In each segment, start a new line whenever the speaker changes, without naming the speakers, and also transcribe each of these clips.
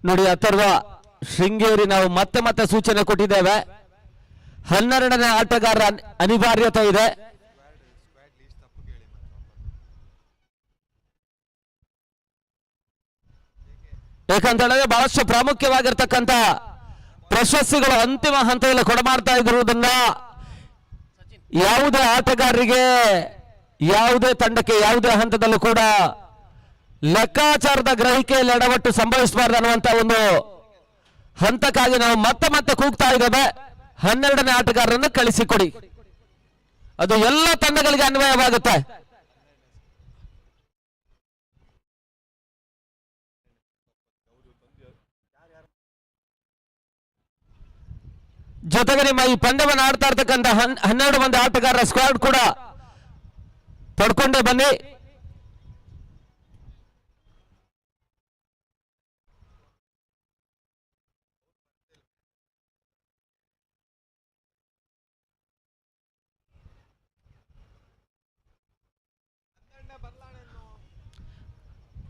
ನೋಡಿ ಅಥರ್ವ ಶೃಂಗೇರಿ ನಾವು ಮತ್ತೆ ಮತ್ತೆ ಸೂಚನೆ ಕೊಟ್ಟಿದ್ದೇವೆ. 12ನೇ ಆಟಗಾರ ಅನಿವಾರ್ಯತೆ ಇದೆ. ಯಾಕಂತ ಹೇಳಿದ್ರೆ ಬಹಳಷ್ಟು ಪ್ರಾಮುಖ್ಯವಾಗಿರ್ತಕ್ಕಂಥ ಪ್ರಶಸ್ತಿಗಳು ಅಂತಿಮ ಹಂತದಲ್ಲಿ ಕೊಡಮಾಡ್ತಾ ಇರುವುದನ್ನ ಯಾವುದೇ ಆಟಗಾರರಿಗೆ ಯಾವುದೇ ತಂಡಕ್ಕೆ ಯಾವುದೇ ಹಂತದಲ್ಲೂ ಕೂಡ ಲೆಕ್ಕಾಚಾರದ ಗ್ರಹಿಕೆಯಲ್ಲಿ ಎಡವಟ್ಟು ಸಂಭವಿಸಬಾರದು ಅನ್ನುವಂತ ಒಂದು ಹಂತಕ್ಕಾಗಿ ನಾವು ಮತ್ತೆ ಮತ್ತೆ ಕೂಗ್ತಾ ಇದ್ದೇವೆ. 12ನೇ ಆಟಗಾರರನ್ನು ಕಳಿಸಿಕೊಡಿ. ಅದು ಎಲ್ಲ ತಂಡಗಳಿಗೆ ಅನ್ವಯವಾಗುತ್ತೆ. ಜೊತೆಗೆ ನಿಮ್ಮ ಈ ಪಂದ್ಯವನ್ನು ಆಡ್ತಾ ಇರ್ತಕ್ಕಂಥ 12 ಮಂದಿ ಆಟಗಾರರ ಸ್ಕ್ವಾಡ್ ಕೂಡ ಪಡ್ಕೊಂಡೇ ಬನ್ನಿ.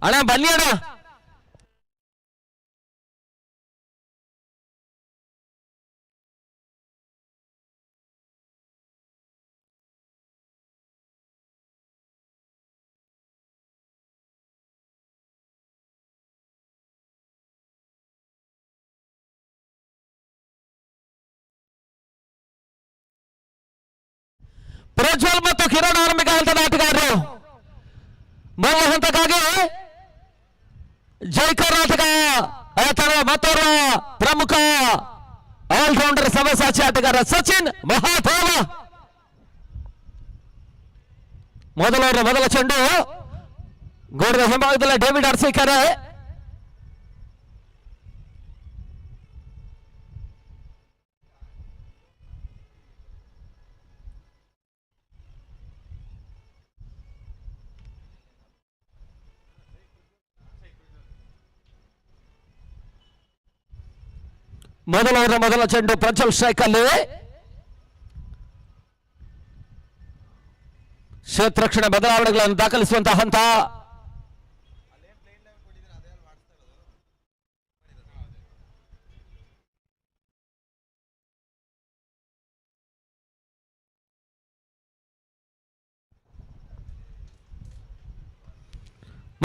ಅಣ್ಣ ಬನ್ನಿ ಅಣ್ಣ. ಪ್ರಜ್ವಲ್ ಮತ್ತು ಕಿರಣ್ ಆರಂಭಿಕ ಹಂತದ ಆಟಗಾರರು. ಮೊದಲ ಹಂತಕ್ಕಾಗಿ ಜೈ ಕರ್ನಾಟಕ ಮತ್ತೋರ್ವ ಪ್ರಮುಖ ಆಲ್ರೌಂಡರ್ ಸವ್ಯಸಾಚಿ ಆಟಗಾರ ಸಚಿನ್ ಮಹಾದೇವ. ಮೊದಲ ಚೆಂಡು ಗೋಡೆಯ ಹಿಂಭಾಗದಲ್ಲಿ ಡೇವಿಡ್ ಅರ್ಸಿಕರೆ. ಮೊದಲ ಚೆಂಡು ಪ್ರಜ್ವಲ್ ಸ್ಟ್ರೈಕ್ ಅಲ್ಲಿ. ಕ್ಷೇತ್ರಕ್ಷಣೆ ಬದಲಾವಣೆಗಳನ್ನು ದಾಖಲಿಸುವಂತಹ ಹಂತ.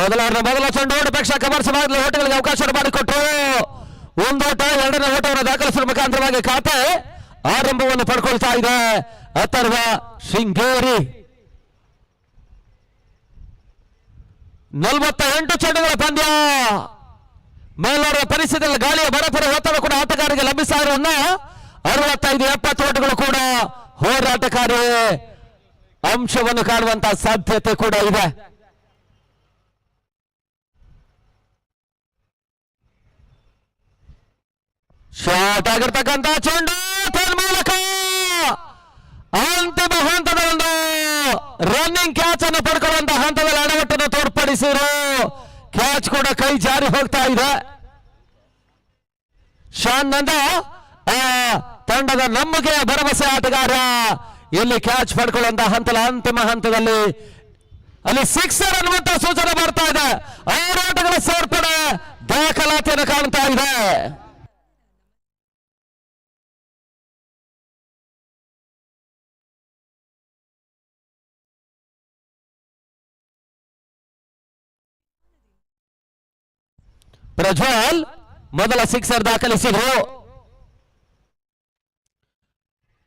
ಮೊದಲ ಚೆಂಡು ಅಪೇಕ್ಷಾ ಕಮರ್ಸವಾಗಲಿ ಓಟಗಳಿಗೆ ಅವಕಾಶ ಮಾಡಿಕೊಟ್ರು. ಒಂದು ಓಟ, 2ನೇ ಓಟವನ್ನು ದಾಖಲಿಸುವ ಮುಖಾಂತರವಾಗಿ ಖಾತೆ ಆರಂಭವನ್ನು ಪಡ್ಕೊಳ್ತಾ ಇದೆ ಅಥರ್ವ ಶೃಂಗೇರಿ. 48 ಚೆಂಡುಗಳ ಪಂದ್ಯ. ಮೇಲ್ನೋಡುವ ಪರಿಸ್ಥಿತಿಯಲ್ಲಿ ಗಾಳಿಯ ಬರಪರ ಒತ್ತಡ ಕೂಡ ಆಟಗಾರರಿಗೆ ಲಭಿಸ್ತಾ ಇರೋನ್ನ 65-70 ಓಟಗಳು ಕೂಡ ಹೋರಾಟಕಾರಿ ಅಂಶವನ್ನು ಕಾಣುವಂತಹ ಸಾಧ್ಯತೆ ಕೂಡ ಇದೆ. ಶಾರ್ಟ್ ಆಗಿರ್ತಕ್ಕಂಥ ಚೆಂಡು ತನ್ಮೂಲಕ ಅಂತಿಮ ಹಂತದ ಒಂದು ರನ್ನಿಂಗ್ ಕ್ಯಾಚ್ ಅನ್ನು ಪಡ್ಕೊಳ್ಳುವಂತಹ ಹಂತದಲ್ಲಿ ಎಡವಟ್ಟನ್ನು ತೋರ್ಪಡಿಸಿರು. ಕ್ಯಾಚ್ ಕೂಡ ಕೈ ಜಾರಿ ಹೋಗ್ತಾ ಇದೆ. ಶಾನ್ ನಂದ ತಂಡದ ನಂಬಿಕೆಯ ಭರವಸೆ ಆಟಗಾರ ಇಲ್ಲಿ ಕ್ಯಾಚ್ ಪಡ್ಕೊಳ್ಳುವಂತಹ ಅಂತಿಮ ಹಂತದಲ್ಲಿ ಅಲ್ಲಿ ಸಿಕ್ಸರ್ ಅನ್ನುವಂತ ಸೂಚನೆ ಬರ್ತಾ ಇದೆ. 6 ಆಟಗಳ ಸೇರ್ಪಡೆ ದಾಖಲಾತಿಯನ್ನು ಕಾಣ್ತಾ ಇದೆ. ಪ್ರಜ್ವಲ್ ಮೊದಲ ಸಿಕ್ಸರ್ ದಾಖಲಿಸಿದ್ರು.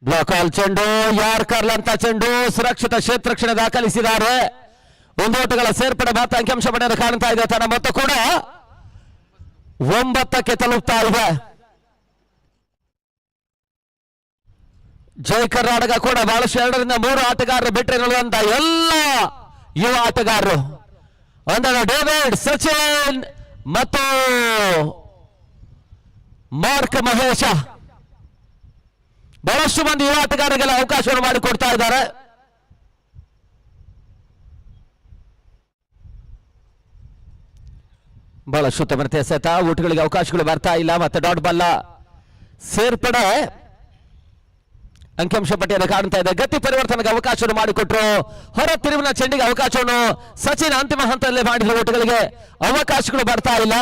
ಬ್ಲಾಕ್ ಆಲ್ ಚೆಂಡು, ಯಾರ್ಕರ್ಲ್ ಅಂತ ಚೆಂಡು, ಸುರಕ್ಷಿತ ಕ್ಷೇತ್ರಕ್ಷಣೆ ದಾಖಲಿಸಿದ್ದಾರೆ. 1 ಓಟಗಳ ಸೇರ್ಪಡೆ ಮಾತ್ರ ಅಂಕಿಅಂಶ ಪಡೆಯಲು ಕಾಣ್ತಾ ಇದೆ. ತನ್ನ ಮೊತ್ತ ಕೂಡ 9ಕ್ಕೆ ತಲುಪ್ತಾ ಇದೆ. ಜೈ ಕರ್ನಾಟಕ ಕೂಡ ಬಹಳಷ್ಟು 2ರಿಂದ 3 ಆಟಗಾರರು ಬಿಟ್ಟರೆ ನಿಲ್ಲುವಂತ ಎಲ್ಲ ಯುವ ಆಟಗಾರರು ಅಂದರೆ ಡೇವಿಡ್, ಸಚಿನ್ ಮತ್ತು ಮಾರ್ಕ್ ಮಹೇಶ ಬಹಳಷ್ಟು ಮಂದಿ ಯುವ ಆಟಗಾರರಿಗೆಲ್ಲ ಅವಕಾಶವನ್ನು ಮಾಡಿಕೊಡ್ತಾ ಇದ್ದಾರೆ. ಬಹಳಷ್ಟು ತಮರತೆ ಎಸೆತ, ಊಟಗಳಿಗೆ ಅವಕಾಶಗಳು ಬರ್ತಾ ಇಲ್ಲ. ಮತ್ತೆ ಡಾಟ್ ಬಾಲ್ ಸೇರ್ಪಡೆ ಅಂಕಿಅಂಶ ಪಟ್ಟಿಯನ್ನು ಕಾಣ್ತಾ ಇದೆ. ಗತಿ ಪರಿವರ್ತನೆಗೆ ಅವಕಾಶವನ್ನು ಮಾಡಿಕೊಟ್ರು. ಹೊರ ತಿರುವಿನ ಚೆಂಡಿಗೆ ಅವಕಾಶವನ್ನು ಸಚಿನ್ ಅಂತಿಮ ಹಂತದಲ್ಲಿ ಮಾಡಿರುವ ಓಟಗಳಿಗೆ ಅವಕಾಶಗಳು ಬರ್ತಾ ಇಲ್ಲ.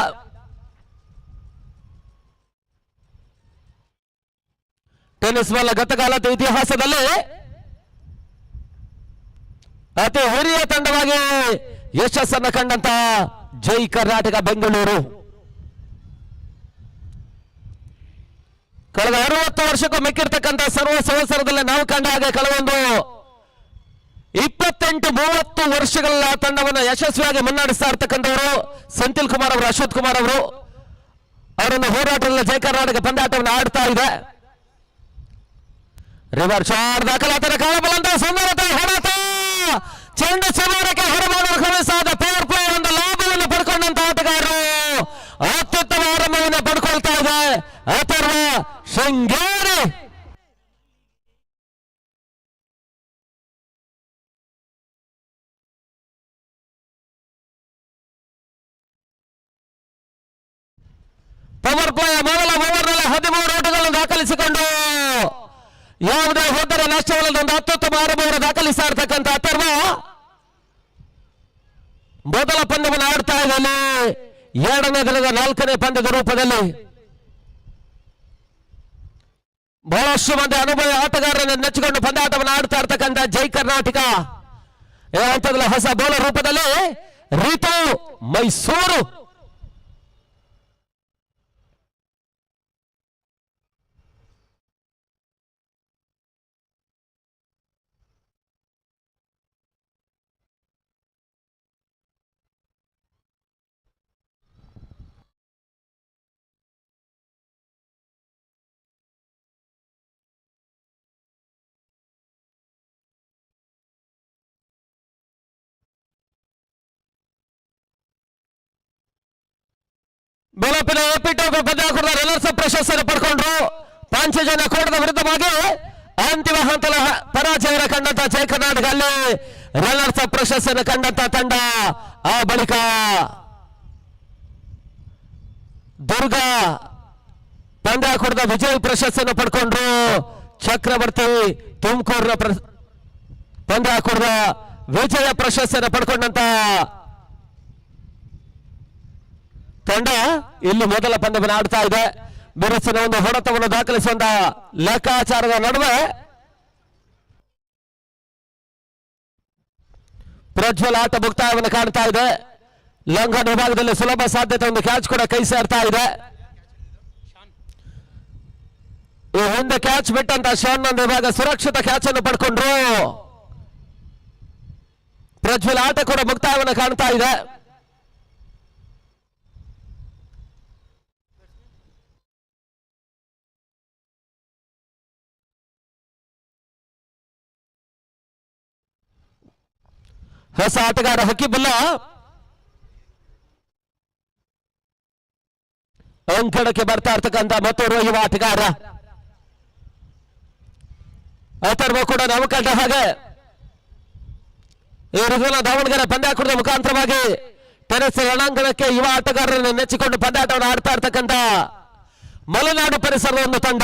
ಟೆನ್ನಿಸ್ ಬಾಲ್ ಗತಕಾಲದ ಇತಿಹಾಸದಲ್ಲಿ ಅತಿ ಹಿರಿಯ ತಂಡವಾಗಿ ಯಶಸ್ಸನ್ನು ಕಂಡಂತ ಜೈ ಕರ್ನಾಟಕ ಬೆಂಗಳೂರು ಕಳೆದ 60 ವರ್ಷಕ್ಕೂ ಮಿಕ್ಕಿರ್ತಕ್ಕಂಥ ಸರ್ವ ಸಂವತ್ಸರದಲ್ಲಿ ನಾವು ಕಂಡ ಹಾಗೆ ಕಳೆದೊಂದು 28-30 ವರ್ಷಗಳ ತಂಡವನ್ನು ಯಶಸ್ವಿಯಾಗಿ ಮುನ್ನಡೆಸ್ತಾ ಇರ್ತಕ್ಕಂಥವರು ಸೆಂಥಿಲ್ ಕುಮಾರ್ ಅವರು, ಅಶ್ವಥ್ ಕುಮಾರ್ ಅವರು ಅವರನ್ನು ಹೋರಾಟದಲ್ಲಿ ಜೈ ಕರ್ನಾಟಕ ಪಂದ್ಯಾಟವನ್ನು ಆಡ್ತಾ ಇದೆ. ರಿವರ್ ಶಾಟ್ ದಾಖಲಾತರ ಕಾಲಬಲಂತ ಸುಂದರತೆ ಹೊಡೆತ ಚೆಂಡು ಸುಮಾರಕ್ಕೆ ಹೊರಬಾರಲು ಕ್ರಮಿಸಾದ ಪವರ್ ಪ್ಲೇ ಒಂದು ಲಾಭವನ್ನು ಪಡ್ಕೊಂಡಂತ ಆಟಗಾರರು ಅತ್ಯುತ್ತಮ ಆರಂಭವನ್ನು ಪಡ್ಕೊಳ್ತಾ ಇದೆ ಅಥರ್ವ ಶೃಂಗೇರಿ. ಪವರ್ ಪ್ಲೇ ಮೊದಲ ಓವರ್ನಲ್ಲಿ 13 ಓಟಗಳನ್ನು ದಾಖಲಿಸಿಕೊಂಡು ಯಾವುದೇ ಹೋದರೆ ನಷ್ಟವಿಲ್ಲದ ಒಂದು ಅತ್ಯುತ್ತಮ ಆರಂಭವನ್ನು ದಾಖಲಿಸ್ತಾ ಇರ್ತಕ್ಕಂಥ ಅಥರ್ವ ಮೊದಲ ಪಂದ್ಯವನ್ನು ಆಡ್ತಾ ಇದ್ದಾನೆ. 2ನೇ ದಿನದ 4ನೇ ಪಂದ್ಯದ ರೂಪದಲ್ಲಿ ಬಹಳಷ್ಟು ಮಂದಿ ಅನುಭವಿ ಆಟಗಾರರನ್ನು ನೆಚ್ಚಿಕೊಂಡು ಪಂದ್ಯಾಟವನ್ನು ಆಡ್ತಾ ಇರ್ತಕ್ಕಂಥ ಜೈ ಕರ್ನಾಟಕ ಈ ಹಂತದಲ್ಲಿ ಹೊಸ ಬೌಲರ್ ರೂಪದಲ್ಲಿ ರಿತು ಮೈಸೂರು. ಬೆಳಪಿನ ಎಪಿಟೋಗ ಪಂದ್ಯಾಕೂಟದ ರನ್ನರ್ಸ್ ಅಪ್ ಪ್ರಶಸ್ತಿಯನ್ನು ಪಡ್ಕೊಂಡ್ರು. ಪಾಂಚಜನ್ಯ ಕೋಟದ ವಿರುದ್ಧವಾಗಿ ಅಂತಿಮ ಹಂತದ ಪರಾಜಯ ಕಂಡಂತ ಜೈ ಕರ್ನಾಟಕ ಅಲ್ಲಿ ರನ್ನರ್ಸ್ ಅಪ್ ಪ್ರಶಸ್ತಿಯನ್ನು ಕಂಡಂತ ತಂಡ. ಆ ಬಳಿಕ ದುರ್ಗ ಪಂದ್ಯಾಕೂಟದ ವಿಜಯ ಪ್ರಶಸ್ತಿಯನ್ನು ಪಡ್ಕೊಂಡ್ರು. ಚಕ್ರವರ್ತಿ ತುಮಕೂರಿನ ಪಂದ್ಯಾಕೂಟದ ವಿಜಯ ಪ್ರಶಸ್ತಿಯನ್ನು ಪಡ್ಕೊಂಡಂತ ತಂಡ ಇಲ್ಲಿ ಮೊದಲ ಪಂದ್ಯವನ್ನು ಆಡ್ತಾ ಇದೆ. ಬಿರುಸಿನ ಒಂದು ಹೊಡೆತವನ್ನು ದಾಖಲಿಸುವಂತ ಲೆಕ್ಕಾಚಾರದ ನಡುವೆ ಪ್ರಜ್ವಲ್ ಆಟ ಮುಕ್ತಾಯವನ್ನು ಕಾಣ್ತಾ ಇದೆ. ಲಂಘನ ವಿಭಾಗದಲ್ಲಿ ಸುಲಭ ಸಾಧ್ಯತೆ ಒಂದು ಕ್ಯಾಚ್ ಕೂಡ ಕೈ ಸೇರ್ತಾ ಇದೆ. ಈ ಹಿಂದೆ ಕ್ಯಾಚ್ ಬಿಟ್ಟಂತ ಶಾನ್ ಒಂದು ವಿಭಾಗ ಸುರಕ್ಷಿತ ಕ್ಯಾಚ್ ಅನ್ನು ಪಡ್ಕೊಂಡ್ರು. ಪ್ರಜ್ವಲ್ ಆಟ ಕೂಡ ಮುಕ್ತಾಯವನ್ನು ಕಾಣ್ತಾ ಇದೆ. ಹೊಸ ಆಟಗಾರ ಹಕ್ಕಿಬುಲ್ಲಾ ಅಂಕಣಕ್ಕೆ ಬರ್ತಾ ಇರ್ತಕ್ಕಂಥ ಮತ್ತೋರ್ವ ಯುವ ಆಟಗಾರ ಅಥರ್ವ ಕೂಡ ನಾವು ಕಂಡ ಹಾಗೆ ಈ ಋತುವಿನ ದಾವಣಗೆರೆ ಪಂದ್ಯಾಕೂಟದ ಮುಖಾಂತರವಾಗಿ ಟೆನಿಸ್ ರಣಾಂಗಣಕ್ಕೆ ಯುವ ಆಟಗಾರರನ್ನು ನೆಚ್ಚಿಕೊಂಡು ಪಂದ್ಯಾಟವನ್ನು ಆಡ್ತಾ ಇರ್ತಕ್ಕಂಥ ಮಲೆನಾಡು ಪರಿಸರದ ಒಂದು ತಂಡ.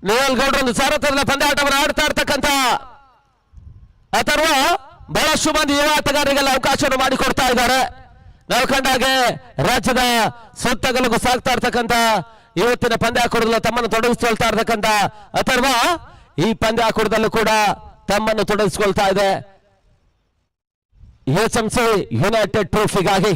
ನೇವಲ್ ಗೌಡ್ರ ಸಾರಥ್ಯದ ಪಂದ್ಯಾಟವನ್ನು ಆಡ್ತಾ ಇರ್ತಕ್ಕಂಥ ಅಥರ್ವ ಬಹಳಷ್ಟು ಮಂದಿ ಯುವ ಆಟಗಾರರಿಗೆಲ್ಲ ಅವಕಾಶವನ್ನು ಮಾಡಿಕೊಡ್ತಾ ಇದ್ದಾರೆ. ನಾವು ಕಂಡಾಗೆ ರಾಜ್ಯದ ಸುತ್ತಗಲಗೂ ಸಾಗ್ತಾ ಇರ್ತಕ್ಕಂಥ ಇವತ್ತಿನ ಪಂದ್ಯಾಕೂಟದಲ್ಲಿ ತಮ್ಮನ್ನು ತೊಡಗಿಸಿಕೊಳ್ತಾ ಇರ್ತಕ್ಕಂಥ ಅಥರ್ವ ಈ ಪಂದ್ಯಾಕೂಟದಲ್ಲೂ ಕೂಡ ತಮ್ಮನ್ನು ತೊಡಗಿಸಿಕೊಳ್ತಾ ಇದೆ HMC ಯುನೈಟೆಡ್ ಟ್ರೋಫಿಗಾಗಿ.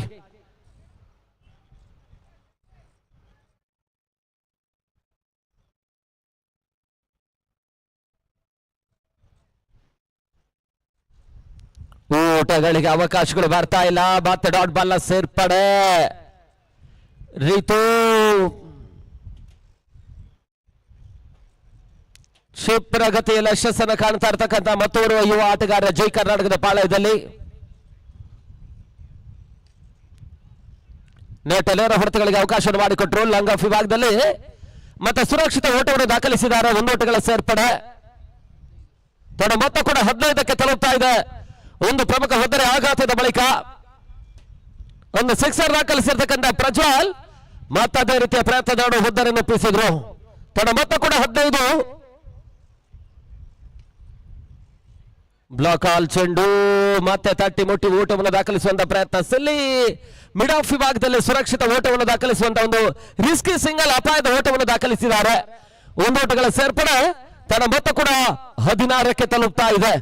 ಊಟಗಳಿಗೆ ಅವಕಾಶಗಳು ಬರ್ತಾ ಇಲ್ಲ. ಮತ್ತೆ ಡಾಟ್ ಬಾಲ್ ಸೇರ್ಪಡೆ ರೀತು ಕ್ಷಿಪ್ರ ಗತಿಯಲ್ಲಿ ಯಶಸ್ಸನ್ನು ಕಾಣ್ತಾ ಇರ್ತಕ್ಕಂಥ ಮತ್ತೋರ್ವ ಯುವ ಆಟಗಾರ ಜೈ ಕರ್ನಾಟಕದ ಪಾಳಯದಲ್ಲಿ ನೇರ ಹೊಡೆತಗಳಿಗೆ ಅವಕಾಶವನ್ನು ಮಾಡಿಕೊಟ್ರು. ಲಾಂಗ್ ಆಫ್ ವಿಭಾಗದಲ್ಲಿ ಮತ್ತೆ ಸುರಕ್ಷಿತ ಓಟವನ್ನು ದಾಖಲಿಸಿದ್ದಾರೆ. 1 ಓಟಗಳ ಸೇರ್ಪಡೆ ತನ್ನ ಮೊತ್ತ ಕೂಡ 15ಕ್ಕೆ ತಲುಪ್ತಾ ಇದೆ. ಒಂದು ಪ್ರಮುಖ ಹೊದರೆ ಆಘಾತದ ಬಳಿಕ ಒಂದು ಸಿಕ್ಸರ್ ದಾಖಲಿಸಿರ್ತಕ್ಕಂಥ ಪ್ರಜ್ವಲ್ ಮತ್ತದೇ ರೀತಿಯ ಪ್ರಯತ್ನದ ಹುದ್ದರನ್ನು ಒಪ್ಪಿಸಿದ್ರು. ತನ್ನ ಮೊತ್ತ ಕೂಡ 15. ಬ್ಲಾಕ್ ಆಲ್ ಚೆಂಡು ಮತ್ತೆ ತಟ್ಟಿ ಮುಟ್ಟಿ ಓಟವನ್ನು ದಾಖಲಿಸುವಂತ ಪ್ರಯತ್ನ ಸಿಲ್ಲಿ ಮಿಡ್ ಆಫ್ ವಿಭಾಗದಲ್ಲಿ ಸುರಕ್ಷಿತ ಓಟವನ್ನು ದಾಖಲಿಸುವಂತ ಒಂದು ರಿಸ್ಕಿ ಸಿಂಗಲ್ ಅಪಾಯದ ಓಟವನ್ನು ದಾಖಲಿಸಿದ್ದಾರೆ. ಒಂದು ಓಟಗಳ ಸೇರ್ಪಡೆ ತನ್ನ ಮೊತ್ತ ಕೂಡ 16ಕ್ಕೆ ತಲುಪ್ತಾ ಇದೆ.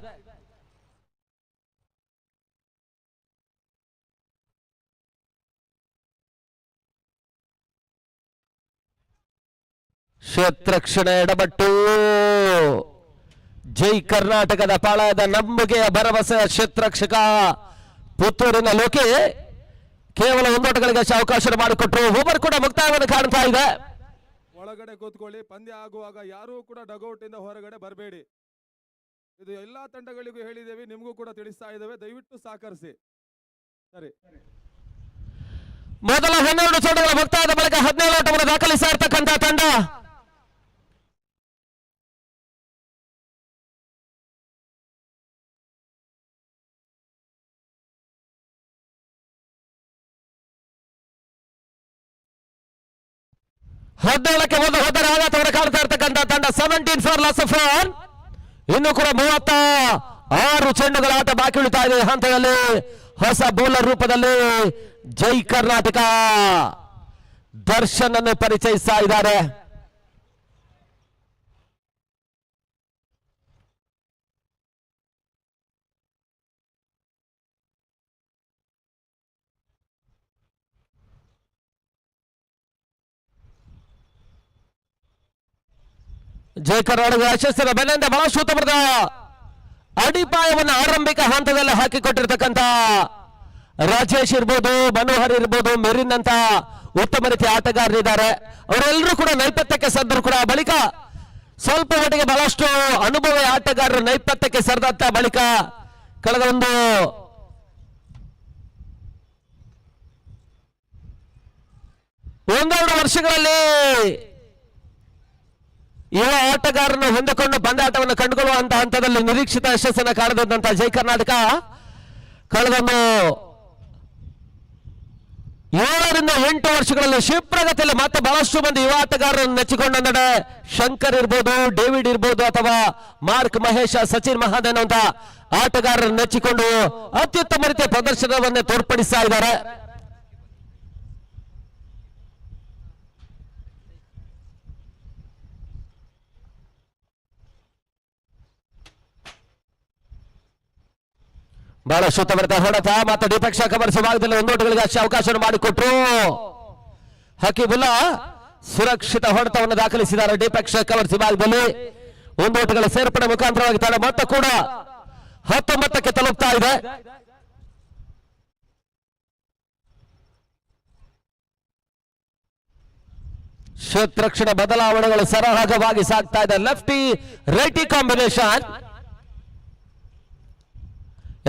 ಕ್ಷೇತ್ರಕ್ಷಣೆ ಎಡಬಟ್ಟು ಜೈ ಕರ್ನಾಟಕದ ಪಾಳಯದ ನಂಬಿಕೆಯ ಭರವಸೆಯ ಕ್ಷೇತ್ರಕ್ಷಕ ಪುತ್ತೂರಿನ ಲೋಕಿ ಕೇವಲ ಒಂದೋಟಗಳಿಗೆ ಅವಕಾಶ ಮಾಡಿಕೊಟ್ರು. ಓವರ್ ಕೂಡ ಮುಕ್ತಾಯವನ್ನು ಕಾಣ್ತಾ ಇದೆ.
ಒಳಗಡೆ ಕೂತ್ಕೊಳ್ಳಿ. ಪಂದ್ಯ ಆಗುವಾಗ ಯಾರೂ ಕೂಡ ಡಗೌಟ್ ಇಂದ ಹೊರಗಡೆ ಬರಬೇಡಿ. ಇದು ಎಲ್ಲಾ ತಂಡಗಳಿಗೂ ಹೇಳಿದ್ದೇವೆ, ನಿಮಗೂ ಕೂಡ ತಿಳಿಸ್ತಾ ಇದ್ದೇವೆ, ದಯವಿಟ್ಟು ಸಹಕರಿಸಿ. ಸರಿ,
ಮೊದಲ 12 ಚೋಟಗಳ ಮುಕ್ತಾಯದ ಬಳಿಕ 17 ಓಟವನ್ನು ದಾಖಲಿಸ್ತಾ ಇರ್ತಕ್ಕಂಥ ತಂಡ ಹದಿನೇಳಕ್ಕೆ ಒಂದು ಹೋದರೆ ಆಘಾತವನ್ನು ಕಾಣ್ತಾ ಇರ್ತಕ್ಕಂಥ ತಂಡ 17 ಫಾರ್ ಲಾಸ್ ಆಫ್ 1. ಇನ್ನು ಕೂಡ 36 ಚೆಂಡುಗಳ ಆಟ ಬಾಕಿ ಉಳಿತಾ ಇದೆ. ಹಂತದಲ್ಲಿ ಹೊಸ ಬೌಲರ್ ರೂಪದಲ್ಲಿ ಜೈ ಕರ್ನಾಟಕ ದರ್ಶನ್ ಅನ್ನು ಪರಿಚಯಿಸ್ತಾ ಇದ್ದಾರೆ. ಜೈ ಕರ್ನಾಟಕ ಯಶಸ್ಸಿನ ಬೆನ್ನಿಂದ ಬಹಳಷ್ಟು ಉತ್ತಮದ ಅಡಿಪಾಯವನ್ನು ಆರಂಭಿಕ ಹಂತದಲ್ಲಿ ಹಾಕಿಕೊಟ್ಟಿರ್ತಕ್ಕಂಥ ರಾಜೇಶ್ ಇರ್ಬೋದು, ಮನೋಹರ್ ಇರ್ಬೋದು, ಮೆರಿನ್ ಅಂತ ಉತ್ತಮ ರೀತಿಯ ಆಟಗಾರರಿದ್ದಾರೆ. ಅವರೆಲ್ಲರೂ ಕೂಡ ನೈಪಥ್ಯಕ್ಕೆ ಸರಿದ್ರು ಕೂಡ ಬಳಿಕ ಸ್ವಲ್ಪ ಮಟ್ಟಿಗೆ ಬಹಳಷ್ಟು ಅನುಭವಿ ಆಟಗಾರರು ನೈಪಥ್ಯಕ್ಕೆ ಸರಿದಂತ ಬಳಿಕ ಕಳೆದ ಒಂದು ಒಂದೆರಡು ವರ್ಷಗಳಲ್ಲಿ ಯುವ ಆಟಗಾರನ್ನು ಹೊಂದಿಕೊಂಡು ಪಂದ್ಯಾಟವನ್ನು ಕಂಡುಕೊಳ್ಳುವಂತಹ ಹಂತದಲ್ಲಿ ನಿರೀಕ್ಷಿತ ಯಶಸ್ಸನ್ನು ಕಾಣದಂತಹ ಜೈ ಕರ್ನಾಟಕ ಕಳೆದೊಂದು 7 ರಿಂದ 8 ವರ್ಷಗಳಲ್ಲಿ ಕ್ಷಿಪ್ರಗತಿಯಲ್ಲಿ ಮತ್ತೆ ಬಹಳಷ್ಟು ಮಂದಿ ಯುವ ಆಟಗಾರರನ್ನು ನೆಚ್ಚಿಕೊಂಡ ಶಂಕರ್ ಇರ್ಬೋದು, ಡೇವಿಡ್ ಇರ್ಬೋದು ಅಥವಾ ಮಾರ್ಕ್ ಮಹೇಶ, ಸಚಿನ್ ಮಹಾದೇನ್ ಅಂತ ಆಟಗಾರರನ್ನು ನೆಚ್ಚಿಕೊಂಡು ಅತ್ಯುತ್ತಮ ರೀತಿಯ ಪ್ರದರ್ಶನವನ್ನು ತೋರ್ಪಡಿಸ್ತಾ ಇದ್ದಾರೆ. ಬಹಳಷ್ಟು ಉತ್ತಮ ಹೊಡೆತ ಮತ್ತು ಡಿಪಕ್ಷ ಕಬರ್ಸ್ ಭಾಗದಲ್ಲಿ ಒಂದೋಟಗಳಿಗೆ ಅಷ್ಟೇ ಅವಕಾಶವನ್ನು ಮಾಡಿಕೊಟ್ರು. ಹಕೀಬುಲ್ಲಾ ಸುರಕ್ಷಿತ ಹೊಡೆತವನ್ನು ದಾಖಲಿಸಿದ್ದಾರೆ. ಡಿಪಕ್ಷ ಕಬರ್ಸ್ ಭಾಗದಲ್ಲಿ ಒಂದೋಟಗಳ ಸೇರ್ಪಡೆ ಮುಖಾಂತರವಾಗಿ ತನ್ನ ಮೊತ್ತ ಕೂಡ 19ಕ್ಕೆ ತಲುಪ್ತಾ ಇದೆ. ಕ್ಷೇತ್ರಕ್ಷಣ ಬದಲಾವಣೆಗಳು ಸರಾಗವಾಗಿ ಸಾಗ್ತಾ ಇದೆ. ಲೆಫ್ಟಿ ರೈಟಿ ಕಾಂಬಿನೇಷನ್,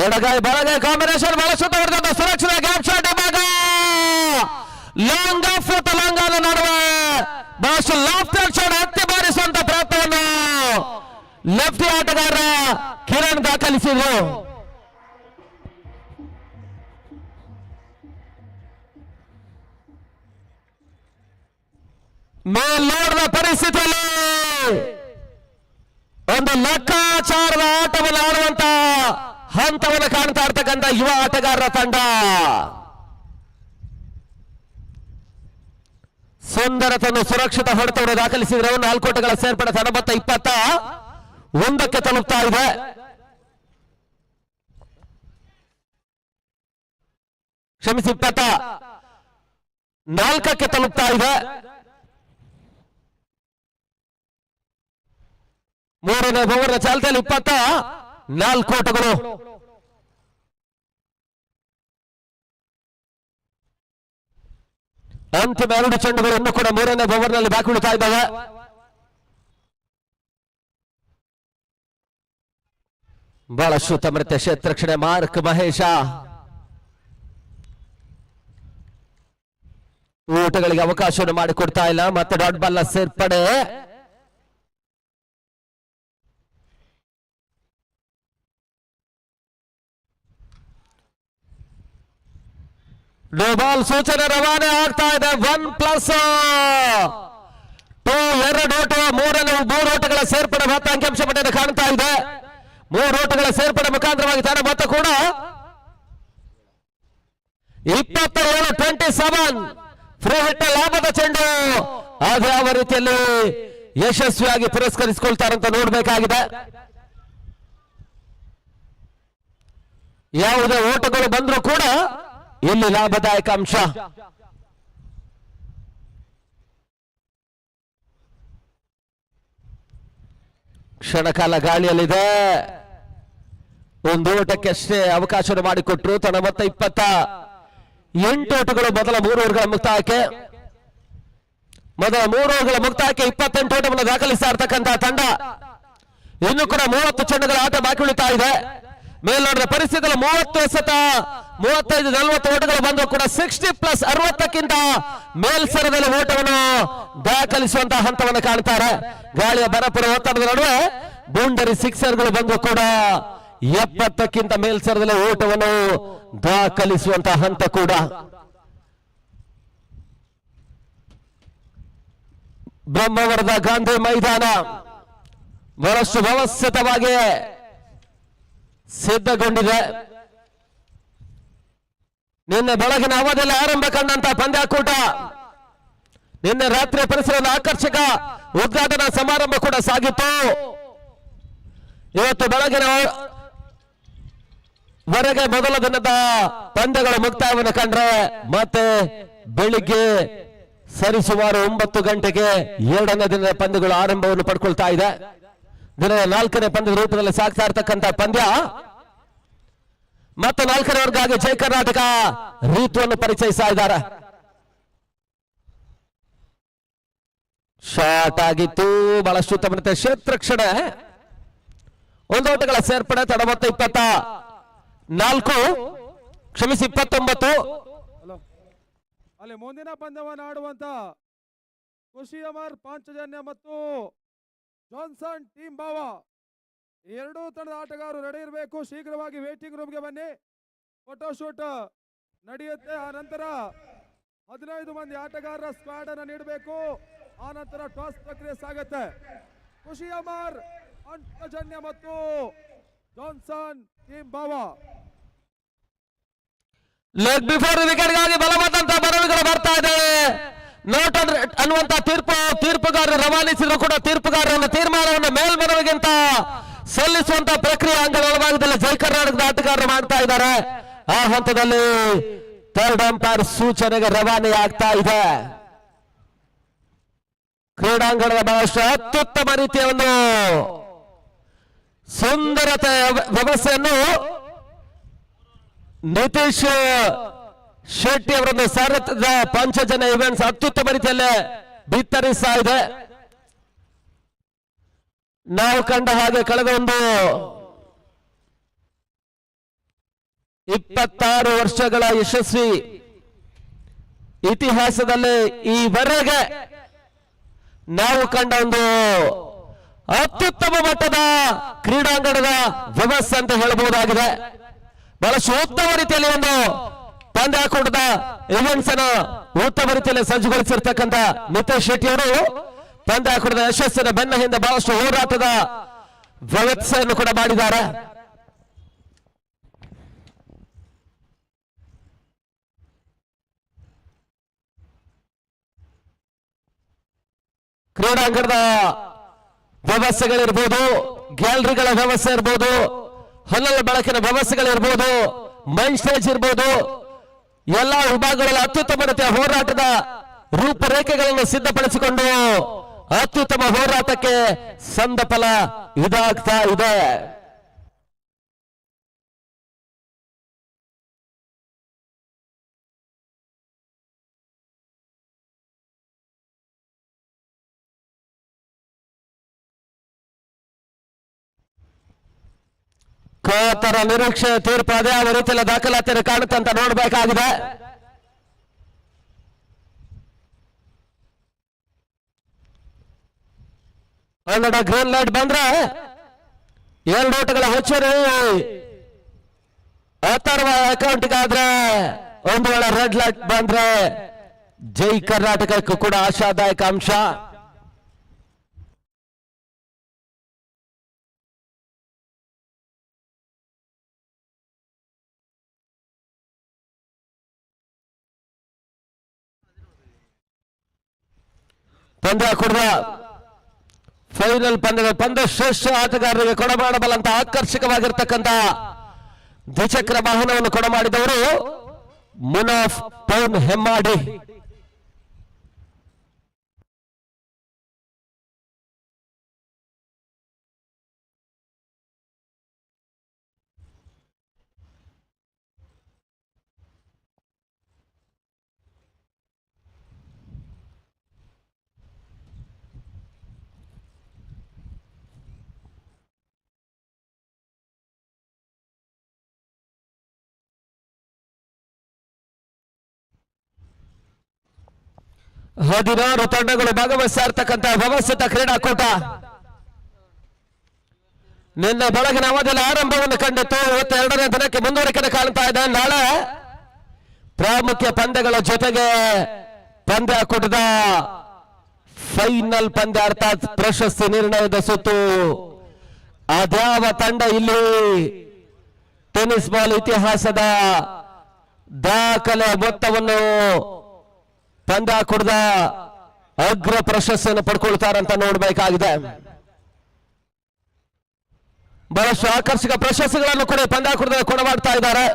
ಎಡಗೈ ಬಲಗೈ ಕಾಂಬಿನೇಷನ್ ಬಹಳಷ್ಟು ಸುರಕ್ಷಿತ ಗ್ಯಾಪ್ ಶಾಟ್ ಭಾಗ ಲಾಂಗ್ ಆಫ್ ತೆಲಂಗಾಣ ನಡುವೆ ಬಹಳಷ್ಟು ಲಾಫ್ಟರ್ ಶಾಟ್ ಹತ್ಯೆ ಬಾರಿಸುವಂತ ಪ್ರಯತ್ನವನ್ನು ಲೆಫ್ಟಿ ಆಟಗಾರ ಕಿರಣ್ ದಾಖಲಿಸಿದ್ರು. ಮೇಲ್ನೋಡಿದ ಪರಿಸ್ಥಿತಿಯಲ್ಲಿ ಒಂದು ಲೆಕ್ಕಾಚಾರದ ಆಟವನ್ನು ಆಡುವಂತ ಹಂತವನ್ನು ಕಾಣ್ತಾ ಇರ್ತಕ್ಕಂಥ ಯುವ ಆಟಗಾರರ ತಂಡ ಸುಂದರತನ್ನು ಸುರಕ್ಷಿತ ಹೊಡೆತವನ್ನು ದಾಖಲಿಸಿದ್ರೆ 4 ಓಟಗಳ ಸೇರ್ಪಡೆ ತನ್ನ ಮೊತ್ತ 21ಕ್ಕೆ ತಲುಪ್ತಾ ಇದೆ. ಕ್ಷಮಿಸಿ, 24ಕ್ಕೆ ತಲುಪ್ತಾ ಇದೆ. 3ನೇ ಓವರ್ನ ಚಾಲ್ತಿಯಲ್ಲಿ 24 ಓಟಗಳು. ಅಂತಿಮ 2 ಚೆಂಡುಗಳು ಇನ್ನೂ ಕೂಡ 3ನೇ ಓವರ್ನಲ್ಲಿ ಬಾಕಿ ಉಳಿತಾ ಇದ್ದಾವೆ. ಬಹಳಷ್ಟು ಉತ್ತಮ ರೀತಿಯ ಕ್ಷೇತ್ರಕ್ಷಣೆ ಮಾರ್ಕ್ ಮಹೇಶ ಓಟಗಳಿಗೆ ಅವಕಾಶವನ್ನು ಮಾಡಿಕೊಡ್ತಾ ಇಲ್ಲ. ಮತ್ತೆ ಡಾಟ್ ಬಾಲ್ ಸೇರ್ಪಡೆ ನೋ ಬಾಲ್ ಸೂಚನೆ ರವಾನೆ ಆಗ್ತಾ ಇದೆ. 1+2 2 ಓಟ, 3 ಓಟಗಳ ಸೇರ್ಪಡೆ 10 ಅಂಕಿಅಂಶ ಪಟ್ಟಿಯನ್ನು ಕಾಣ್ತಾ ಇದೆ. 3 ಓಟಗಳ ಸೇರ್ಪಡೆ ಮುಖಾಂತರವಾಗಿ ತಂಡ ಮೊತ್ತ ಕೂಡ 27-27. ಫ್ರೀ ಹಿಟ್ ಲಾಭದ ಚೆಂಡು ಅದ್ಯಾವ ರೀತಿಯಲ್ಲಿ ಯಶಸ್ವಿಯಾಗಿ ಪುರಸ್ಕರಿಸಿಕೊಳ್ತಾರಂತ ನೋಡಬೇಕಾಗಿದೆ. ಯಾವುದೇ ಓಟಗಳು ಬಂದರೂ ಕೂಡ ಇಲ್ಲಿ ಲಾಭದಾಯಕ ಅಂಶ. ಕ್ಷಣಕಾಲ ಗಾಳಿಯಲ್ಲಿದೆ. ಒಂದು ಓಟಕ್ಕೆ ಅಷ್ಟೇ ಅವಕಾಶ ಮಾಡಿಕೊಟ್ರು. ತನ್ನ ಮೊತ್ತ 28 ಓಟಗಳು ಮೊದಲ 3 ಓವರ್ಗಳ ಮುಕ್ತಾಯಕ್ಕೆ. ಮೊದಲ 3 ಓವರ್ಗಳ ಮುಕ್ತಾಯಕ್ಕೆ 28 ಓಟವನ್ನು ದಾಖಲಿಸ್ತಾ ಇರ್ತಕ್ಕಂತಹ ತಂಡ ಇನ್ನು ಕೂಡ 30 ಚೆಂಡುಗಳ ಆಟ ಬಾಕಿ ಉಳಿತಾ ಇದೆ. ಮೇಲ್ನೋಡಿದ ಪರಿಸ್ಥಿತಿಯಲ್ಲಿ 30 ಎಸೆತ 35-40 ಓಟಗಳು ಬಂದರೂ ಕೂಡ 60+60ಕ್ಕಿಂತ ಮೇಲ್ಸರದಲ್ಲಿ ಓಟವನ್ನು ದಾಖಲಿಸುವಂತಹ ಹಂತವನ್ನು ಕಾಣ್ತಾರೆ. ಗಾಳಿಯ ಬರಪುರ ಒತ್ತಡದ ನಡುವೆ ಬೌಂಡರಿ ಸಿಕ್ಸರ್ಗಳು ಬಂದರೂ ಕೂಡ 70ಕ್ಕಿಂತ ಮೇಲ್ಸರದಲ್ಲಿ ಓಟವನ್ನು ದಾಖಲಿಸುವಂತಹ ಹಂತ ಕೂಡ. ಬ್ರಹ್ಮಾವರದ ಗಾಂಧಿ ಮೈದಾನ ಬಹಳಷ್ಟು ವ್ಯವಸ್ಥಿತವಾಗಿ ಸಿದ್ಧಗೊಂಡಿದೆ. ನಿನ್ನೆ ಬೆಳಗಿನ ಅವಧಿಯಲ್ಲಿ ಆರಂಭ ಕಂಡಂತ ಪಂದ್ಯಾಕೂಟ, ನಿನ್ನೆ ರಾತ್ರಿ ಪರಿಸರದ ಆಕರ್ಷಕ ಉದ್ಘಾಟನಾ ಸಮಾರಂಭ ಕೂಡ ಸಾಗಿತ್ತು. ಇವತ್ತು ಬೆಳಗಿನ ವರೆಗೆ ಮೊದಲ ದಿನದ ಪಂದ್ಯಗಳ ಮುಕ್ತಾಯವನ್ನು ಕಂಡ್ರೆ ಮತ್ತೆ ಬೆಳಿಗ್ಗೆ ಸರಿಸುಮಾರು 9 ಗಂಟೆಗೆ 2ನೇ ದಿನದ ಪಂದ್ಯಗಳು ಆರಂಭವನ್ನು ಪಡ್ಕೊಳ್ತಾ ಇದೆ. ದಿನದ 4ನೇ ಪಂದ್ಯದ ರೂಪದಲ್ಲಿ ಸಾಗ್ತಾ ಇರ್ತಕ್ಕಂಥ ಪಂದ್ಯ ಮತ್ತು 4ನೇ ವರ್ಗಾಗಿ ಜೈ ಕರ್ನಾಟಕ ರೀತಿಯನ್ನು ಪರಿಚಯಿಸ್ತಾ ಇದ್ದಾರೆ. ಶಾರ್ಟ್ ಆಗಿತ್ತು, ಬಹಳಷ್ಟು ಉತ್ತಮ ಕ್ಷೇತ್ರ ರಕ್ಷಣೆ. 1 ಓಟಗಳ ಸೇರ್ಪಡೆ. ತಡ ಮೊತ್ತ 29.
ಅಲ್ಲಿ ಮುಂದಿನ ಪಂದ್ಯವನ್ನು ಆಡುವಂತ ಖುಷಿ ಅಮರ್ ಪಾಂಚಜನ್ಯ ಮತ್ತು ಜಾನ್ಸನ್ ಟೀಮ್ ಬಾವ ಎರಡೂ ತಂಡದ ಆಟಗಾರರು ರೆಡಿ ಇರಬೇಕು. ಶೀಘ್ರವಾಗಿ ವೇಟಿಂಗ್ ರೂಮ್ಗೆ ಬನ್ನಿ. ಫೋಟೋಶೂಟ್ ನಡೆಯುತ್ತೆ. ಆ ನಂತರ 15 ಮಂದಿ ಆಟಗಾರರ ಸ್ಕ್ವಾಡ್ ಅನ್ನು ನೀಡಬೇಕು. ಆ ನಂತರ ಟಾಸ್ ಪ್ರಕ್ರಿಯೆ ಸಾಗುತ್ತೆ. ಖುಷಿ ಅಮರ್ ಪಾಂಚಜನ್ಯ ಮತ್ತು ಜಾನ್ಸನ್ ಟೀಮ್ ಬಾವ.
ಲೆಗ್ ಬಿಫೋರ್ ವಿಕೆಟ್ಗಾಗಿ ಬಲವಾದಂತಹ ಬರವುಗಳು ಬರ್ತಾ ಇದೆ. ನೋಟ್ ಅನ್ನುವಂತ ತೀರ್ಪುಗಾರರು ರವಾನಿಸಿದ್ರು ಕೂಡ ತೀರ್ಪುಗಾರರ ತೀರ್ಮಾನವನ್ನು ಮೇಲ್ಮನವಿಗಿಂತ ಸಲ್ಲಿಸುವಂತ ಪ್ರಕ್ರಿಯೆ ಅಂಗದ ಒಳಭಾಗದಲ್ಲಿ ಜೈ ಕರ್ನಾಟಕದ ಆಟಗಾರರು ಮಾಡ್ತಾ ಇದ್ದಾರೆ. ಆ ಹಂತದಲ್ಲಿ ಥರ್ಡ್ ಅಂಪೈರ್ ಸೂಚನೆಗೆ ರವಾನೆ ಆಗ್ತಾ ಇದೆ. ಕ್ರೀಡಾಂಗಣದ ಬಹಳಷ್ಟು ಅತ್ಯುತ್ತಮ ರೀತಿಯ ಒಂದು ಸುಂದರತೆ ವ್ಯವಸ್ಥೆಯನ್ನು ನಿತೀಶ್ ಶೆಟ್ಟಿ ಅವರನ್ನು ಸಾರಥ್ಯದ ಪಂಚಜನ್ಯ ಇವೆಂಟ್ಸ್ ಅತ್ಯುತ್ತಮ ರೀತಿಯಲ್ಲೇ ಬಿತ್ತರಿಸ್ತಾ ಇದೆ. ನಾವು ಕಂಡ ಹಾಗೆ ಕಳೆದ ಒಂದು 26 ವರ್ಷಗಳ ಯಶಸ್ವಿ ಇತಿಹಾಸದಲ್ಲಿ ಈವರೆಗೆ ನಾವು ಕಂಡ ಒಂದು ಅತ್ಯುತ್ತಮ ಮಟ್ಟದ ಕ್ರೀಡಾಂಗಣದ ವ್ಯವಸ್ಥೆ ಅಂತ ಹೇಳಬಹುದಾಗಿದೆ. ಬಹಳಷ್ಟು ಉತ್ತಮ ರೀತಿಯಲ್ಲಿ ಒಂದು ಪಂದ್ಯಾಕೂಟದ ಇವೆಂಟ್ಸ್ ಅನ್ನು ಉತ್ತಮ ರೀತಿಯಲ್ಲಿ ಸಜ್ಜುಗೊಳಿಸಿರ್ತಕ್ಕಂಥ ನಿತೀಶ್ ಶೆಟ್ಟಿ ಅವರು ಪಂದ್ಯಾಕೂಟದ ಯಶಸ್ಸಿನ ಬೆನ್ನ ಹಿಂದೆ ಬಹಳಷ್ಟು ಹೋರಾಟದ ವ್ಯವಸ್ಥೆಯನ್ನು ಕೂಡ ಮಾಡಿದ್ದಾರೆ. ಕ್ರೀಡಾಂಗಣದ ವ್ಯವಸ್ಥೆಗಳಿರ್ಬೋದು, ಗ್ಯಾಲರಿಗಳ ವ್ಯವಸ್ಥೆ ಇರ್ಬೋದು, ಹೊನ್ನಲ ಬೆಳಕಿನ ವ್ಯವಸ್ಥೆಗಳಿರ್ಬೋದು, ಮೈನ್ ಸ್ಟೇಜ್ ಇರ್ಬೋದು, ಎಲ್ಲಾ ವಿಭಾಗಗಳಲ್ಲಿ ಅತ್ಯುತ್ತಮ ರೀತಿಯ ಹೋರಾಟದ ರೂಪರೇಖೆಗಳನ್ನು ಸಿದ್ಧಪಡಿಸಿಕೊಂಡು ಅತ್ಯುತ್ತಮ ಹೋರಾಟಕ್ಕೆ ಸಂದ ಫಲ ಇದಾಗ್ತಾ ಇದೆ. ಕಾತರ ನಿರೀಕ್ಷೆ ತೀರ್ಪು ಅದೇ ಯಾವ ರೀತಿಯಲ್ಲಿ ದಾಖಲಾತಿಯನ್ನು ಕಾಣುತ್ತೆ ಅಂತ ನೋಡಬೇಕಾಗಿದೆ. ಕನ್ನಡ ಗ್ರೀನ್ ಲೈಟ್ ಬಂದ್ರೆ 2 ಓಟಗಳ ಹೆಚ್ಚುವರಿ ಅಥರ್ವ ಅಕೌಂಟ್ಗಾದ್ರೆ, ಒಂದು ವೇಳೆ ರೆಡ್ ಲೈಟ್ ಬಂದ್ರೆ ಜೈ ಕರ್ನಾಟಕಕ್ಕೂ ಕೂಡ ಆಶಾದಾಯಕ ಅಂಶ. ಪಂದ್ಯ ಕುಡ್ದ ಫೈನಲ್ ಪಂದ್ಯ ಶ್ರೇಷ್ಠ ಆಟಗಾರರಿಗೆ ಕೊಡಮಾಡಬಲ್ಲಂತ ಆಕರ್ಷಕವಾಗಿರ್ತಕ್ಕಂಥ ದ್ವಿಚಕ್ರ ವಾಹನವನ್ನು ಕೊಡಮಾಡಿದವರು ಮುನಾಫ್ ಟೌನ್ ಹೆಮ್ಮಾಡಿ. ಹದಿನಾರು ತಂಡಗಳು ಭಾಗವಹಿಸ್ತಾ ಇರ್ತಕ್ಕಂಥ ವ್ಯವಸ್ಥಿತ ಕ್ರೀಡಾಕೂಟ ನಿನ್ನೆ ಬೆಳಗಿನ ಅವಧಿಯಲ್ಲಿ ಆರಂಭವನ್ನು ಕಂಡಿತ್ತು. ಇವತ್ತು 2ನೇ ದಿನಕ್ಕೆ ಮುಂದುವರಿಕೆ ಕಾಣ್ತಾ ಇದೆ. ನಾಳೆ ಪ್ರಾಮುಖ್ಯ ಪಂದ್ಯಗಳ ಜೊತೆಗೆ ಪಂದ್ಯಾಕೂಟದ ಫೈನಲ್ ಪಂದ್ಯ ಅರ್ಥಾತ್ ಪ್ರಶಸ್ತಿ ನಿರ್ಣಯದ ಸುತ್ತು. ಅದ್ಯಾವ ತಂಡ ಇಲ್ಲಿ ಟೆನ್ನಿಸ್ ಬಾಲ್ ಇತಿಹಾಸದ ದಾಖಲೆ ಮೊತ್ತವನ್ನು ಪಂದ್ಯಾಕೂಟದ ಅಗ್ರ ಪ್ರಶಸ್ತಿಯನ್ನು ಪಡ್ಕೊಳ್ತಾರಂತ ನೋಡಬೇಕಾಗಿದೆ. ಬಹಳಷ್ಟು ಆಕರ್ಷಕ ಪ್ರಶಸ್ತಿಗಳನ್ನು ಕೂಡ ಪಂದ್ಯಾಕೂಟದಲ್ಲಿ ಕೊಡಮಾಡ್ತಾ ಇದ್ದಾರೆ.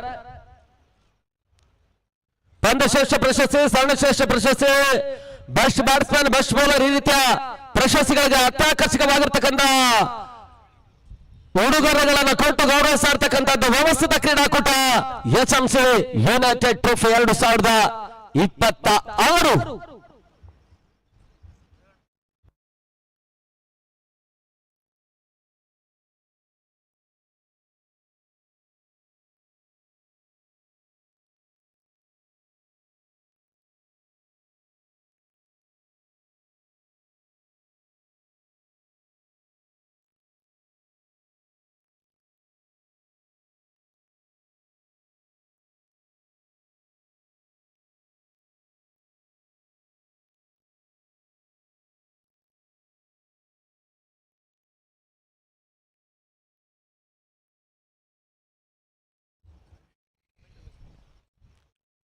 ಪಂದ್ಯಶ್ರೇಷ್ಠ ಪ್ರಶಸ್ತಿ, ಸರ್ವಶ್ರೇಷ್ಠ ಪ್ರಶಸ್ತಿ, ಬೆಸ್ಟ್ ಬ್ಯಾಟ್ಸ್ಮನ್, ಬೆಸ್ಟ್ ಬೌಲರ್, ಈ ರೀತಿಯ ಪ್ರಶಸ್ತಿಗಳಿಗೆ ಅತ್ಯಾಕರ್ಷಕವಾಗಿರ್ತಕ್ಕಂಥ ಉಡುಗೊರೆಗಳನ್ನು ಕೊಟ್ಟು ಗೌರವಿಸ್ತಾ ಇರ್ತಕ್ಕಂಥದ್ದು ವ್ಯವಸ್ಥಿತ ಕ್ರೀಡಾಕೂಟ HMC ಯುನೈಟೆಡ್ ಟ್ರೋಫಿ 2026.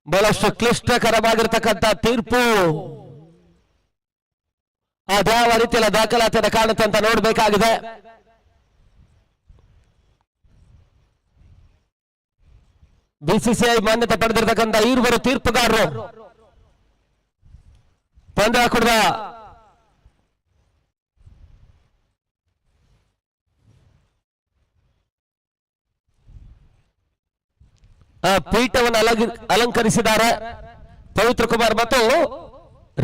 ಬಹಳಷ್ಟು ಕ್ಲಿಷ್ಟಕರವಾಗಿರ್ತಕ್ಕಂಥ ತೀರ್ಪು ಅದ್ಯಾವ ರೀತಿಯ ದಾಖಲಾತಿಯನ್ನು ಕಾಣುತ್ತೆ ಅಂತ ನೋಡಬೇಕಾಗಿದೆ. BCCI ಮಾನ್ಯತೆ ಪಡೆದಿರತಕ್ಕಂಥ ಇರುವರು ತೀರ್ಪುಗಾರರು ಪಂದ್ಯಾಕೂಟದ ಪೀಠವನ್ನು ಅಲಂಕರಿಸಿದ್ದಾರೆ. ಪವಿತ್ರ ಕುಮಾರ್ ಮತ್ತು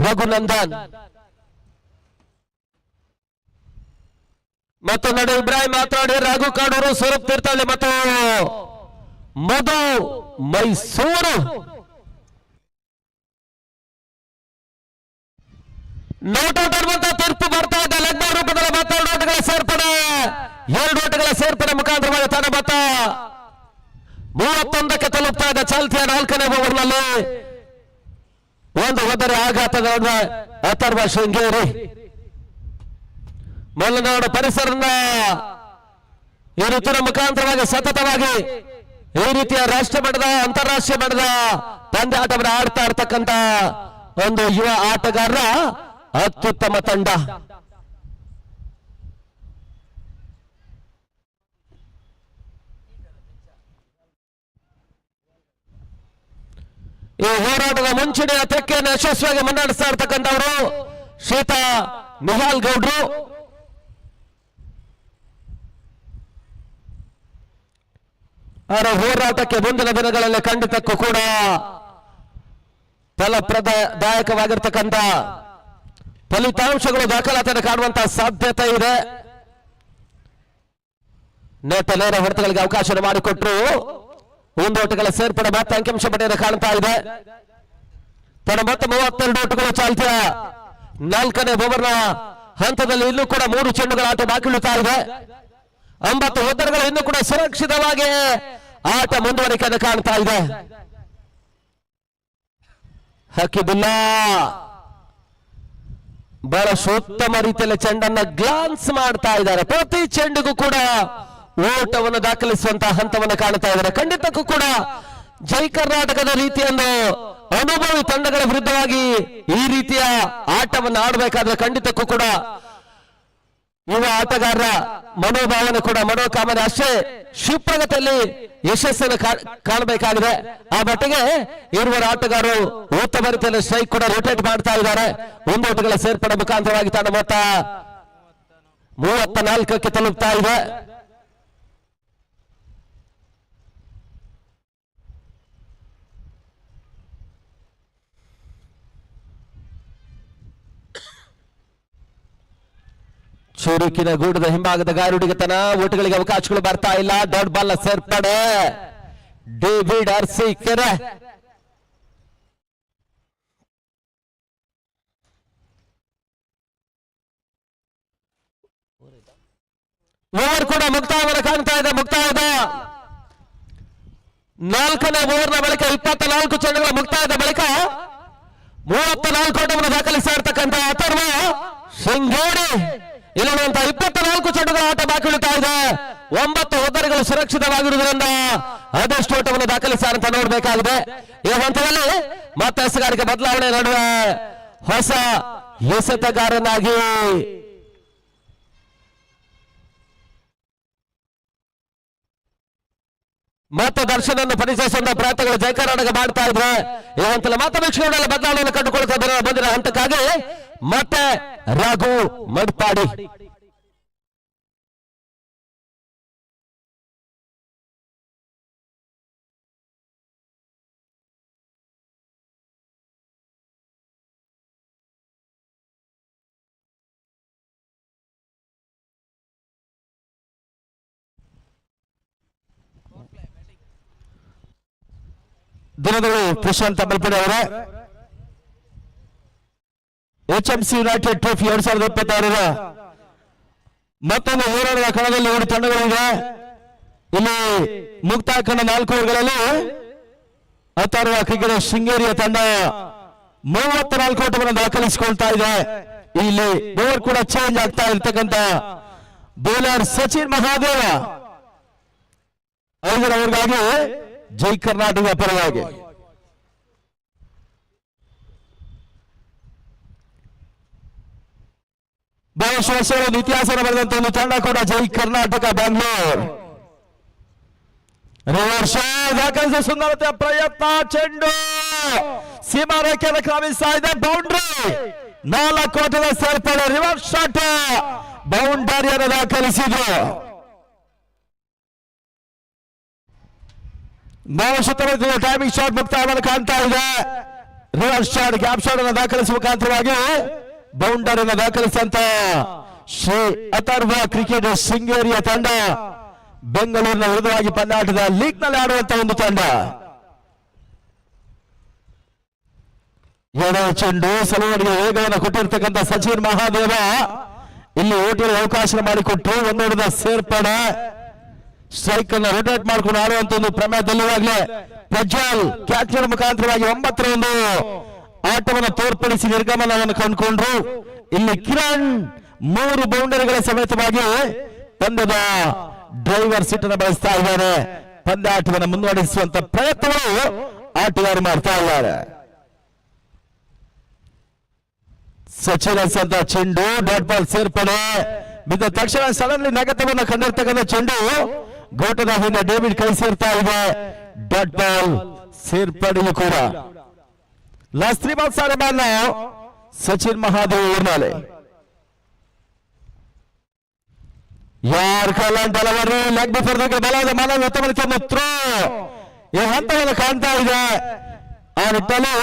ರಘುನಂದನ್ ಮತ್ತು ನಡು ಇಬ್ರಾಹಿಂ ಮಾತನಾಡಿ, ರಾಘು ಕಾಡೂರು, ಸ್ವರೂಪ್ ತೀರ್ಥಹಳ್ಳಿ ಮತ್ತು ಮಧು ಮೈಸೂರು. ನೋಟೌಟ್ ಅನ್ನುವಂತ ತೀರ್ಪು ಬರ್ತಾ ಇದೆ. ಲಗ್ನ ರೂಪದಲ್ಲಿ ಮತ್ತೆರಡು ಓಟಗಳ ಸೇರ್ಪಡೆ, 2 ಓಟಗಳ ಸೇರ್ಪಡೆ ಮುಖಾಂತರವಾಗಿ ತನ್ನ ಮತ 31ಕ್ಕೆ ತಲುಪ್ತಾ ಇದೆ. ಚಾಲ್ತಿಯ 4ನೇ ಓವರ್ನಲ್ಲಿ ಒಂದು ಒದರೆ ಆಘಾತದ ಅಥರ್ವ ಶೃಂಗೇರಿ ಮಲೆನಾಡು ಪರಿಸರದ ಈ ಋತುವಿನ ಮುಖಾಂತರವಾಗಿ ಸತತವಾಗಿ ಈ ರೀತಿಯ ರಾಷ್ಟ್ರ ಮಟ್ಟದ ಅಂತಾರಾಷ್ಟ್ರೀಯ ಮಟ್ಟದ ಪಂದ್ಯಾಟವನ್ನು ಆಡ್ತಾ ಇರ್ತಕ್ಕಂಥ ಒಂದು ಯುವ ಆಟಗಾರರ ಅತ್ಯುತ್ತಮ ತಂಡ. ಈ ಹೋರಾಟದ ಮುಂಚೂಣಿಯ ತೆಕ್ಕೆಯನ್ನು ಯಶಸ್ವಿಯಾಗಿ ಮುನ್ನಡೆಸ್ತಾ ಇರ್ತಕ್ಕಂಥವರು ಶ್ರೀತ ನಿಹಾಲ್ ಗೌಡ್ರು. ಅವರ ಹೋರಾಟಕ್ಕೆ ಮುಂದಿನ ದಿನಗಳಲ್ಲಿ ಖಂಡಿತಕ್ಕೂ ಕೂಡ ಫಲಪ್ರದಾಯಕವಾಗಿರ್ತಕ್ಕಂಥ ಫಲಿತಾಂಶಗಳು ದಾಖಲಾತಿಯನ್ನು ಕಾಣುವಂತಹ ಸಾಧ್ಯತೆ ಇದೆ. ನೇರ ಹೊಡೆತಗಳಿಗೆ ಅವಕಾಶ ಮಾಡಿಕೊಟ್ರು. 1 ಓಟಗಳ ಸೇರ್ಪಡೆ ಮತ್ತೆ ಅಂಕಿಅಂಶ ಪಡೆಯನ್ನು ಕಾಣ್ತಾ ಇದೆ. ತನ್ನ ಮತ್ತೆ 32 ಓಟಗಳು ಚಾಲ್ತಿಯ 4ನೇ ಓವರ್ನ ಹಂತದಲ್ಲಿ ಇನ್ನೂ ಕೂಡ 3 ಚೆಂಡುಗಳ ಆಟ ಬಾಕಿ ಉಳಿತಾ ಇದೆ. 9 ಓವರ್ಗಳು ಇನ್ನೂ ಕೂಡ ಸುರಕ್ಷಿತವಾಗಿ ಆಟ ಮುಂದುವರಿಕೆಯನ್ನು ಕಾಣ್ತಾ ಇದೆ. ಹಕ್ಕಿಬುಲ್ಲಾ ಬಹಳಷ್ಟು ಉತ್ತಮ ರೀತಿಯಲ್ಲಿ ಚೆಂಡನ್ನ ಗ್ಲಾನ್ಸ್ ಮಾಡ್ತಾ ಇದ್ದಾರೆ. ಪ್ರತಿ ಚೆಂಡಿಗೂ ಕೂಡ ಓಟವನ್ನು ದಾಖಲಿಸುವಂತಹ ಹಂತವನ್ನು ಕಾಣ್ತಾ ಇದ್ದಾರೆ. ಖಂಡಿತಕ್ಕೂ ಕೂಡ ಜೈ ಕರ್ನಾಟಕದ ರೀತಿಯನ್ನು ಅನುಭವಿ ತಂಡಗಳ ವಿರುದ್ಧವಾಗಿ ಈ ರೀತಿಯ ಆಟವನ್ನು ಆಡಬೇಕಾದ್ರೆ ಖಂಡಿತಕ್ಕೂ ಕೂಡ ಯುವ ಆಟಗಾರರ ಮನೋಭಾವನೆ ಕೂಡ ಮನೋಕಾಮನೆ ಅಷ್ಟೇ ಕ್ಷಿಪ್ರಗತಿಯಲ್ಲಿ ಯಶಸ್ಸನ್ನು ಕಾಣಬೇಕಾಗಿದೆ. ಆ ಮಟ್ಟಿಗೆ ಇರುವರ ಆಟಗಾರರು ಉತ್ತಮ ರೀತಿಯಲ್ಲಿ ಸ್ಟ್ರೈಕ್ ಕೂಡ ರೊಟೇಟ್ ಮಾಡ್ತಾ ಇದ್ದಾರೆ. ಒಂದೋಟಗಳ ಸೇರ್ಪಡೆ ಮುಖಾಂತರವಾಗಿ ತನ್ನ ಮೊತ್ತ 34ಕ್ಕೆ ತಲುಪ್ತಾ ಇದೆ. ಚುರುಕಿನ ಗೂಡದ ಹಿಂಭಾಗದ ಗಾರುಡಿಗೆತನ ಓಟುಗಳಿಗೆ ಅವಕಾಶಗಳು ಬರ್ತಾ ಇಲ್ಲ. ದೊಡ್ಡ ಬಾಲ್ ಸೇರ್ಪಡೆ ಡೇವಿಡ್ ಅರ್ಸಿಕೆರೆ ಓವರ್ ಕೂಡ ಮುಕ್ತಾಯವನ್ನು ಕಾಣ್ತಾ ಇದೆ. ಮುಕ್ತಾಯದ 4ನೇ ಓವರ್ನ ಬಳಿಕ 24 ಚೆಂಡುಗಳ ಮುಕ್ತಾಯದ ಬಳಿಕ 34 ಓಟವನ್ನು ದಾಖಲಿಸ್ತಾ ಇರ್ತಕ್ಕಂಥ ಅಥರ್ವ ಶೃಂಗೇರಿ ಇಲ್ಲಿರುವಂತಹ 24 ಚೆಂಡುಗಳ ಆಟ ಬಾಕಿ ಉಳಿತಾ ಇದೆ. 9 ಹೋದರಿಗಳು ಸುರಕ್ಷಿತವಾಗಿರುವುದರಿಂದ ಅದೆಷ್ಟು ಓಟವನ್ನು ದಾಖಲಿಸ್ತಾರೆ ಅಂತ ನೋಡಬೇಕಾಗಿದೆ. ಈ ಹಂತದಲ್ಲಿ ಮತ್ತೆ ಎಸೆಗಾರಿಕೆ ಬದಲಾವಣೆ ನಡುವೆ ಹೊಸ ಎಸೆತಗಾರನಾಗಿ ಮತ್ತೆ ದರ್ಶನವನ್ನು ಪರಿಚಯಿಸುವ ಪ್ರಯತ್ನಗಳು ಜಯ ಕರ್ನಾಟಕ ಮಾಡ್ತಾ ಇದ್ರೆ ಈ ಹಂತದಲ್ಲಿ ಮತ್ತೆ ವೀಕ್ಷಣೆಗಳ ಬದಲಾವಣೆಯನ್ನು ಕಂಡುಕೊಳ್ತಾ ಇದ್ದಾರೆ. ಬಂದಿರೋ ಹಂತಕ್ಕಾಗಿ ಮತ್ತೆ ರಘು ಮಡ್ಪಾಡಿ ದಿನಗಳು ಪ್ರಶಾಂತ್ ತಮ್ಮಲ್ಪಡೆ ಅವರ HMC ಯುನೈಟೆಡ್ ಟ್ರೋಫಿ 2026ರ ಮತ್ತೊಂದು ಹೋರಾಟದ ಕಣದಲ್ಲಿ 7 ತಂಡಗಳಿವೆ. ಇಲ್ಲಿ ಮುಕ್ತಾಯ ಕಂಡ 4 ಓವರ್ಗಳಲ್ಲಿ ಅಥರ್ವ ಕ್ರಿಕೆಟ್ ಶೃಂಗೇರಿಯ ತಂಡ 34 ಓಟವನ್ನು ದಾಖಲಿಸಿಕೊಳ್ತಾ ಇದೆ. ಇಲ್ಲಿ ಓವರ್ ಕೂಡ ಚೇಂಜ್ ಆಗ್ತಾ ಇರ್ತಕ್ಕಂಥ ಬೌಲರ್ ಸಚಿನ್ ಮಹಾದೇವ 5ರ ಓವರ್ಗಾಗಿ ಜೈ ಕರ್ನಾಟಕ ಪರವಾಗಿ ಬಹಳಷ್ಟು ವರ್ಷಗಳ ಇತಿಹಾಸ ಬರೆದಂತ ಒಂದು ತಂಡ ಕೂಡ ಜೈ ಕರ್ನಾಟಕ ಬ್ಯಾಂಗ್ಳೂರ್. ರಿವರ್ಸ್ ದಾಖಲಿಸುವ ಸುಂದರತೆಯ ಪ್ರಯತ್ನ, ಚೆಂಡು ಸೀಮಾ ರೇಖೆಯನ್ನು ಕ್ರಮಿಸ್ತಾ ಇದೆ. ಬೌಂಡ್ರಿ 4 ಓಟದ ಸೇರ್ಪಡೆ, ರಿವರ್ಸ್ ಶಾಟ್ ಬೌಂಡರಿಯನ್ನು ದಾಖಲಿಸಿದ್ರು. ಬಹಳಷ್ಟು ಟೈಮಿಂಗ್ ಶಾಟ್ ಮುಕ್ತಾಯವನ್ನು ಕಾಣ್ತಾ ಇದೆ. ರಿವರ್ಸ್ ಶಾಟ್ ಗ್ಯಾಪ್ ಶಾಟ್ ಅನ್ನು ದಾಖಲಿಸುವ ಮುಖಾಂತರವಾಗಿ ಬೌಂಡರಿಯನ್ನು ದಾಖಲಿಸಿದಂತ ಶ್ರೀ ಅಥರ್ವ ಕ್ರಿಕೆಟ್ ಶೃಂಗೇರಿಯ ತಂಡ ಬೆಂಗಳೂರಿನ ವಿರುದ್ಧವಾಗಿ ಪಂದ್ಯಾಟದ ಲೀಗ್ ನಲ್ಲಿ ಆಡುವಂತಹ ಒಂದು ತಂಡ. ಎಡ ಚೆಂಡು ಸಲುವರಿಗೆ ವೇಗವನ್ನು ಕೊಟ್ಟಿರ್ತಕ್ಕಂಥ ಸಚಿನ್ ಮಹಾದೇವ ಇಲ್ಲಿ ಓಟಿಗೆ ಅವಕಾಶ ಮಾಡಿಕೊಟ್ಟು ಒಂದೋಡದ ಸೇರ್ಪಡೆ, ಸ್ಟ್ರೈಕ್ ಅನ್ನು ರೊಟೇಟ್ ಮಾಡ್ಕೊಂಡು ಆಡುವಂತ ಒಂದು ಪ್ರಮೇಯದಲ್ಲಿವಾಗಲೇ ಪ್ರಜ್ವಲ್ ಕ್ಯಾಚ್ ಮುಖಾಂತರವಾಗಿ 9ರ ಒಂದು ಆಟವನ್ನು ತೋರ್ಪಡಿಸಿ ನಿರ್ಗಮನವನ್ನು ಕಂಡುಕೊಂಡ್ರು. ಇಲ್ಲಿ ಕಿರಣ್ 3 ಬೌಂಡರಿಗಳ ಸಮೇತವಾಗಿ ಪಂದ್ಯದ ಡ್ರೈವರ್ ಸೀಟ್ ಅನ್ನು ಬಳಸ್ತಾ ಇದ್ದಾರೆ. ಪಂದ್ಯಾಟವನ್ನು ಮುಂದುವರಿಸುವಂತ ಪ್ರಯತ್ನಗಳು ಆಟಗಾರರು ಮಾಡ್ತಾ ಇದ್ದಾರೆ. ಸಚಿನ್ ಅಂತ ಚೆಂಡು ಡಾಟ್ ಬಾಲ್ ಸೇರ್ಪಡೆ ಬಿದ್ದ ತಕ್ಷಣ ಸಡನ್ಲಿ ನಗತವನ್ನು ಕಂಡಿರ್ತಕ್ಕಂಥ ಚೆಂಡು ಗೋಟದ ಹಿಂದೆ ಡೇವಿಡ್ ಕೈ ಸೇರ್ತಾ ಇದೆ. ಡಾಟ್ ಬಾಲ್ ಸೇರ್ಪಡೆಯು ಕೂಡ last 3 balls are ball now. Sachin Mahadev ಊರ್ನಾಲೆ ಯಾರ್ ಕಲಾನ್ ಡೆಲಿವರಿ ಲೆಗ್ ಬಿಫೋರ್ ಬಲವಾದ ಮಾನವ ಉತ್ತಮ ರೀತಿಯ ಥ್ರೋ ಈ ಹಂತವನ್ನು ಕಾಣ್ತಾ ಇದೆ. ಆ ನಿಟ್ಟಲ್ಲಿ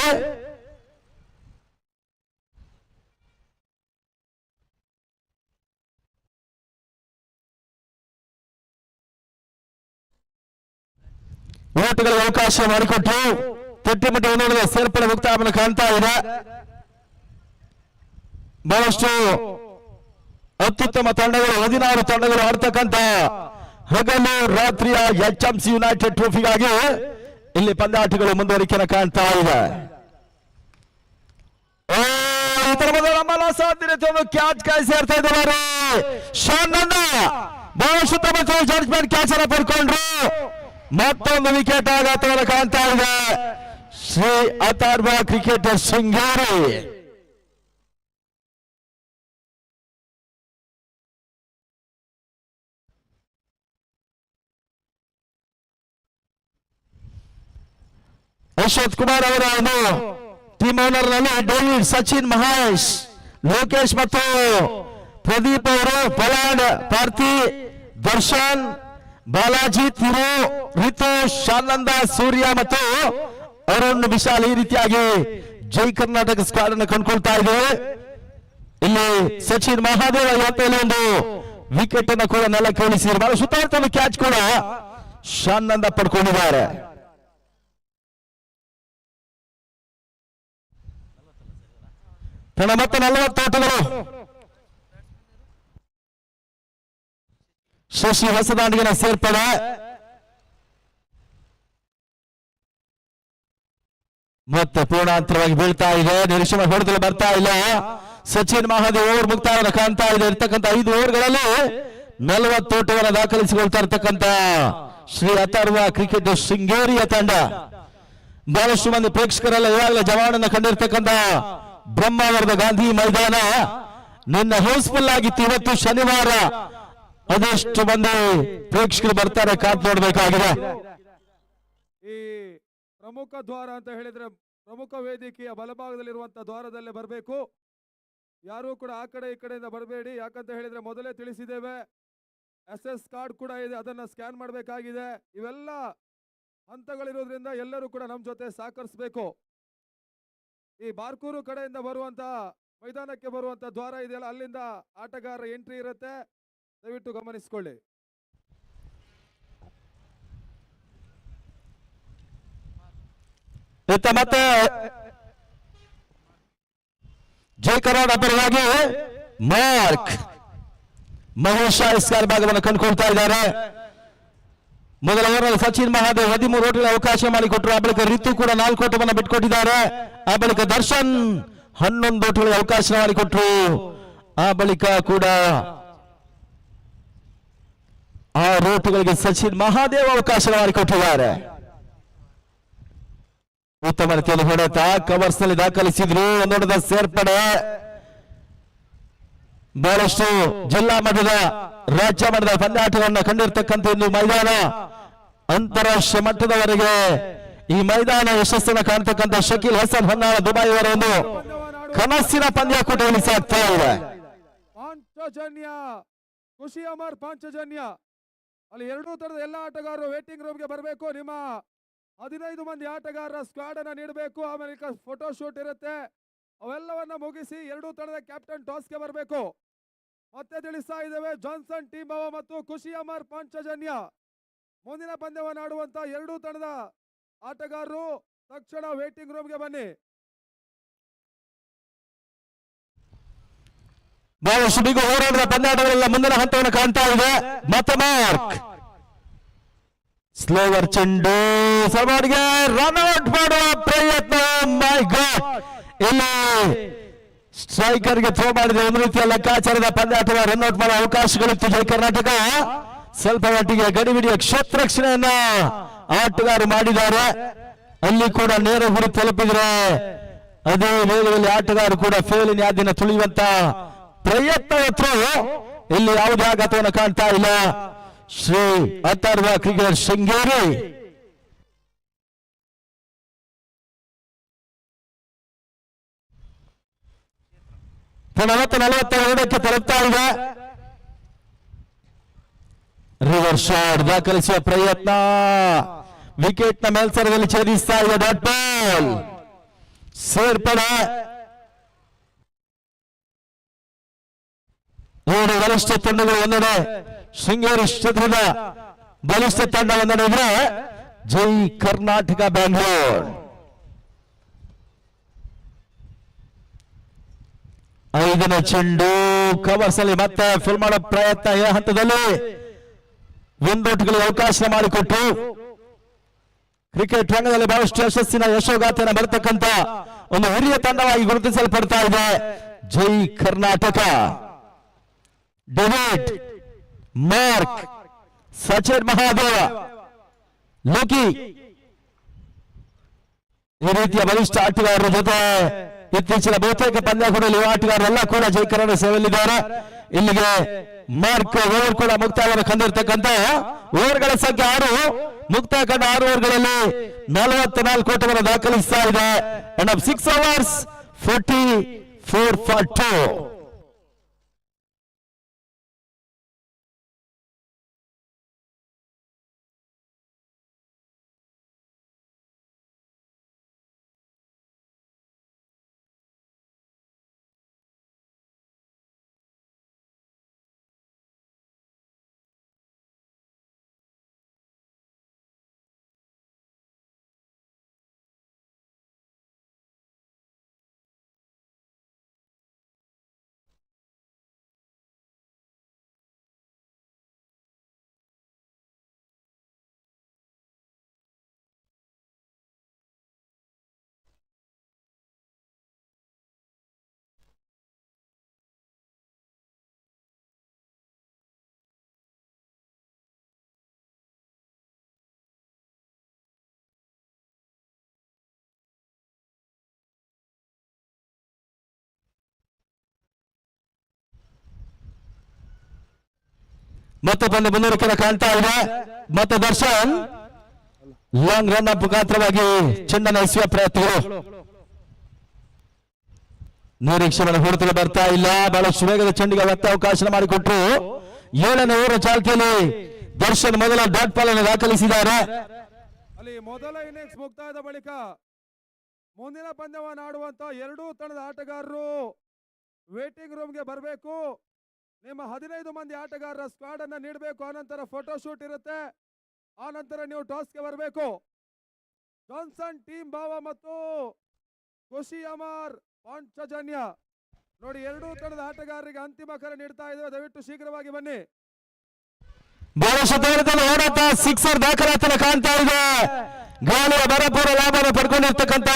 ಓಟುಗಳಿಗೆ ಅವಕಾಶ ಮಾಡಿಕೊಟ್ಟು ತಟ್ಟಿಮಟ್ಟಿ ಒಂದೊಂದು ಸೇರ್ಪಡೆ ಮುಕ್ತಾಯವನ್ನು ಕಾಣ್ತಾ ಇದೆ. ಬಹಳಷ್ಟು ಅತ್ಯುತ್ತಮ ತಂಡಗಳು 16 ತಂಡಗಳು ಆಡ್ತಕ್ಕಂಥ ಹಗಲು ರಾತ್ರಿಯ HMC ಯುನೈಟೆಡ್ ಟ್ರೋಫಿಗಾಗಿ ಇಲ್ಲಿ ಪಂದ್ಯಾಟಗಳು ಮುಂದುವರಿಕೆಯನ್ನು ಕಾಣ್ತಾ ಇದೆ. ಸಾಧ್ಯತೆ ಕ್ಯಾಚ್ ಕೈ ಸೇರ್ತಾ ಇದ್ದಾರೆ. ಶಾನ್ ಬಹಳಷ್ಟು ತಮ್ಮ ಜಡ್ಜ್ಮೆಂಟ್ ಕ್ಯಾಚ್ ಅನ್ನು ಪಡ್ಕೊಂಡ್ರು. ಮತ್ತೊಂದು ವಿಕೆಟ್ ಆಘಾತವನ್ನು ಕಾಣ್ತಾ ಇದೆ. ಶ್ರೀ ಅಥರ್ವ ಕ್ರಿಕೆಟರ್ ಶೃಂಗೇರಿ. ಯಶವಂತ್ ಕುಮಾರ್ ಅವರ ಒಂದು ಟೀಮ್ ಓನರ್ ನಲ್ಲಿ ಡೇವಿಡ್, ಸಚಿನ್, ಮಹೇಶ್, ಲೋಕೇಶ್ ಮತ್ತು ಪ್ರದೀಪ್ ಅವರು, ಪಲಾಡ್, ಪಾರ್ಥಿ, ದರ್ಶನ್, ಬಾಲಾಜಿ, ತಿರು, ರಿತೋಷ್, ಆನಂದ, ಸೂರ್ಯ ಮತ್ತು ಅರುಣ್ ವಿಶಾಲ್ ಈ ರೀತಿಯಾಗಿ ಜೈ ಕರ್ನಾಟಕ ಸ್ಕ್ವಾಡ್ ಅನ್ನು ಕಂಡುಕೊಳ್ತಾ ಇದೆ. ಇಲ್ಲಿ ಸಚಿನ್ ಮಹಾದೇವ ಇವತ್ತಲ್ಲಿ ಒಂದು ವಿಕೆಟ್ ಅನ್ನು ಕೂಡ ನೆಲಕ್ಕೆ ಇಳಿಸಿದ್ದಾರೆ. ಬಹಳ ಸುತ್ತಾಡ್ತಾ ಕ್ಯಾಚ್ ಕೂಡ ಶಾನಂದ ಪಡ್ಕೊಂಡಿದ್ದಾರೆ. ಮತ್ತೆ 40 ಆಟಗಳು. ಶಶಿ ಹೊಸದಾಂಡಿಗಿನ ಸೇರ್ಪಡೆ. ಮತ್ತೆ ಪೂರ್ಣಾಂತರವಾಗಿ ಬೀಳ್ತಾ ಇದೆ. ನಿರೀಕ್ಷೆ ಹೊಡೆದಲು ಬರ್ತಾ ಇಲ್ಲ. ಸಚಿನ್ ಮಹಾದೇವ್ ಓವರ್ ಮುಕ್ತಾಯ ಕಾಣ್ತಾ ಇದೆ. ಇರ್ತಕ್ಕಂಥ 5 ಓವರ್ಗಳಲ್ಲಿ 40 ಓಟವನ್ನು ದಾಖಲಿಸಿಕೊಳ್ತಾ ಇರ್ತಕ್ಕಂಥ ಶ್ರೀ ಅಥರ್ವ ಕ್ರಿಕೆಟ್ ಶೃಂಗೇರಿಯ ತಂಡ. ಬಹಳಷ್ಟು ಮಂದಿ ಪ್ರೇಕ್ಷಕರೆಲ್ಲ ಈಗಾಗಲೇ ಜವಾನನ್ನ ಕಂಡಿರ್ತಕ್ಕಂಥ ಬ್ರಹ್ಮಾವರದ ಗಾಂಧಿ ಮೈದಾನ ನಿನ್ನ ಹೌಸ್ಫುಲ್ ಆಗಿತ್ತು. ಇವತ್ತು ಶನಿವಾರ ಅದೆಷ್ಟು ಮಂದಿ ಪ್ರೇಕ್ಷಕರು ಬರ್ತಾರೆ ಕಾತ್ ನೋಡ್ಬೇಕಾಗಿದೆ.
ಈ ಪ್ರಮುಖ ದ್ವಾರ ಅಂತ ಹೇಳಿದ್ರೆ ಪ್ರಮುಖ ವೇದಿಕೆಯ ಬಲಭಾಗದಲ್ಲಿರುವಂತಹ ದ್ವಾರದಲ್ಲೇ ಬರಬೇಕು. ಯಾರು ಕೂಡ ಆ ಕಡೆ ಈ ಕಡೆಯಿಂದ ಬರಬೇಡಿ. ಯಾಕಂತ ಹೇಳಿದ್ರೆ ಮೊದಲೇ ತಿಳಿಸಿದ್ದೇವೆ, SS ಕಾರ್ಡ್ ಕೂಡ ಇದೆ, ಅದನ್ನ ಸ್ಕ್ಯಾನ್ ಮಾಡಬೇಕಾಗಿದೆ. ಇವೆಲ್ಲ ಹಂತಗಳಿರೋದ್ರಿಂದ ಎಲ್ಲರೂ ಕೂಡ ನಮ್ಮ ಜೊತೆ ಸಹಕರಿಸಬೇಕು. ಈ ಬಾರ್ಕೂರು ಕಡೆಯಿಂದ ಬರುವಂತ ಮೈದಾನಕ್ಕೆ ಬರುವಂತ ದ್ವಾರ ಇದೆಯಲ್ಲ, ಅಲ್ಲಿಂದ ಆಟಗಾರರ ಎಂಟ್ರಿ ಇರುತ್ತೆ, ದಯವಿಟ್ಟು ಗಮನಿಸಿಕೊಳ್ಳಿ.
ಮತ್ತೆ ಜೈ ಕರ್ನಾಟಕ ಪರವಾಗಿ ಮಾರ್ಕ್ ಮಹೇಶ ಎಸ್ಕಾರ್ ಭಾಗವನ್ನು ಕಂಡುಕೊಳ್ತಾ ಇದ್ದಾರೆ. ಮೊದಲ ಓವರ್ನಲ್ಲಿ ಸಚಿನ್ ಮಹಾದೇವ್ 13 ಓಟಗಳ ಅವಕಾಶ ಮಾಡಿಕೊಟ್ಟರು. ಆ ಬಳಿಕ ರಿತು ಕೂಡ 4 ಓಟವನ್ನು ಬಿಟ್ಕೊಟ್ಟಿದ್ದಾರೆ. ಆ ಬಳಿಕ ದರ್ಶನ್ 11 ಓಟಗಳಿಗೆ ಅವಕಾಶ ಮಾಡಿಕೊಟ್ರು. ಆ ಬಳಿಕ ಕೂಡ 6 ಓಟಗಳಿಗೆ ಸಚಿನ್ ಮಹಾದೇವ್ ಅವಕಾಶ ಮಾಡಿಕೊಟ್ಟಿದ್ದಾರೆ. ಉತ್ತಮ ರೀತಿಯಲ್ಲಿ ಹೊಡೆತ ಕವರ್ಸ್ ನಲ್ಲಿ ದಾಖಲಿಸಿದ್ರು. ಒಂದೊಂದದ ಸೇರ್ಪಡೆ. ಬಹಳಷ್ಟು ಜಿಲ್ಲಾ ಮಟ್ಟದ ರಾಜ್ಯ ಮಟ್ಟದ ಪಂದ್ಯಾಟಗಳನ್ನು ಕಂಡಿರ್ತಕ್ಕಂಥ ಒಂದು ಮೈದಾನ, ಅಂತಾರಾಷ್ಟ್ರೀಯ ಮಟ್ಟದವರೆಗೆ ಈ ಮೈದಾನ ಯಶಸ್ಸನ್ನು ಕಾಣ್ತಕ್ಕಂಥ ಶಕೀಲ್ ಹಸನ್ ಹೊನ್ನಾಳ ದುಬೈ ಅವರ ಒಂದು ಕನಸಿನ ಪಂದ್ಯಾಕೂಟದಲ್ಲಿ ಸಾಗ್ತಾ ಇದೆ.
ಪಾಂಚಜನ್ಯ ಖುಷಿ ಅಮರ್ ಪಾಂಚಜನ್ಯ ಅಲ್ಲಿ 2 ತರದ ಎಲ್ಲ ಆಟಗಾರರು ವೇಟಿಂಗ್ ರೂಮ್ಗೆ ಬರಬೇಕು. ನಿಮ್ಮ 15 ಮಂದಿ ಆಟಗಾರರ ಸ್ಕ್ವಾಡ್ ಅನ್ನ ನೀಡಬೇಕು. ಆಮೇಲೆ ಫೋಟೋ ಶೂಟ್ ಇರುತ್ತೆ. ಅವೆಲ್ಲವನ್ನ ಮುಗಿಸಿ 2 ತಂಡದ ಕ್ಯಾಪ್ಟನ್ ಟಾಸ್ಗೆ ಬರಬೇಕು. ಮತ್ತೆ ತಿಳಿಸ್ತಾ ಇದ್ದೇವೆ, ಜಾನ್ಸನ್ ಟೀಮ್ ಬಾವ ಮತ್ತು ಖುಷಿ ಅಮರ್ ಪಾಂಚಜನ್ಯ ಮುಂದಿನ ಪಂದ್ಯವನ್ನು ಆಡುವಂತ 2 ತಂಡದ ಆಟಗಾರರು ತಕ್ಷಣ ವೇಟಿಂಗ್ ರೂಮ್ಗೆ ಬನ್ನಿ.
ಬಹಳಷ್ಟು ಬಿಗ ಹೋರಾಟದ ಪಂದ್ಯಾಟಗಳೆಲ್ಲ ಮುಂದಿನ ಹಂತವನ್ನು ಕಾಣ್ತಾ ಇದೆ. ಮತ್ತೆ ಮಾರ್ಕ್ ಸ್ಲೋವರ್ ಚೆಂಡು ಸವಾಡಿಗೆ ರನ್ಔಟ್ ಮಾಡುವ ಪ್ರಯತ್ನ. ಮೈ ಗಾಡ್, ಇಲ್ಲಿ ಸ್ಟ್ರೈಕರ್ಗೆ ಥ್ರೋ ಮಾಡಿದ ಒಂದು ರೀತಿಯ ಲೆಕ್ಕಾಚಾರದ ಪಂದ್ಯಾಟದ ರನ್ಔಟ್ ಮಾಡುವ ಅವಕಾಶಗಳಿತ್ತು ಜೈ ಕರ್ನಾಟಕ. ಸ್ವಲ್ಪ ಮಟ್ಟಿಗೆ ಗಡಿಬಿಡಿಯ ಕ್ಷೇತ್ರ ರಕ್ಷಣೆಯನ್ನ ಆಟಗಾರರು ಮಾಡಿದ್ದಾರೆ. ಅಲ್ಲಿ ಕೂಡ ನೇರ ಗುರಿ ತಲುಪಿದ್ರೆ ಅದೇ ವೇಳೆಯಲ್ಲಿ ಆಟಗಾರರು ಕೂಡ ಫೇಲಿನ ಯಾದಿನ ತುಳಿಯುವಂತ ಪ್ರಯತ್ನ ಹೊತ್ತು ಇಲ್ಲಿ ಯಾವುದೇ ಆಘಾತವನ್ನು ಕಾಣ್ತಾ ಇಲ್ಲ. ಶ್ರೀ ಅಥರ್ವ ಕ್ರಿಕೆಟ್ ಶೃಂಗೇರಿ ಪುನಃ 42ಕ್ಕೆ ತಲುಪ್ತಾ ಇದೆ. ರಿವರ್ಸ್ ಶಾಟ್ ದಾಖಲಿಸುವ ಪ್ರಯತ್ನ, ವಿಕೆಟ್ ನ ಮೇಲ್ಸರದಲ್ಲಿ ಛೇದಿಸ್ತಾ ಇದೆ. ಡಾಟ್ ಬಾಲ್ ಸೇರ್ಪಡೆ. 7 ಬಲಿಷ್ಠ ತಂಡಗಳು ಒಂದೆಡೆ, ಶೃಂಗೇರಿ ಕ್ಷೇತ್ರದ ಬಲಿಷ್ಠ ತಂಡ ಒಂದೆಡೆ ಇದ್ರೆ ಜೈ ಕರ್ನಾಟಕ ಬ್ಯಾಂಗ್ಳೂರ್. 5ನೇ ಚೆಂಡು ಕವರ್ಸ್ ಅಲ್ಲಿ ಮತ್ತೆ ಫಿಲ್ ಮಾಡೋ ಪ್ರಯತ್ನ. ಈ ಹಂತದಲ್ಲಿ 1 ಓಟಗಳಿಗೆ ಅವಕಾಶ ಮಾಡಿಕೊಟ್ಟು ಕ್ರಿಕೆಟ್ ರಂಗದಲ್ಲಿ ಬಹಳಷ್ಟು ಯಶಸ್ಸಿನ ಯಶೋಗಾಥೆಯನ್ನು ಬರತಕ್ಕಂತ ಒಂದು ಹಿರಿಯ ತಂಡವಾಗಿ ಗುರುತಿಸಲ್ಪಡ್ತಾ ಇದೆ ಜೈ ಕರ್ನಾಟಕ. ಡೇವಿಡ್, ಮಾರ್ಕ್, ಸಚಿನ್ ಮಹಾದೇವ, ಲೋಕಿ ಈ ರೀತಿಯ ಬಲಿಷ್ಠ ಆಟಗಾರರ ಜೊತೆ ಇತ್ತೀಚಿನ ಬಹುತೇಕ ಪಂದ್ಯಾಟಗಳಲ್ಲಿ ಆಟಗಾರರೆಲ್ಲ ಕೂಡ ಜೈಕರಣ ಸೇವೆಯಲ್ಲಿದ್ದಾರೆ. ಇಲ್ಲಿಗೆ ಮಾರ್ಕ್ ಓವರ್ ಕೂಡ ಮುಕ್ತಾಯವನ್ನು ಕಂಡಿರ್ತಕ್ಕಂಥ ಓವರ್ಗಳ ಸಂಖ್ಯೆ 6, ಮುಕ್ತಾಯ ಕಂಡ 6 ಓವರ್ಗಳಲ್ಲಿ 44 ಓಟವನ್ನು ದಾಖಲಿಸ್ತಾ ಇದೆ. And of 6 overs 44 for 2. ಮತ್ತೆ ಪಂದ್ಯ ಮುನ್ನೂರಕ್ಕೆ ಕಾಣ್ತಾ ಇದೆ. ಮತ್ತೆ ದರ್ಶನ್ ಲಾಂಗ್ ರನ್ ಅಪ್ ಮುಖಾಂತರವಾಗಿ ಚೆಂಡನ್ನು ಎಸೆಯುವ ಪ್ರಯತ್ನಗಳು ನಿರೀಕ್ಷೆಯನ್ನು ಹೊರತಲು ಬರ್ತಾ ಇಲ್ಲ. ಬಹಳಷ್ಟು ವೇಗದ ಚೆಂಡಿಗೆ ಮತ್ತೆ ಅವಕಾಶ ಮಾಡಿಕೊಟ್ರು. 7ನೇ ಓವರ್ ಚಾಲ್ತಿಯಲ್ಲಿ ದರ್ಶನ್ ಮೊದಲ ಡಾಟ್ ಬಾಲ್ ಅನ್ನು ದಾಖಲಿಸಿದ್ದಾರೆ.
ಅಲ್ಲಿ ಮೊದಲ ಇನ್ನಿಂಗ್ಸ್ ಮುಕ್ತಾಯದ ಬಳಿಕ ಮುಂದಿನ ಪಂದ್ಯವನ್ನು ಆಡುವಂತ ಎರಡೂ ತಂಡದ ಆಟಗಾರರು ವೇಟಿಂಗ್ ರೂಮ್ಗೆ ಬರಬೇಕು. ನಿಮ್ಮ 15 ಮಂದಿ ಆಟಗಾರರ ಸ್ಕ್ವಾಡ್ ಅನ್ನ ನೀಡಬೇಕು. ಆನಂತರ ಫೋಟೋ ಶೂಟ್ ಇರುತ್ತೆ. ಆನಂತರ ನೀವು ಟಾಸ್ಗೆ ಬರಬೇಕು. ಜಾನ್ಸನ್ ಟೀಮ್ ಭಾವ ಮತ್ತು ಖುಷಿ ಅಮರ್ ಪಾಂಚಜನ್ಯ ನೋಡಿ, ಎರಡೂ ತಂಡದ ಆಟಗಾರರಿಗೆ ಅಂತಿಮ ಕರೆ ನೀಡ್ತಾ ಇದ್ದೇವೆ. ದಯವಿಟ್ಟು ಶೀಘ್ರವಾಗಿ ಬನ್ನಿ.
ಬಹಳಷ್ಟು ಓಡಾಟ ಸಿಕ್ಸರ್ ದಾಖಲಾತಿನ ಕಾಣ್ತಾ ಇದೆ. ಗಾಳಿಯ ಭರಪೂರ ಲಾಭವನ್ನು ಪಡ್ಕೊಂಡಿರ್ತಕ್ಕಂಥ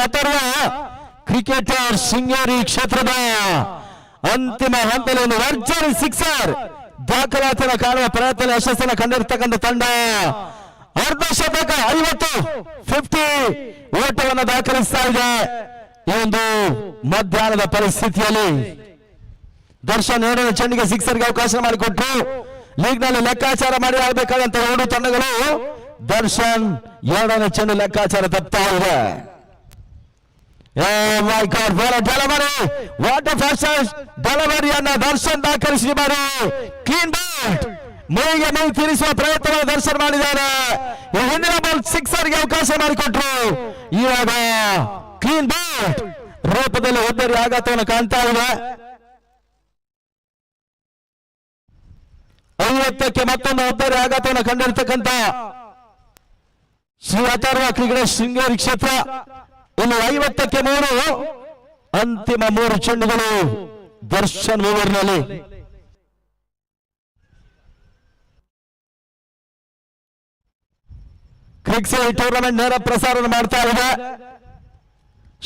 ಅಥರ್ವ ಕ್ರಿಕೆಟರ್ ಶೃಂಗೇರಿ ಕ್ಷೇತ್ರದ ಅಂತಿಮ ಹಂತದಲ್ಲಿ ಭರ್ಜರಿ ಸಿಕ್ಸರ್ ದಾಖಲಾತಿನ ಕಾಣುವ ಪ್ರಯತ್ನ ಯಶಸ್ಸನ್ನು ಕಂಡಿರ್ತಕ್ಕಂಥ ತಂಡ ಅರ್ಧ ಶತಕ 50 ಓಟವನ್ನು ದಾಖಲಿಸ್ತಾ ಇದೆ. ಈ ಒಂದು ಮಧ್ಯಾಹ್ನದ ಪರಿಸ್ಥಿತಿಯಲ್ಲಿ ದರ್ಶನ್ 7ನೇ ಚೆಂಡಿಗೆ ಸಿಕ್ಸರ್ಗೆ ಅವಕಾಶ ಮಾಡಿಕೊಟ್ರು. ಲೀಗ್ ನಲ್ಲಿ ಲೆಕ್ಕಾಚಾರ ಮಾಡಿ ಆಗಬೇಕಾದಂತ ಎರಡು ತಂಡಗಳು ದರ್ಶನ್ 7ನೇ ಚೆಂಡು ಲೆಕ್ಕಾಚಾರ ತಪ್ತಾ ಇದೆ. ಡೆಲಿವರಿಯನ್ನ ದರ್ಶನ್ ದಾಖಲಿಸಿ ಮಾಡಿ ಕ್ಲೀನ್ ಬಾಲ್ ಮೈಗೆ ಮೈ ತೀರಿಸುವ ಪ್ರಯತ್ನವನ್ನು ದರ್ಶನ್ ಮಾಡಿದ್ದಾರೆ. ಈ ಹಿಂದಿನ ಬಾಲ್ ಸಿಕ್ಸರ್ಗೆ ಅವಕಾಶ ಮಾಡಿಕೊಟ್ರು. ಇವಾಗ ಕ್ಲೀನ್ ಬಾಲ್ ರೂಪದಲ್ಲಿ ಒಬ್ಬರಿ ಆಘಾತವನ್ನು ಕಾಣ್ತಾ ಇದೆ. 50ಕ್ಕೆ ಮತ್ತೊಂದು ಒಬ್ಬರಿ ಆಘಾತವನ್ನು ಕಂಡಿರ್ತಕ್ಕಂಥ ಶ್ರೀ ಅಥರ್ವ ಕ್ರಿಕೆಟ್ ಶೃಂಗೇರಿ ಕ್ಷೇತ್ರ. ಇನ್ನು 50ಕ್ಕೆ 3 ಅಂತಿಮ 3 ಚೆಂಡುಗಳು ದರ್ಶನ್ ಓವರ್ನಲ್ಲಿ. ಕ್ರಿಕೆಟ್ ಟೂರ್ನಮೆಂಟ್ ನೇರ ಪ್ರಸಾರ ಮಾಡ್ತಾ ಇದೆ.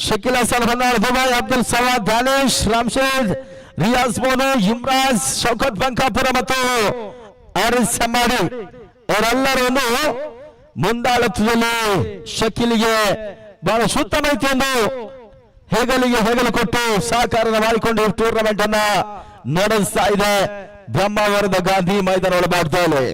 ಶಕೀಲ್ ಹಸನ್ ಹೊನ್ನಾಳ್, ದುಬೈ, ಅಬ್ದುಲ್ ಸವಾದ್, ದಾನೇಶ್, ರಾಮ್ಶೇದ್, ರಿಯಾಜ್ ಮೋನು, ಇಮ್ರಾಜ್, ಶೌಕತ್ ಬಂಕಾಪುರ ಮತ್ತು ಆರಿಸ್ ಸಮ್ಮಾಡಿ ಅವರೆಲ್ಲರನ್ನು ಮುಂದಾಳತ್ವದಲ್ಲಿ ಶಕೀಲಿಗೆ ಬಹಳ ಶುದ್ಧ ಮಾಹಿತಿಯನ್ನು ಹೆಗಲು ಕೊಟ್ಟು ಸಹಕಾರ ಮಾಡಿಕೊಂಡು ಟೂರ್ನಮೆಂಟ್ ಅನ್ನ ನಡೆಸ್ತಾ ಇದೆ ಬ್ರಹ್ಮಾವರದ ಗಾಂಧಿ ಮೈದಾನ ಒಳಭಾಗದಲ್ಲಿ.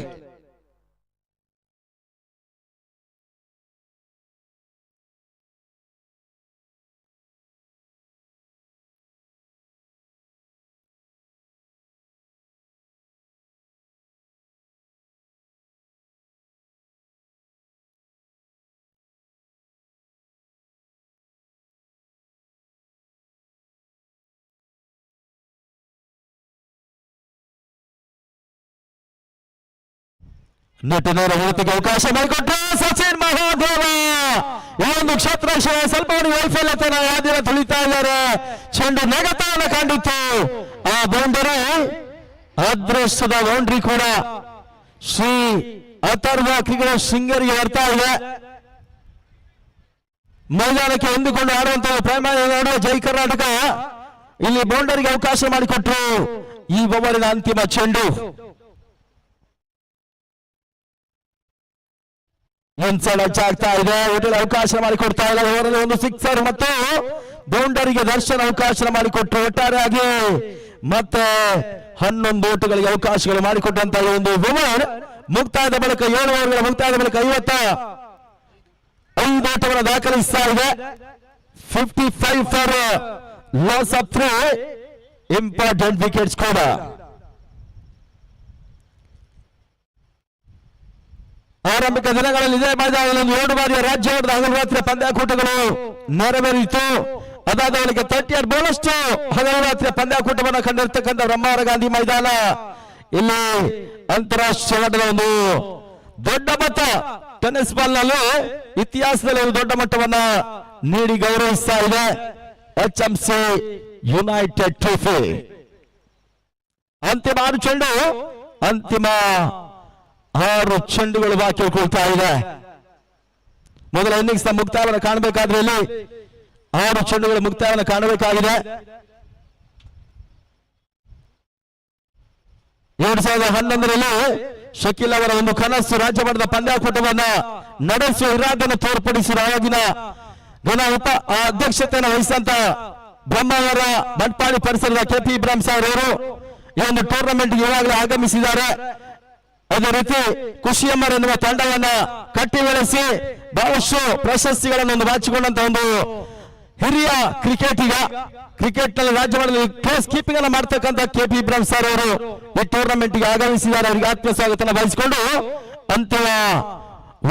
ನಟನರ ಹೊರತಿಗೆ ಅವಕಾಶ ಮಾಡಿಕೊಟ್ಟ ಸಚಿನ್ ಮಹಾದೇವ. ಈ ಒಂದು ಕ್ಷೇತ್ರ ಸ್ವಲ್ಪ ವೈಫಲ್ಯತೆಯನ್ನು ಯಾದಿನ ತುಳಿತಾ ಇದ್ದಾರೆ. ಚೆಂಡು ನೆಗತವನ್ನು ಕಂಡಿತ್ತು. ಆ ಬೌಂಡರಿ ಅದೃಷ್ಟದ ಬೌಂಡ್ರಿ ಕೂಡ ಶ್ರೀ ಅಥರ್ವ ಕ್ರಿಕೆಟ್ ಶೃಂಗೇರಿಗೆ ಬರ್ತಾ ಇದೆ. ಮೈದಾನಕ್ಕೆ ಹೊಂದಿಕೊಂಡು ಆಡುವಂತಹ ಪ್ರಯತ್ನ ನೋಡುವ ಜೈ ಕರ್ನಾಟಕ ಇಲ್ಲಿ ಬೌಂಡರಿಗೆ ಅವಕಾಶ ಮಾಡಿಕೊಟ್ರು. ಈ ಓವರಿನ ಅಂತಿಮ ಚೆಂಡು ಇನ್ಸೈಡ್ ಅಚ್ಚ ಆಗ್ತಾ ಇದೆ, ಹೋಟೆಲ್ ಅವಕಾಶ ಮಾಡಿಕೊಡ್ತಾ ಇಲ್ಲ. ಅವರಲ್ಲಿ ಒಂದು ಸಿಕ್ಸರ್ ಮತ್ತು ಬೌಂಡರಿಗೆ ದರ್ಶನ್ ಅವಕಾಶ ಮಾಡಿಕೊಟ್ಟರು. ಒಟ್ಟಾರೆಯಾಗಿ ಮತ್ತೆ 11 ಓಟಗಳಿಗೆ ಅವಕಾಶಗಳು ಮಾಡಿಕೊಟ್ಟಂತ ಈ ಒಂದು ಓವರ್ ಮುಕ್ತಾಯದ ಬಳಿಕ 7 ಓವರ್ಗಳ ಮುಕ್ತಾಯದ ಬಳಿಕ 55 ಓಟವನ್ನು ದಾಖಲಿಸ್ತಾ ಇದೆ. 55 for loss of 3 important wickets ಕೂಡ. ಆರಂಭಿಕ ದಿನಗಳಲ್ಲಿ ಇದೇ ಮೈದಾನದಲ್ಲಿ 7 ಬಾರಿಯ ರಾಜ್ಯ ಮಟ್ಟದ ಹಗಲು ರಾತ್ರಿ ಪಂದ್ಯಾಕೂಟಗಳು ನೆರವೇರಿತು. ಅದಾದ ಬಳಿಕ 38 ಬಹಳಷ್ಟು ಹಗಲು ರಾತ್ರಿ ಪಂದ್ಯಾಕೂಟವನ್ನು ಕಂಡಿರ್ತಕ್ಕಂಥ ಬ್ರಹ್ಮಾವರ ಗಾಂಧಿ ಮೈದಾನ ಇಲ್ಲಿ ಅಂತಾರಾಷ್ಟ್ರೀಯ ಮಟ್ಟದ ಒಂದು ದೊಡ್ಡ ಮಟ್ಟ ಟೆನ್ನಿಸ್ ಬಾಲ್ ನಲ್ಲಿ ಇತಿಹಾಸದಲ್ಲಿ ಒಂದು ದೊಡ್ಡ ಮಟ್ಟವನ್ನ ನೀಡಿ ಗೌರವಿಸ್ತಾ ಇದೆ. HMC ಯುನೈಟೆಡ್ ಟ್ರೋಫಿ ಅಂತಿಮ 6 ಚೆಂಡು, ಅಂತಿಮ 6 ಚೆಂಡುಗಳು ಬಾಕಿ ಉಳ್ಕೊಳ್ತಾ ಇದೆ. ಮೊದಲ ಇನ್ನಿಂಗ್ಸ್ ನ ಮುಕ್ತಾಯವನ್ನು ಕಾಣಬೇಕಾದ್ರೆ ಇಲ್ಲಿ 6 ಚೆಂಡುಗಳ ಮುಕ್ತಾಯವನ್ನು ಕಾಣಬೇಕಾಗಿದೆ. 2011ರಲ್ಲಿ ಶಕೀಲ್ ಅವರ ಒಂದು ಕನಸು ರಾಜ್ಯ ಮಟ್ಟದ ಪಂದ್ಯಾಕೂಟವನ್ನ ನಡೆಸುವ ಇರಾದನ್ನು ತೋರ್ಪಡಿಸಿದ ಆಗಿನ ಅಧ್ಯಕ್ಷತೆಯನ್ನು ವಹಿಸಿದಂತ ಬ್ರಹ್ಮಾವರ ಬಂಟ್ಪಾಡಿ ಪರಿಸರದ KP ಇಬ್ರಾಹಿಂ ಸಾಹೇಬ್ ಅವರು ಈ ಒಂದು ಟೂರ್ನಮೆಂಟ್ ಈಗಾಗಲೇ ಆಗಮಿಸಿದ್ದಾರೆ. ಅದೇ ರೀತಿ ಖುಷಿಯಮ್ಮರ್ ಎನ್ನುವ ತಂಡವನ್ನ ಕಟ್ಟಿ ಬೆಳೆಸಿ ಬಹಳಷ್ಟು ಪ್ರಶಸ್ತಿಗಳನ್ನು ಒಂದು ಬಾಚಿಕೊಂಡಂತ ಒಂದು ಹಿರಿಯ ಕ್ರಿಕೆಟಿಗ, ಕ್ರಿಕೆಟ್ ನಲ್ಲಿ ರಾಜ್ಯ ಮಟ್ಟದಲ್ಲಿ ಕ್ಲೋಸ್ ಕೀಪಿಂಗ್ ಅನ್ನು ಮಾಡ್ತಕ್ಕಂಥ KP ಇಬ್ರಾಹಿಂ ಸರ್ ಅವರು ಈ ಟೂರ್ನಮೆಂಟ್ ಗೆ ಆಗಮಿಸಿದ್ದಾರೆ. ಅವರಿಗೆ ಆತ್ಮ ಸ್ವಾಗತ ಬಯಸಿಕೊಂಡು ಅಂತಿಮ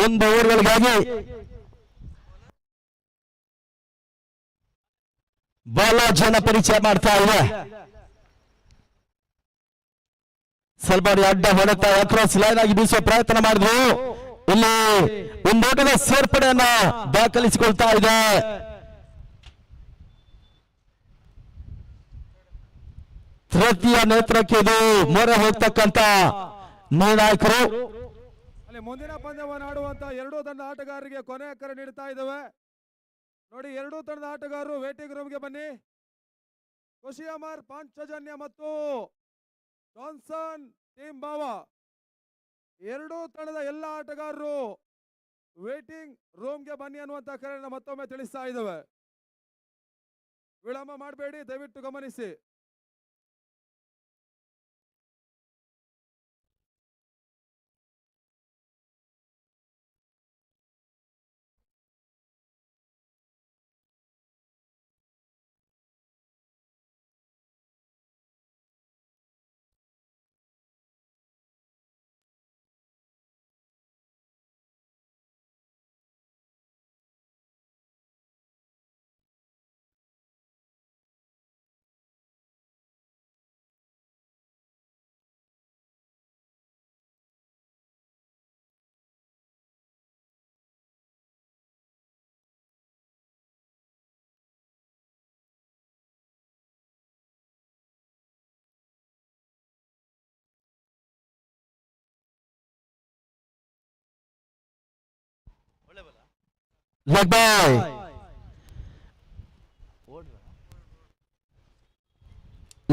1 ಓವರ್ಗಳಿಗಾಗಿ ಬಾಲಾಜಿಯನ್ನ ಪರಿಚಯ ಮಾಡ್ತಾ ಇದೆ. ಸ್ವಲ್ಪ ಅಡ್ಡ ಹೊಡೆತ ಅಕ್ರಾಸ್ ಲೈನ್ ಆಗಿ ಬೀಸುವ ಪ್ರಯತ್ನ ಮಾಡಿದ್ರು. ಇಲ್ಲಿ ಒಂದು ಓಟದ ಸೇರ್ಪಡೆಯನ್ನ ದಾಖಲಿಸಿಕೊಳ್ತಾ ಇದೆ. ತೃತೀಯ ನೇತ್ರಕ್ಕೆ ಇದು ಮೊರೆ ಹೋಗ್ತಕ್ಕಂತ ನಿರ್ಣಾಯಕರು.
ಅಲ್ಲಿ ಮುಂದಿನ ಪಂದ್ಯವನ್ನು ಆಡುವಂತ 2 ತಂಡ ಆಟಗಾರರಿಗೆ ಕೊನೆಯ ಕರೆ ನೀಡ್ತಾ ಇದ್ದೇವೆ. ನೋಡಿ, 2 ತಂಡದ ಆಟಗಾರರು ವೇಟಿಂಗ್ ರೂಮ್ಗೆ ಬನ್ನಿ. ಖುಷಿಯಮ್ಮರ್ ಪಾಂಚಜನ್ಯ ಮತ್ತು ಜಾನ್ಸನ್ ಟೀಮ್ ಬಾವ 2 ತಂಡದ ಎಲ್ಲ ಆಟಗಾರರು ವೇಟಿಂಗ್ ರೂಮ್ಗೆ ಬನ್ನಿ ಅನ್ನುವಂತ ಕರೆಯನ್ನು ಮತ್ತೊಮ್ಮೆ ತಿಳಿಸ್ತಾ ಇದ್ದೇವೆ. ವಿಳಂಬ ಮಾಡಬೇಡಿ, ದಯವಿಟ್ಟು ಗಮನಿಸಿ.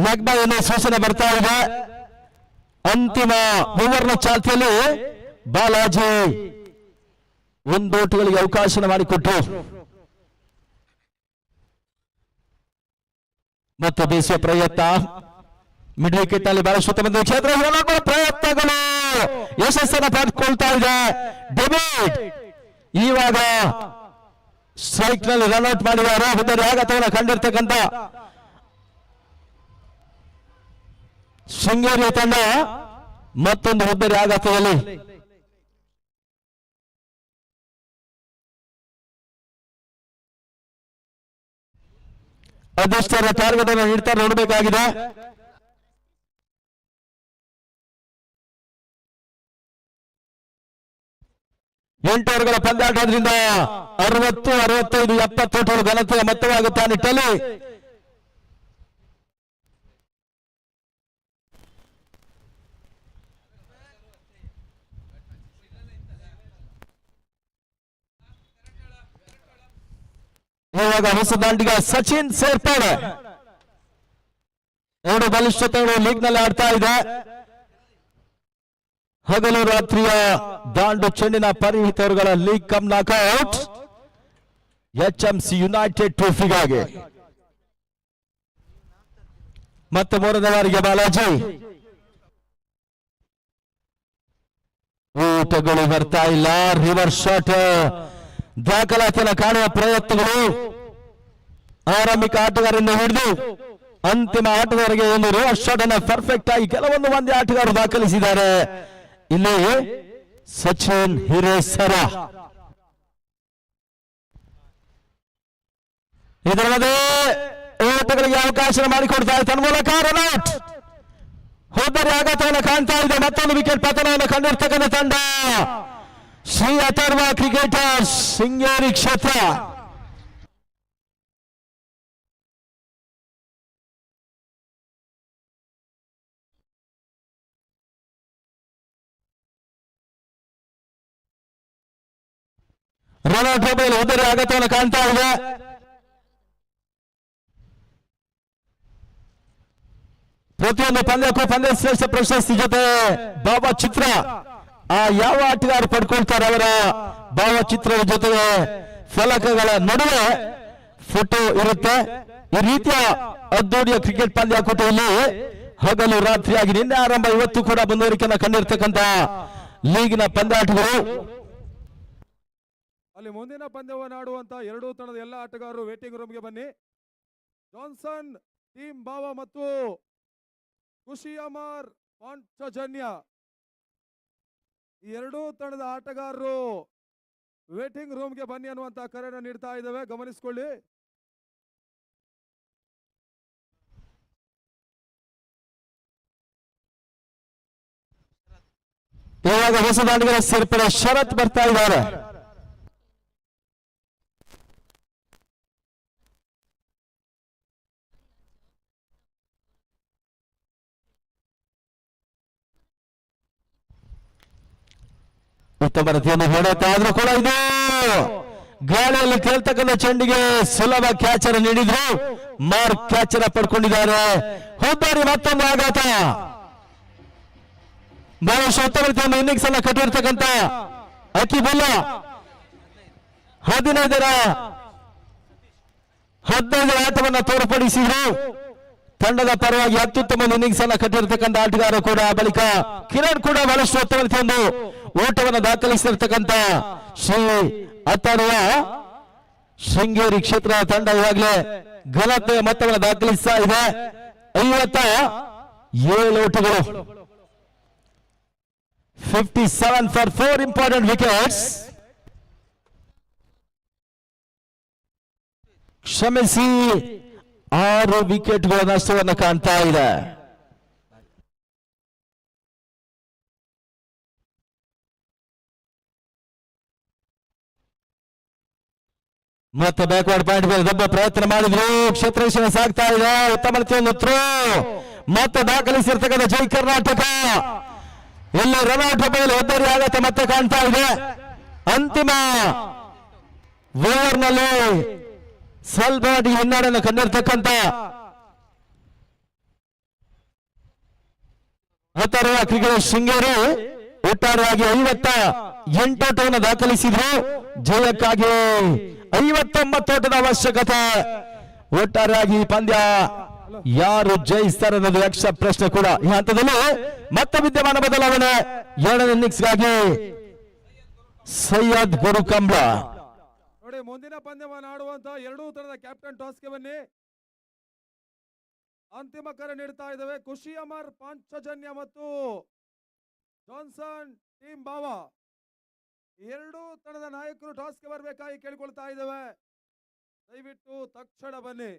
ಲೆಗ್ ಬಾಯ್ ಅನ್ನೋ ಸೂಚನೆ ಬರ್ತಾ ಇದೆ. ಅಂತಿಮ ಓವರ್ನ ಚಾಲ್ತಿಯಲ್ಲಿ ಬಾಲಾಜಿ 1 ಓಟಗಳಿಗೆ ಅವಕಾಶ ಮಾಡಿಕೊಟ್ಟು ಮತ್ತು ಬೀಸುವ ಪ್ರಯತ್ನ ಮಿಡ್ ವಿಕೆಟ್ ನಲ್ಲಿ ಬಹಳಷ್ಟು ಉತ್ತಮ ಕ್ಷೇತ್ರ ಪ್ರಯತ್ನಗಳು ಯಶಸ್ಸನ್ನು ಪಡೆದುಕೊಳ್ತಾ ಇದೆ. ಡೆಬಿಟ್ ಇವಾಗ ಸ್ಟ್ರೈಕ್ ನಲ್ಲಿ ರನ್ಔಟ್ ಮಾಡಿದ್ದಾರೆ. ಹುದ್ದರಿ ಆಘಾತವನ್ನು ಕಂಡಿರ್ತಕ್ಕಂಥ ಶೃಂಗೇರಿಯ ತಂಡ ಮತ್ತೊಂದು ಹುದ್ದರಿ ಆಘಾತದಲ್ಲಿ ಅದೆಷ್ಟರ ಟಾರ್ಗೆಟ್ ಅನ್ನು ನೀಡ್ತಾರೆ ನೋಡಬೇಕಾಗಿದೆ. ಎಂಟು ಓವರ್ಗಳ ಪಂದ್ಯಾಟದಿಂದ 60, 65, 70 ಓಟಗಳು ಘನತೆಯ ಮೊತ್ತವಾಗುತ್ತಾ ನಿಟ್ಟಲ್ಲಿ ಇವಾಗ ಹೊಸ ದಾಂಡಿಗ ಸಚಿನ್ ಸೇರ್ಪಡೆ. 2 ಬಲಿಷ್ಠತೆಗಳು ಲೀಗ್ ನಲ್ಲಿ ಆಡ್ತಾ ಇದೆ.
ಹಗಲು ರಾತ್ರಿಯ ದಾಂಡು ಚೆಂಡಿನ ಪರಿಣಿತರುಗಳ league cum knockout HMC united ಟ್ರೋಫಿಗಾಗಿ ಮತ್ತೆ ಮೂರನೇ ಬಾರಿಗೆ ಬಾಲಾಜಿ ಊಟಗಳು ಬರ್ತಾ ಇಲ್ಲ. ರಿವರ್ಸ್ ಶಾಟ್ ದಾಖಲಾತಿಯನ್ನು ಕಾಣುವ ಪ್ರಯತ್ನಗಳು ಆರಂಭಿಕ ಆಟಗಾರರಿಂದ ಹಿಡಿದು ಅಂತಿಮ ಆಟಗಾರರಿಗೆ ಒಂದು ರಿವರ್ಸ್ ಶಾಟ್ ಅನ್ನು ಪರ್ಫೆಕ್ಟ್ ಆಗಿ ಕೆಲವೊಂದು ಮಂದಿ ಆಟಗಾರರು ದಾಖಲಿಸಿದ್ದಾರೆ. ಇಲ್ಲಿ ಸಚಿನ್ ಹಿರೇಸರ ಇದರಲ್ಲದೆ ಓಟಗಳಿಗೆ ಅವಕಾಶ ಮಾಡಿಕೊಡ್ತಾರೆ. ತನ್ಮೂಲಕ ರನ್ಔಟ್ ಹೋದರೆ ಆಘಾತವನ್ನು ಕಾಣ್ತಾ ಇದೆ. ಮತ್ತೊಂದು ವಿಕೆಟ್ ಪತನವನ್ನು ಕಂಡಿರ್ತಕ್ಕಂಥ ತಂಡ ಶ್ರೀ ಅಥರ್ವ ಕ್ರಿಕೆಟರ್ಸ್ ಶೃಂಗೇರಿ ಕ್ಷೇತ್ರ. ರನ್ಔಟ್ ಹೋಬಳಿ ಹೋದರೆ ಆಘಾತವನ್ನು ಕಾಣ್ತಾ ಇದೆ. ಪ್ರತಿಯೊಂದು ಪಂದ್ಯಕ್ಕೂ ಪಂದ್ಯ ಶ್ರೇಷ್ಠ ಪ್ರಶಸ್ತಿ ಜೊತೆ ಭಾವಚಿತ್ರ ಯಾವ ಆಟಗಾರರು ಪಡ್ಕೊಳ್ತಾರೆ ಅವರ ಭಾವಚಿತ್ರದ ಜೊತೆಗೆ ಫಲಕಗಳ ನಡುವೆ ಫೋಟೋ ಇರುತ್ತೆ. ಈ ರೀತಿಯ ಅದ್ದೂರಿಯ ಕ್ರಿಕೆಟ್ ಪಂದ್ಯಾಕೂಟದಲ್ಲಿ ಹಗಲು ರಾತ್ರಿಯಾಗಿ ನಿನ್ನೆ ಆರಂಭ, ಇವತ್ತು ಕೂಡ ಮುಂದುವರಿಕೆಯನ್ನು ಕಂಡಿರ್ತಕ್ಕಂಥ ಲೀಗಿನ ಪಂದ್ಯಾಟಗಳು.
ಅಲ್ಲಿ ಮುಂದಿನ ಪಂದ್ಯವನ್ನು ಆಡುವಂತ ಎರಡೂ ತಂಡದ ಎಲ್ಲ ಆಟಗಾರರು ವೇಟಿಂಗ್ ರೂಮ್ಗೆ ಬನ್ನಿ. ಜಾನ್ಸನ್ ಟೀಮ್ ಬಾವ ಮತ್ತು ಖುಷಿಯಮಾರ್ ಪಾಂಚಜನ್ಯ ಈ ಎರಡೂ ತಂಡದ ಆಟಗಾರರು ವೇಟಿಂಗ್ ರೂಮ್ಗೆ ಬನ್ನಿ ಅನ್ನುವಂತ ಕರೆಯನ್ನು ನೀಡ್ತಾ ಇದ್ದೇವೆ, ಗಮನಿಸಿಕೊಳ್ಳಿ.
ಇವಾಗ ಹೊಸದಾಡಿಗಳ ಸೇರ್ಪಡೆ ಶರತ್ ಬರ್ತಾ ಇದ್ದಾರೆ. ಉತ್ತಮ ರೀತಿಯನ್ನು ಹೊಡೆತ ಆದ್ರೂ ಕೂಡ ಇದು ಗಾಳಿಯಲ್ಲಿ ತೇಲ್ತಕ್ಕಂಥ ಚೆಂಡಿಗೆ ಸುಲಭ ಕ್ಯಾಚರ್ ನೀಡಿದ್ರು. Mark catcher ಪಡ್ಕೊಂಡಿದ್ದಾರೆ. ಹೋದಾರಿ ಮತ್ತೊಂದು ಆಘಾತ. ಬಹಳಷ್ಟು ಉತ್ತಮ ರೀತಿಯನ್ನು ಇನ್ನಿಂಗ್ಸ್ ಅನ್ನ ಕಟ್ಟಿರ್ತಕ್ಕಂಥ ಅಕಿಬುಲ್ಲಾ 15ರ ಆಟವನ್ನು ತೋರ್ಪಡಿಸಿದ್ರು. ತಂಡದ ಪರವಾಗಿ ಅತ್ಯುತ್ತಮ ಇನ್ನಿಂಗ್ಸ್ ಅನ್ನ ಕಟ್ಟಿರ್ತಕ್ಕಂಥ ಆಟಗಾರ ಕೂಡ. ಬಳಿಕ ಕಿರಣ್ ಕೂಡ ಬಹಳಷ್ಟು ಉತ್ತಮ ರೀತಿಯೊಂದು ಓಟವನ್ನು ದಾಖಲಿಸಿರ್ತಕ್ಕಂಥ ಶ್ರೀ ಅಥರ್ವ ಶೃಂಗೇರಿ ಕ್ಷೇತ್ರದ ತಂಡ ಈಗಾಗಲೇ ಘನತೆಯ ಮೊತ್ತವನ್ನು ದಾಖಲಿಸ್ತಾ ಇದೆ. 57 ಓಟಗಳು, 57 ಫಾರ್ 4 ಇಂಪಾರ್ಟೆಂಟ್ ವಿಕೆಟ್ಸ್. ಕ್ಷಮಿಸಿ, 6 ವಿಕೆಟ್ಗಳ ನಷ್ಟವನ್ನು ಕಾಣ್ತಾ ಇದೆ. ಮತ್ತೆ ಬ್ಯಾಕ್ವರ್ಡ್ ಪಾಯಿಂಟ್ ಮೇಲೆ ದೊಡ್ಡ ಪ್ರಯತ್ನ ಮಾಡಿದ್ರು. ಕ್ಷೇತ್ರ ಸಾಗ್ತಾ ಇದೆ. ಉತ್ತಮ ರೀತಿಯ ಥ್ರೋ ಮತ್ತೆ ದಾಖಲಿಸಿರ್ತಕ್ಕಂಥ ಜೈ ಕರ್ನಾಟಕ. ಇಲ್ಲಿ ರನ್ಔಟ್ ಮೇಲೆ ಒದ್ದರಿ ಆಘಾತ ಮತ್ತೆ ಕಾಣ್ತಾ ಇದೆ. ಅಂತಿಮ ಓವರ್ನಲ್ಲಿ ಸ್ವಲ್ಪ ಹಿನ್ನಡೆಯನ್ನು ಕಂಡಿರ್ತಕ್ಕಂಥ ಅಥರ್ವ ಕ್ರಿಕೆಟ್ ಶೃಂಗೇರಿ ಒಟ್ಟಾರೆಯಾಗಿ 58 ಓಟವನ್ನು ದಾಖಲಿಸಿದ್ರು. ಜಯಕ್ಕಾಗಿ 59 ಓಟದ ಅವಶ್ಯಕತೆ. ಒಟ್ಟಾರೆಯಾಗಿ ಪಂದ್ಯ ಯಾರು ಜಯಿಸ್ತಾರೆ ಅನ್ನೋದು ಯಕ್ಷ ಪ್ರಶ್ನೆ ಕೂಡ. ಈ ಹಂತದಲ್ಲಿ ಮತ್ತೆ ವಿದ್ಯಮಾನ ಬದಲಾವಣೆ. 2ನೇ ಇನ್ನಿಂಗ್ಸ್ಗಾಗಿ ಸೈಯದ್ ಗುರುಕಂಬ್ಳ.
ನೋಡಿ, ಮುಂದಿನ ಪಂದ್ಯವನ್ನು ಆಡುವಂತ ಎರಡೂ ತಂಡದ ಕ್ಯಾಪ್ಟನ್ ಟಾಸ್ಗೆ ಬನ್ನಿ. ಅಂತಿಮ ಕರೆ ನೀಡ್ತಾ ಇದ್ದೇವೆ. ಖುಷಿಯಮಾರ್ ಪಾಂಚಜನ್ಯ ಮತ್ತು ಜಾನ್ಸನ್ ಟೀಮ್ ಬಾವ ಎರಡೂ ತಂಡದ ನಾಯಕರು ಟಾಸ್ಗೆ ಬರಬೇಕಾಗಿ ಕೇಳಿಕೊಳ್ತಾ ಇದ್ದೇವೆ. ದಯವಿಟ್ಟು ತಕ್ಷಣ ಬನ್ನಿ.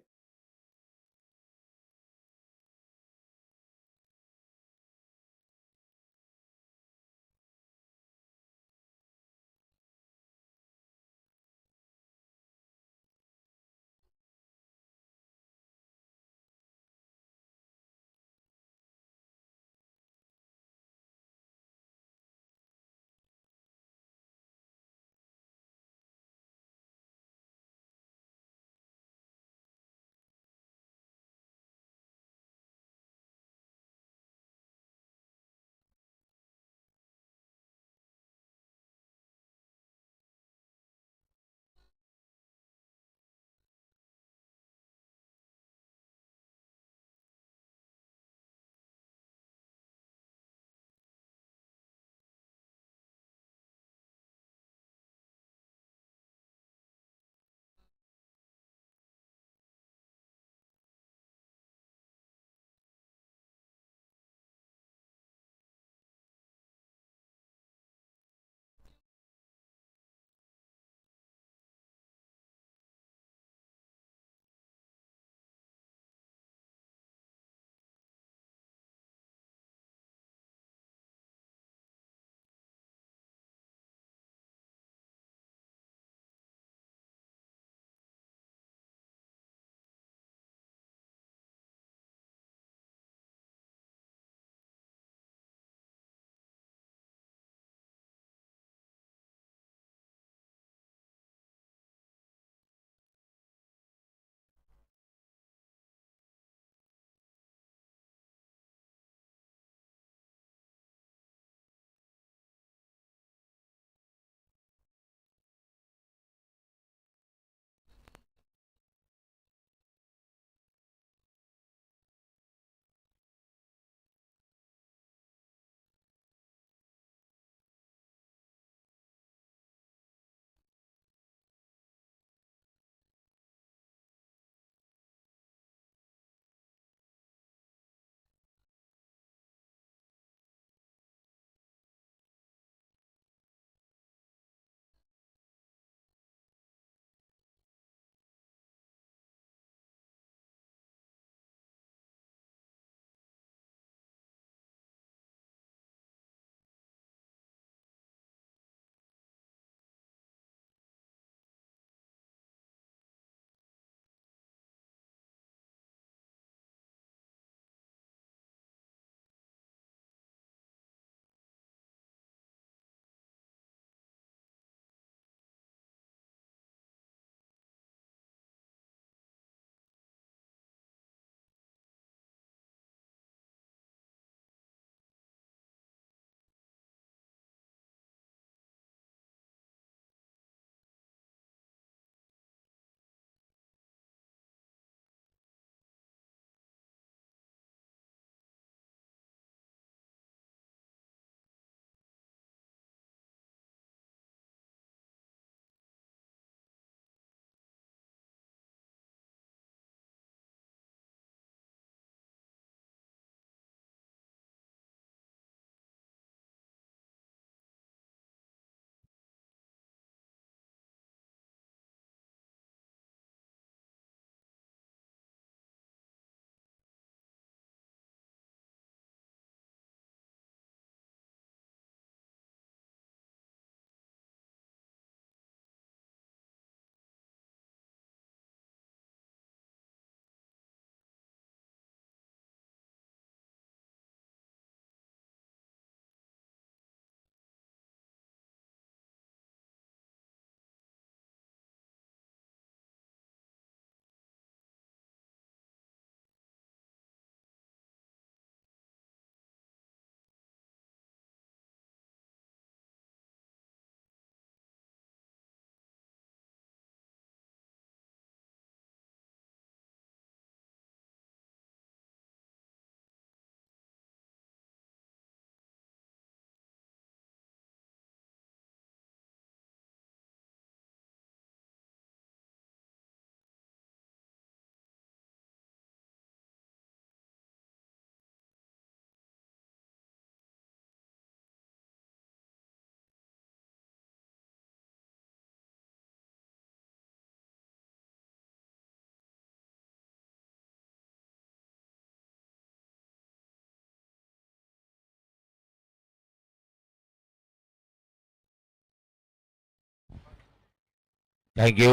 थैंक यू,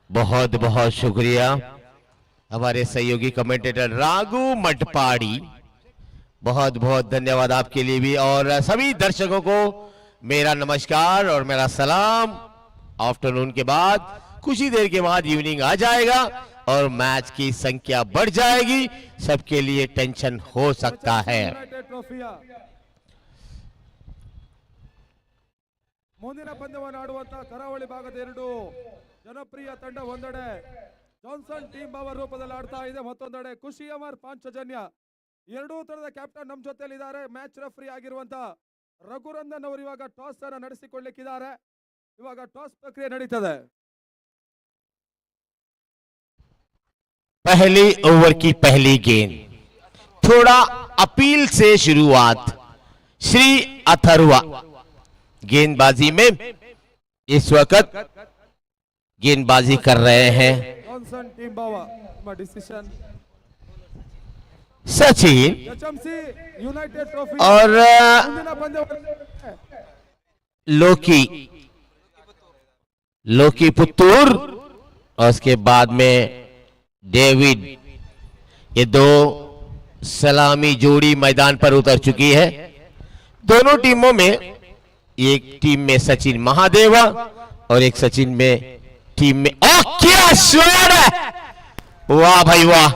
बहुत बहुत शुक्रिया हमारे सहयोगी कमेंटेटर राघु मटपाड़ी, बहुत बहुत धन्यवाद आपके लिए भी। और सभी दर्शकों को मेरा नमस्कार और मेरा सलाम। आफ्टरनून के बाद कुछ ही देर के बाद इवनिंग आ जाएगा और मैच की संख्या बढ़ जाएगी, सबके लिए टेंशन हो सकता है।
ಯುನೈಟೆಡ್ ಟ್ರೋಫಿಯ ಮುಂದಿನ ಪಂದ್ಯವನ್ನು ಆಡುವಂತ ಕರಾವಳಿ ಭಾಗದ ಎರಡು ಜನಪ್ರಿಯ ತಂಡ ಒಂದೆಡೆ ಜಾನ್ಸನ್ ಟೀಮ್ ಬಾವ ರೂಪದಲ್ಲಿ ಆಡ್ತಾ ಇದೆ, ಮತ್ತೊಂದೆಡೆ ಖುಷಿ ಅಮರ್ ಪಾಂಚಜನ್ಯ. ಎರಡೂ ತಂಡದ ಕ್ಯಾಪ್ಟನ್ ನಮ್ಮ ಜೊತೆಯಲ್ಲಿ ಇದ್ದಾರೆ. ಮ್ಯಾಚ್ ರೆಫ್ರಿ ಆಗಿರುವಂತ ರಘುರಂದನ್ ಅವರು ಇವಾಗ ಟಾಸ್ ಅನ್ನು ನಡೆಸಿಕೊಳ್ಳಿಕ್ಕಿದ್ದಾರೆ. ಇವಾಗ ಟಾಸ್ ಪ್ರಕ್ರಿಯೆ ನಡೀತದೆ.
पहले ओवर की पहली गेंद, थोड़ा अपील से शुरुआत श्री अथर्वा गेंदबाजी में इस वक्त गेंदबाजी कर रहे हैं।
ಜಾನ್ಸನ್ ಟೀಮ್ ಬಾವ ಡಿಸಿಷನ್
सचिन
ಎಚ್ಎಂಸಿ ಯುನೈಟೆಡ್ ಟ್ರೋಫಿ
और
ಮುಂದಿನ ಪಂದ್ಯ
लोकी पुत्तूर और उसके बाद में डेविड, ये दो सलामी जोड़ी मैदान पर उतर चुकी है। दोनों टीमों में, एक टीम में सचिन महादेवा और एक सचिन में टीम में क्या शॉट है, वाह भाई वाह,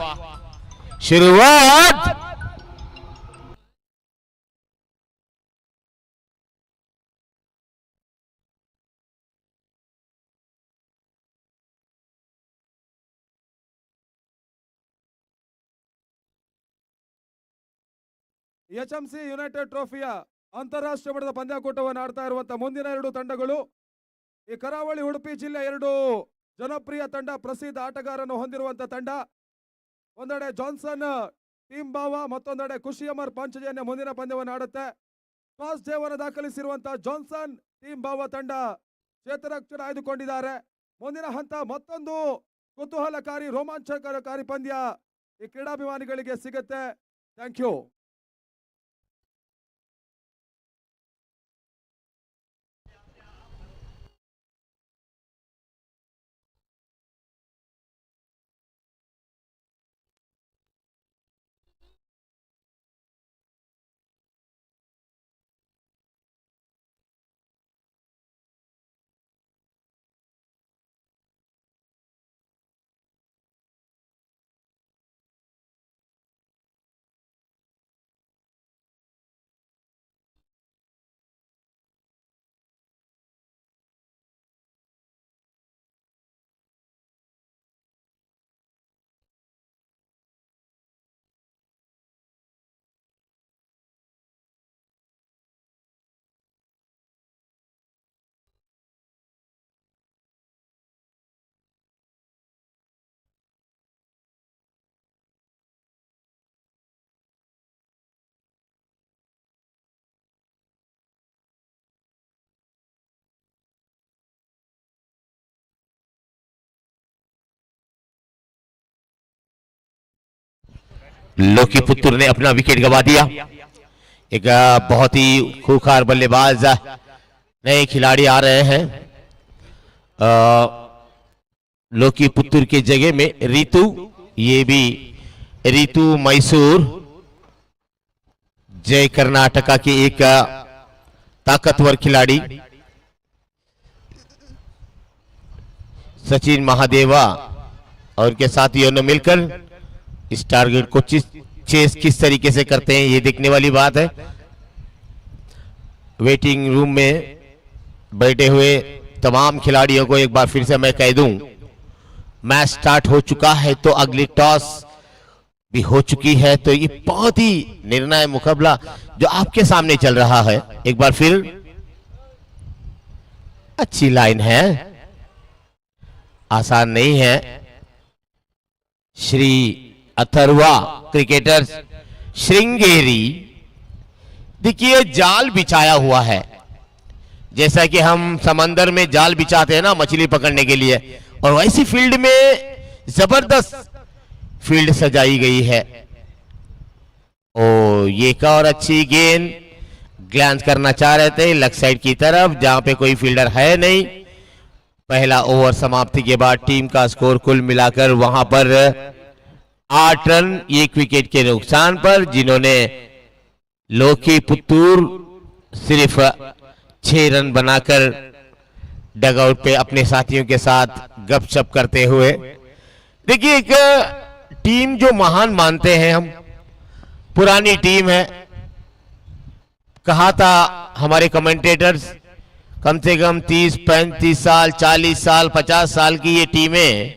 शुरुआत
ಎಚ್ಎಂಸಿ ಯುನೈಟೆಡ್ ಟ್ರೋಫಿಯ ಅಂತಾರಾಷ್ಟ್ರೀಯ ಮಟ್ಟದ ಪಂದ್ಯಾಕೂಟವನ್ನು ಆಡ್ತಾ ಇರುವಂತಹ ಮುಂದಿನ ಎರಡು ತಂಡಗಳು ಈ ಕರಾವಳಿ ಉಡುಪಿ ಜಿಲ್ಲೆ ಎರಡು ಜನಪ್ರಿಯ ತಂಡ, ಪ್ರಸಿದ್ಧ ಆಟಗಾರನ್ನು ಹೊಂದಿರುವಂತಹ ತಂಡ. ಒಂದೆಡೆ ಜಾನ್ಸನ್ ಟೀಮ್ ಬಾವ, ಮತ್ತೊಂದೆಡೆ ಖುಷಿ ಅಮರ್ ಪಾಂಚಜನ್ಯ ಮುಂದಿನ ಪಂದ್ಯವನ್ನು ಆಡುತ್ತೆ. ಟಾಸ್ ಜಯವನ್ನು ದಾಖಲಿಸಿರುವಂತಹ ಜಾನ್ಸನ್ ಟೀಮ್ ಬಾವ ತಂಡ ಕ್ಷೇತ್ರರಕ್ಷಣೆ ಆಯ್ದುಕೊಂಡಿದ್ದಾರೆ. ಮುಂದಿನ ಹಂತ ಮತ್ತೊಂದು ಕುತೂಹಲಕಾರಿ ರೋಮಾಂಚಕರಕಾರಿ ಪಂದ್ಯ ಈ ಕ್ರೀಡಾಭಿಮಾನಿಗಳಿಗೆ ಸಿಗುತ್ತೆ. Thank you.
लोकी पुत्तूर ने अपना विकेट गंवा दिया। एक बहुत ही खूंखार बल्लेबाज नए खिलाड़ी आ रहे हैं। लोकी पुत्तूर के जगह में रितु, ये भी रितु मैसूर, जय कर्नाटका की एक ताकतवर खिलाड़ी। सचिन महादेवा और उनके साथियों ने मिलकर इस टारगेट को चेस किस तरीके से करते हैं, ये देखने वाली बात है। वेटिंग रूम में बैठे हुए तमाम खिलाड़ियों को एक बार फिर से मैं कह दूं, मैच स्टार्ट हो चुका है तो अगली टॉस भी हो चुकी है, तो ये बहुत ही निर्णायक मुकाबला जो आपके सामने चल रहा है। एक बार फिर अच्छी लाइन है, आसान नहीं है। श्री अथर्वा क्रिकेटर्स श्रृंगेरी, देखिए जाल बिछाया हुआ है, जैसा कि हम समंदर में जाल बिछाते हैं ना मछली पकड़ने के लिए, और वैसी फील्ड में जबरदस्त फील्ड सजाई गई है। ओ ये एक और अच्छी गेंद, ग्लैंस करना चाह रहे थे लेग साइड की तरफ जहां पे कोई फील्डर है नहीं, पहला ओवर समाप्ति के बाद टीम का स्कोर कुल मिलाकर वहां पर 8 रन 1 विकेट के नुकसान पर, जिन्होंने लोकी पुत्तूर सिर्फ 6 रन बनाकर डगआउट पे अपने साथियों के साथ गपशप करते हुए। देखिए, एक टीम जो महान मानते हैं हम, पुरानी टीम है, कहा था हमारे कमेंटेटर्स, कम से कम 30-35 साल, 40 साल, 50 साल की ये टीमें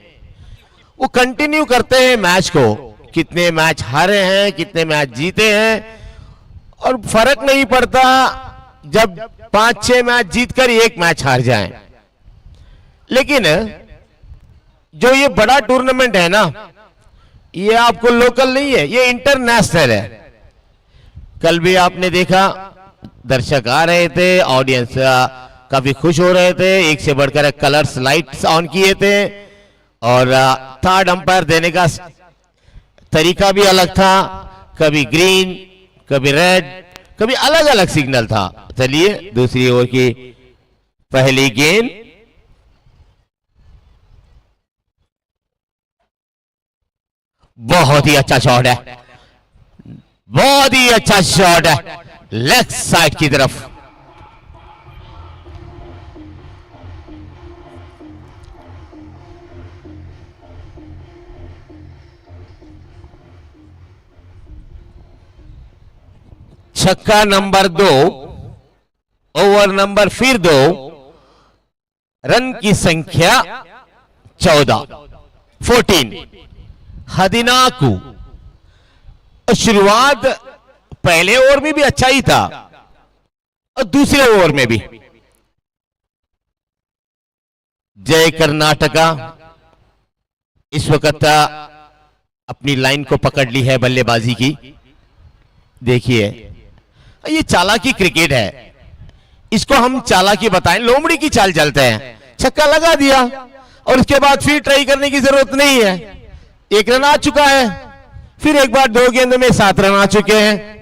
वो कंटिन्यू करते हैं मैच को। कितने मैच हारे हैं, कितने मैच जीते हैं, और फर्क नहीं पड़ता जब 5-6 मैच जीतकर 1 मैच हार जाएं। लेकिन जो ये बड़ा टूर्नामेंट है ना, ये आपको लोकल नहीं है, ये इंटरनेशनल है। कल भी आपने देखा दर्शक आ रहे थे, ऑडियंस काफी खुश हो रहे थे, एक से बढ़कर कलर्स लाइट्स ऑन किए थे, और थर्ड अंपायर देने का तरीका भी अलग था, कभी ग्रीन, कभी रेड, कभी अलग अलग सिग्नल था। चलिए दूसरी ओवर की पहली गेंद, बहुत ही अच्छा शॉट है, बहुत ही अच्छा शॉट है लेग साइड की तरफ। छक्का नंबर 2, ओवर नंबर फिर 2, रन की संख्या 14। हदिनाकू। शुरुआत पहले ओवर में भी अच्छा ही था और दूसरे ओवर में भी। जय कर्नाटका इस वक्त अपनी लाइन को पकड़ ली है बल्लेबाजी की। देखिए, ये चालाकी क्रिकेट है, इसको हम चालाकी बताएं, लोमड़ी की चाल चलते हैं। छक्का लगा दिया और उसके बाद फिर ट्राई करने की जरूरत नहीं है, 1 रन आ चुका है, फिर एक बार 2 गेंद में 7 रन आ चुके हैं।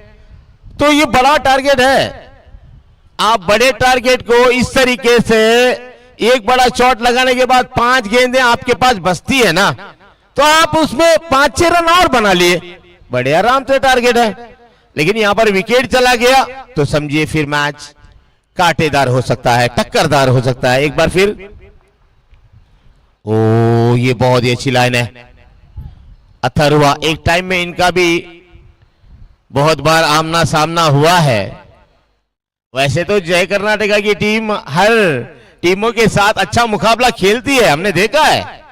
तो ये बड़ा टारगेट है। आप बड़े टारगेट को इस तरीके से एक बड़ा शॉट लगाने के बाद 5 गेंदें आपके पास बचती है ना, तो आप उसमें 5-6 रन और बना लिए, बड़े आराम से टारगेट है। लेकिन यहां पर विकेट चला गया तो समझिए फिर मैच कांटेदार हो सकता है, टक्करदार हो सकता है। एक बार फिर, ओ ये बहुत ही अच्छी लाइन है। अथर्वा, एक टाइम में इनका भी बहुत बार आमना सामना हुआ है। वैसे तो जय कर्नाटका की टीम हर टीमों के साथ अच्छा मुकाबला खेलती है, हमने देखा है,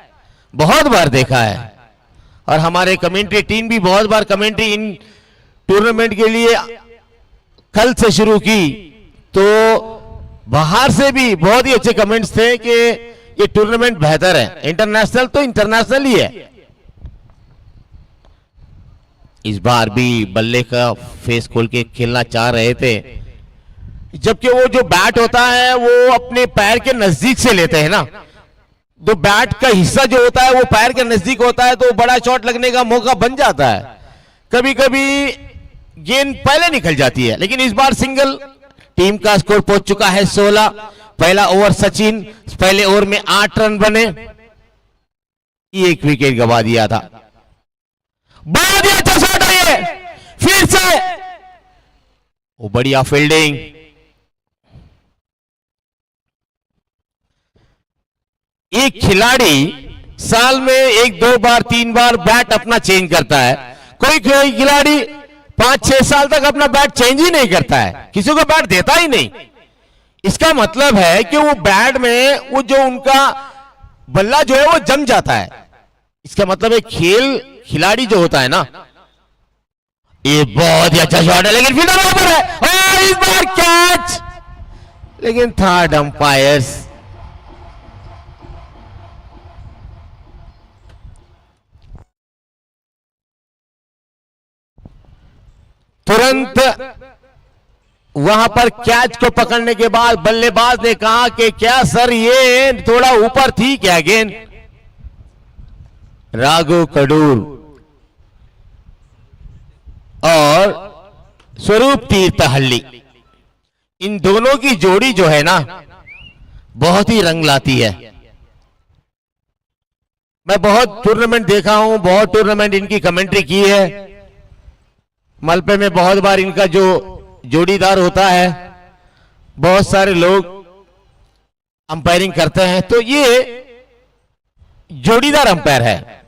बहुत बार देखा है। और हमारे कमेंट्री टीम भी बहुत बार कमेंट्री इन टूर्नामेंट के लिए कल से शुरू की, तो बाहर से भी बहुत ही अच्छे कमेंट्स थे कि ये टूर्नामेंट बेहतर है। इंटरनेशनल तो इंटरनेशनल ही है। इस बार भी बल्ले का फेस खोल के खेलना चाह रहे थे, जबकि वो जो बैट होता है वो अपने पैर के नजदीक से लेते हैं ना, तो बैट का हिस्सा जो होता है वो पैर के नजदीक होता है, तो बड़ा शॉट लगने का मौका बन जाता है। कभी कभी गेंद पहले निकल जाती है, लेकिन इस बार सिंगल। टीम का स्कोर पहुंच चुका है 16। पहला ओवर सचिन, पहले ओवर में 8 रन बने, 1 विकेट गवा दिया था। बहुत ही अच्छा शॉट है ये, फिर से वो बढ़िया फील्डिंग। एक खिलाड़ी साल में 1-2 बार 3 बार बैट अपना चेंज करता है, कोई खिलाड़ी 5-6 साल तक अपना बैट चेंज ही नहीं करता है, किसी को बैट देता ही नहीं। इसका मतलब है कि वो बैट में वो जो उनका बल्ला जो है वो जम जाता है। इसका मतलब है खिलाड़ी जो होता है ना, ये बहुत ही अच्छा शॉट है, लेकिन फील्डर ओवर है और इस बार कैच, लेकिन थर्ड अंपायर्स तुरंत वहां पर कैच को पकड़ने के बाद बल्लेबाज ने कहा कि क्या सर ये थोड़ा ऊपर थी क्या गेंद। राघव कडूर और स्वरूप तीर्थहल्ली, इन दोनों की जोड़ी जो है ना बहुत ही रंग लाती है। मैं बहुत टूर्नामेंट देखा हूं, बहुत टूर्नामेंट इनकी कमेंट्री की है। मलपे में बहुत बार इनका जो जोड़ीदार होता है, बहुत सारे लोग अंपायरिंग करते हैं, तो ये जोड़ीदार अंपायर है।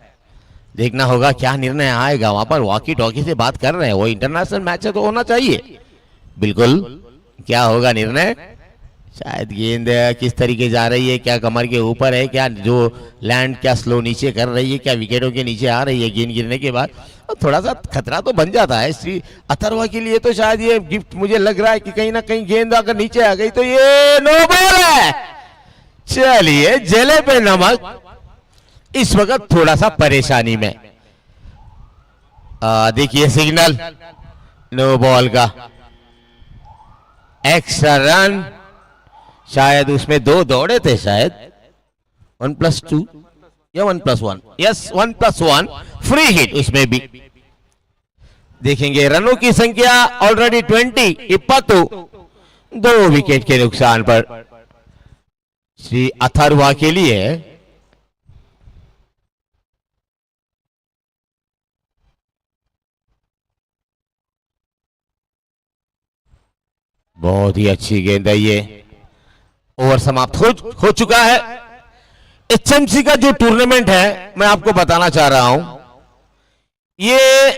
देखना होगा क्या निर्णय आएगा। वहां पर वॉकी टॉकी से बात कर रहे हैं, वो इंटरनेशनल मैच है तो होना चाहिए। बिल्कुल, क्या होगा निर्णय? शायद गेंद किस तरीके जा रही है, क्या कमर के ऊपर है, क्या जो लैंड क्या स्लो नीचे कर रही है, क्या विकेटों के नीचे आ रही है गेंद गिरने के बाद, थोड़ा सा खतरा तो बन जाता है श्री अथर्वा के लिए। तो शायद ये गिफ्ट मुझे लग रहा है कि कहीं ना कहीं गेंद अगर नीचे आ गई तो ये नो बॉल है। चलिए, जले पे नमक इस वक्त थोड़ा सा परेशानी में। देखिए सिग्नल नो बॉल का, एक्स्ट्रा रन, शायद उसमें 2 दौड़े थे, शायद 1+2 या 1+1, यस 1+1 फ्री हिट उसमें भी। देखेंगे रनों की संख्या ऑलरेडी 20, 2 विकेट के नुकसान पर श्री अथर्वा के लिए। बहुत ही अच्छी गेंद है ये। ओवर समाप्त हो चुका है। एचएमसी का जो टूर्नामेंट है मैं आपको बताना चाह रहा हूं, ये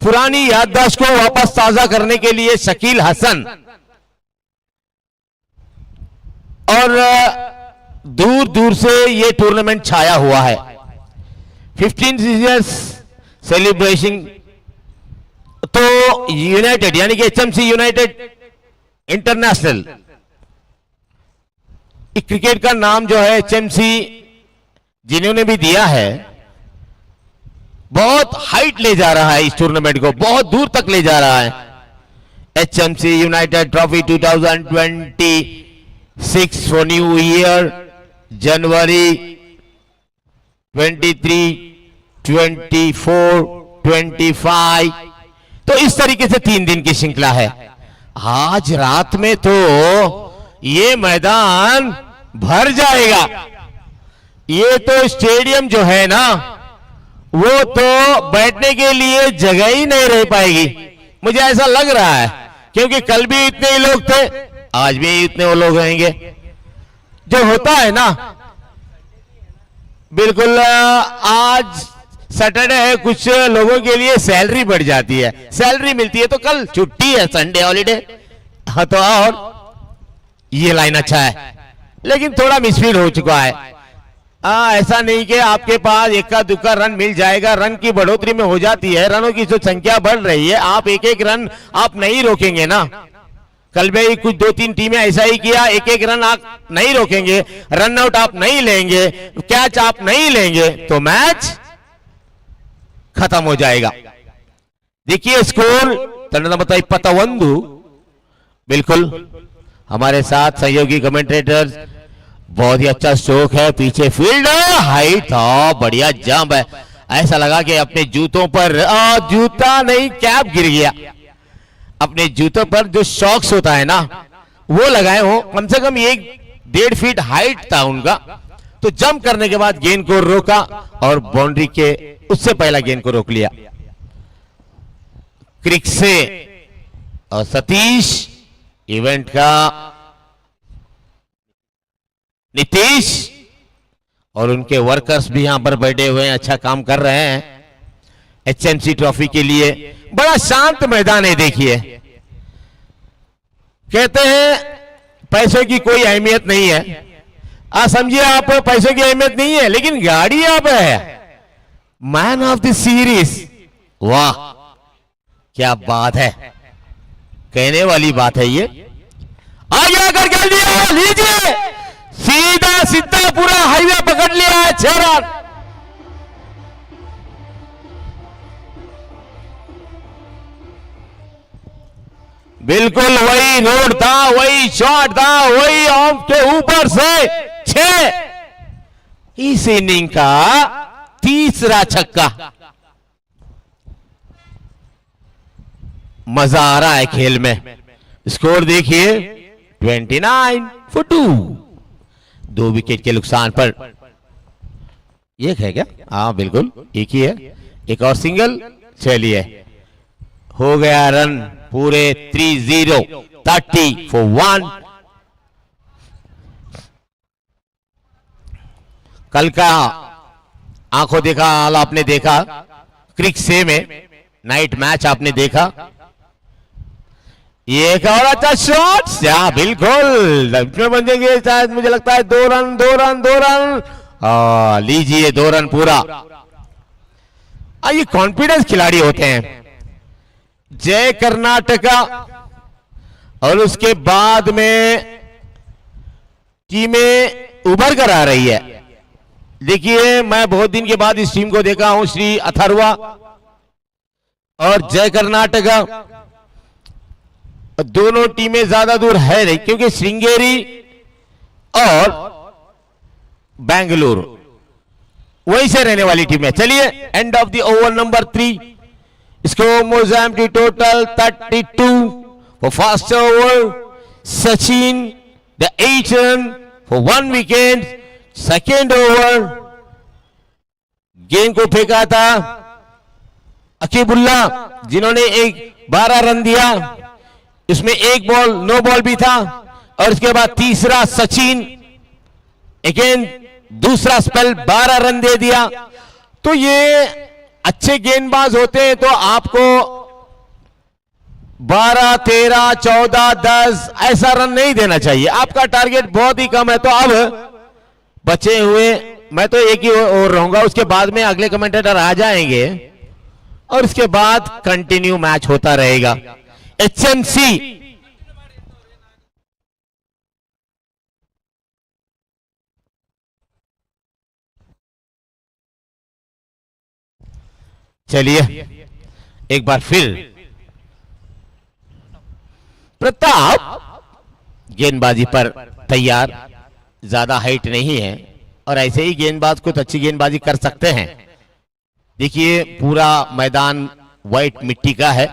पुरानी याददाश्त को वापस ताजा करने के लिए शकील हसन और दूर दूर से ये टूर्नामेंट छाया हुआ है। 15 इयर्स सेलिब्रेशन, तो यूनाइटेड यानी कि एचएमसी यूनाइटेड इंटरनेशनल, क्रिकेट का नाम जो है एचएमसी जिन्होंने भी दिया है, बहुत हाइट ले जा रहा है इस टूर्नामेंट को, बहुत दूर तक ले जा रहा है। HMC United trophy 2026 for new year, जनवरी 23, 24, 25, तो इस तरीके से 3 दिन की श्रृंखला है। आज रात में तो ये मैदान भर जाएगा। ये तो स्टेडियम जो है ना, वो तो बैठने के लिए जगह ही नहीं रह पाएगी, मुझे ऐसा लग रहा है, क्योंकि कल भी इतने ही लोग थे, आज भी इतने वो लोग रहेंगे। जो होता है ना, बिल्कुल आज सैटरडे है, कुछ लोगों के लिए सैलरी बढ़ जाती है, सैलरी मिलती है, तो कल छुट्टी है, संडे हॉलीडे, हाँ तो और ये लाइन अच्छा है, लेकिन थोड़ा मिसफील हो चुका है। ऐसा नहीं कि आपके पास इक्का दुक्का रन मिल जाएगा, रन की बढ़ोतरी में हो जाती है, रनों की जो संख्या बढ़ रही है, आप एक एक रन आप नहीं रोकेंगे ना। कल भी कुछ 2-3 टीमें ऐसा ही किया, एक एक रन आप नहीं रोकेंगे, रन आउट आप नहीं लेंगे, कैच आप नहीं लेंगे, तो मैच खत्म हो जाएगा। देखिए स्कोर तंडना बताई 21। बिल्कुल हमारे साथ सहयोगी कमेंटेटर, बहुत ही अच्छा स्ट्रोक है, पीछे फील्ड हाइट था, बढ़िया जंप है, ऐसा लगा कि अपने जूतों पर जूता नहीं कैप गिर गया। अपने जूतों पर जो शॉक्स होता है ना, वो लगाए हो, कम से कम 1-1.5 फीट हाइट था उनका, तो जंप करने के बाद गेंद को रोका और बाउंड्री के उससे पहला गेंद को रोक लिया। क्रिक से और सतीश, इवेंट का नीतीश और उनके वर्कर्स भी यहां पर बैठे हुए हैं, अच्छा काम कर रहे हैं एचएमसी ट्रॉफी के लिए। बड़ा शांत मैदान है। देखिए, कहते हैं पैसों की कोई अहमियत नहीं है, समझिए आप पैसों की अहमियत नहीं है, लेकिन गाड़ी आप है मैन ऑफ द सीरीज। वाह क्या बात है, कहने वाली बात है। ये आगे आकर कर दिया, लीजिए सीधा सीधा पूरा हाईवे पकड़ लिया है, 6 रन। बिल्कुल वही रोड था, वही शॉट था, वही ऑफ के ऊपर से 6। इस इनिंग का तीसरा छक्का। मजा आ रहा है खेल में। स्कोर देखिए 29 for 2, 2 विकेट के नुकसान पर एक है क्या? हाँ बिल्कुल एक ही है, एक और सिंगल। चलिए हो गया रन पूरे 3-0, 30 for 1। कल का आंखों देखा हाल आपने देखा, क्रिक से में नाइट मैच आपने देखा। ये एक और अच्छा शॉट, बिल्कुल बन जाएंगे शायद, मुझे लगता है 2 रन 2 रन 2 रन। लीजिए 2 रन पूरा। ये कॉन्फिडेंस खिलाड़ी होते हैं। जय कर्नाटका और उसके बाद में टीमें उभर कर आ रही है। देखिए मैं बहुत दिन के बाद इस टीम को देखा हूं, श्री अथर्वा और जय कर्नाटका। दोनों टीमें ज्यादा दूर है नहीं, क्योंकि श्रृंगेरी और बेंगलुरु वहीं से रहने वाली टीम है। चलिए end of the over number 3, score Mozambique total 32 for first over. Sachin the 8 run for 1 wicket. Second over गेंद को फेंका था अकीबुल्ला, जिन्होंने 12 रन दिया, इसमें 1 बॉल नो बॉल भी था। और इसके बाद तीसरा सचिन, अगेन दूसरा स्पेल 12 रन दे दिया। तो ये अच्छे गेंदबाज होते हैं तो आपको 12, 13, 14, 10 ऐसा रन नहीं देना चाहिए। आपका टारगेट बहुत ही कम है। तो अब बचे हुए मैं तो एक ही ओवर रहूंगा, उसके बाद में अगले कमेंटेटर आ जाएंगे और उसके बाद कंटिन्यू मैच होता रहेगा। HMC चलिए एक बार फिर प्रताप गेंदबाजी पर तैयार, ज्यादा हाइट नहीं है और ऐसे ही गेंदबाज कुछ अच्छी गेंदबाजी कर सकते हैं। देखिए पूरा मैदान व्हाइट मिट्टी का है,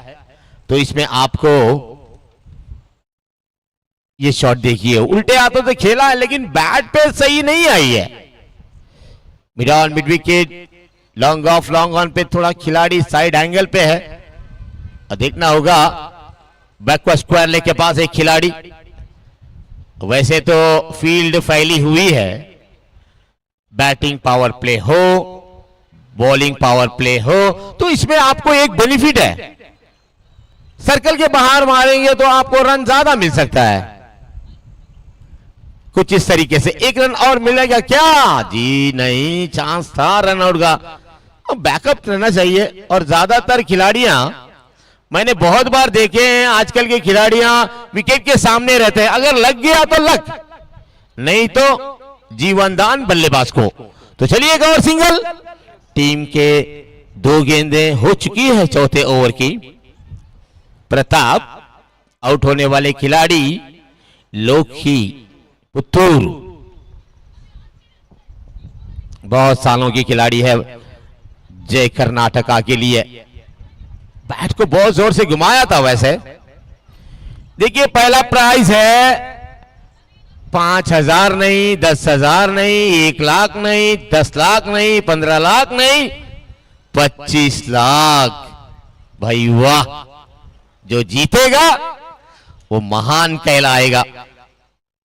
तो इसमें आपको ये शॉट देखिए, उल्टे हाथों से खेला है लेकिन बैट पे सही नहीं आई है। Mid on mid wicket, long off long on पे थोड़ा खिलाड़ी साइड एंगल पे है और देखना होगा बैकवर्ड स्क्वायर लेग के पास एक खिलाड़ी। वैसे तो फील्ड फैली हुई है, बैटिंग पावर प्ले हो बॉलिंग पावर प्ले हो तो इसमें आपको एक बेनिफिट है, सर्कल के बाहर मारेंगे तो आपको रन ज्यादा मिल सकता है। कुछ इस तरीके से 1 रन और मिलेगा क्या? जी नहीं, चांस था रन आउट का, बैकअप रहना चाहिए। और ज्यादातर खिलाड़ियां मैंने बहुत बार देखे हैं, आजकल के खिलाड़ियां विकेट के सामने रहते हैं, अगर लग गया तो लग, नहीं तो जीवन दान बल्लेबाज को। तो चलिए एक और सिंगल, टीम के 2 गेंदें हो चुकी है चौथे ओवर की। प्रताप आउट होने वाले खिलाड़ी लोकी पुत्तूर, बहुत सालों की खिलाड़ी है जय कर्नाटका के लिए। बैट को बहुत जोर से घुमाया था। वैसे देखिए पहला प्राइज है 5,000 नहीं, 10,000 नहीं, 1 लाख नहीं, 10 लाख नहीं, 15 लाख नहीं, 25 लाख। भाई वाह, जो जीतेगा वो महान कहलाएगा।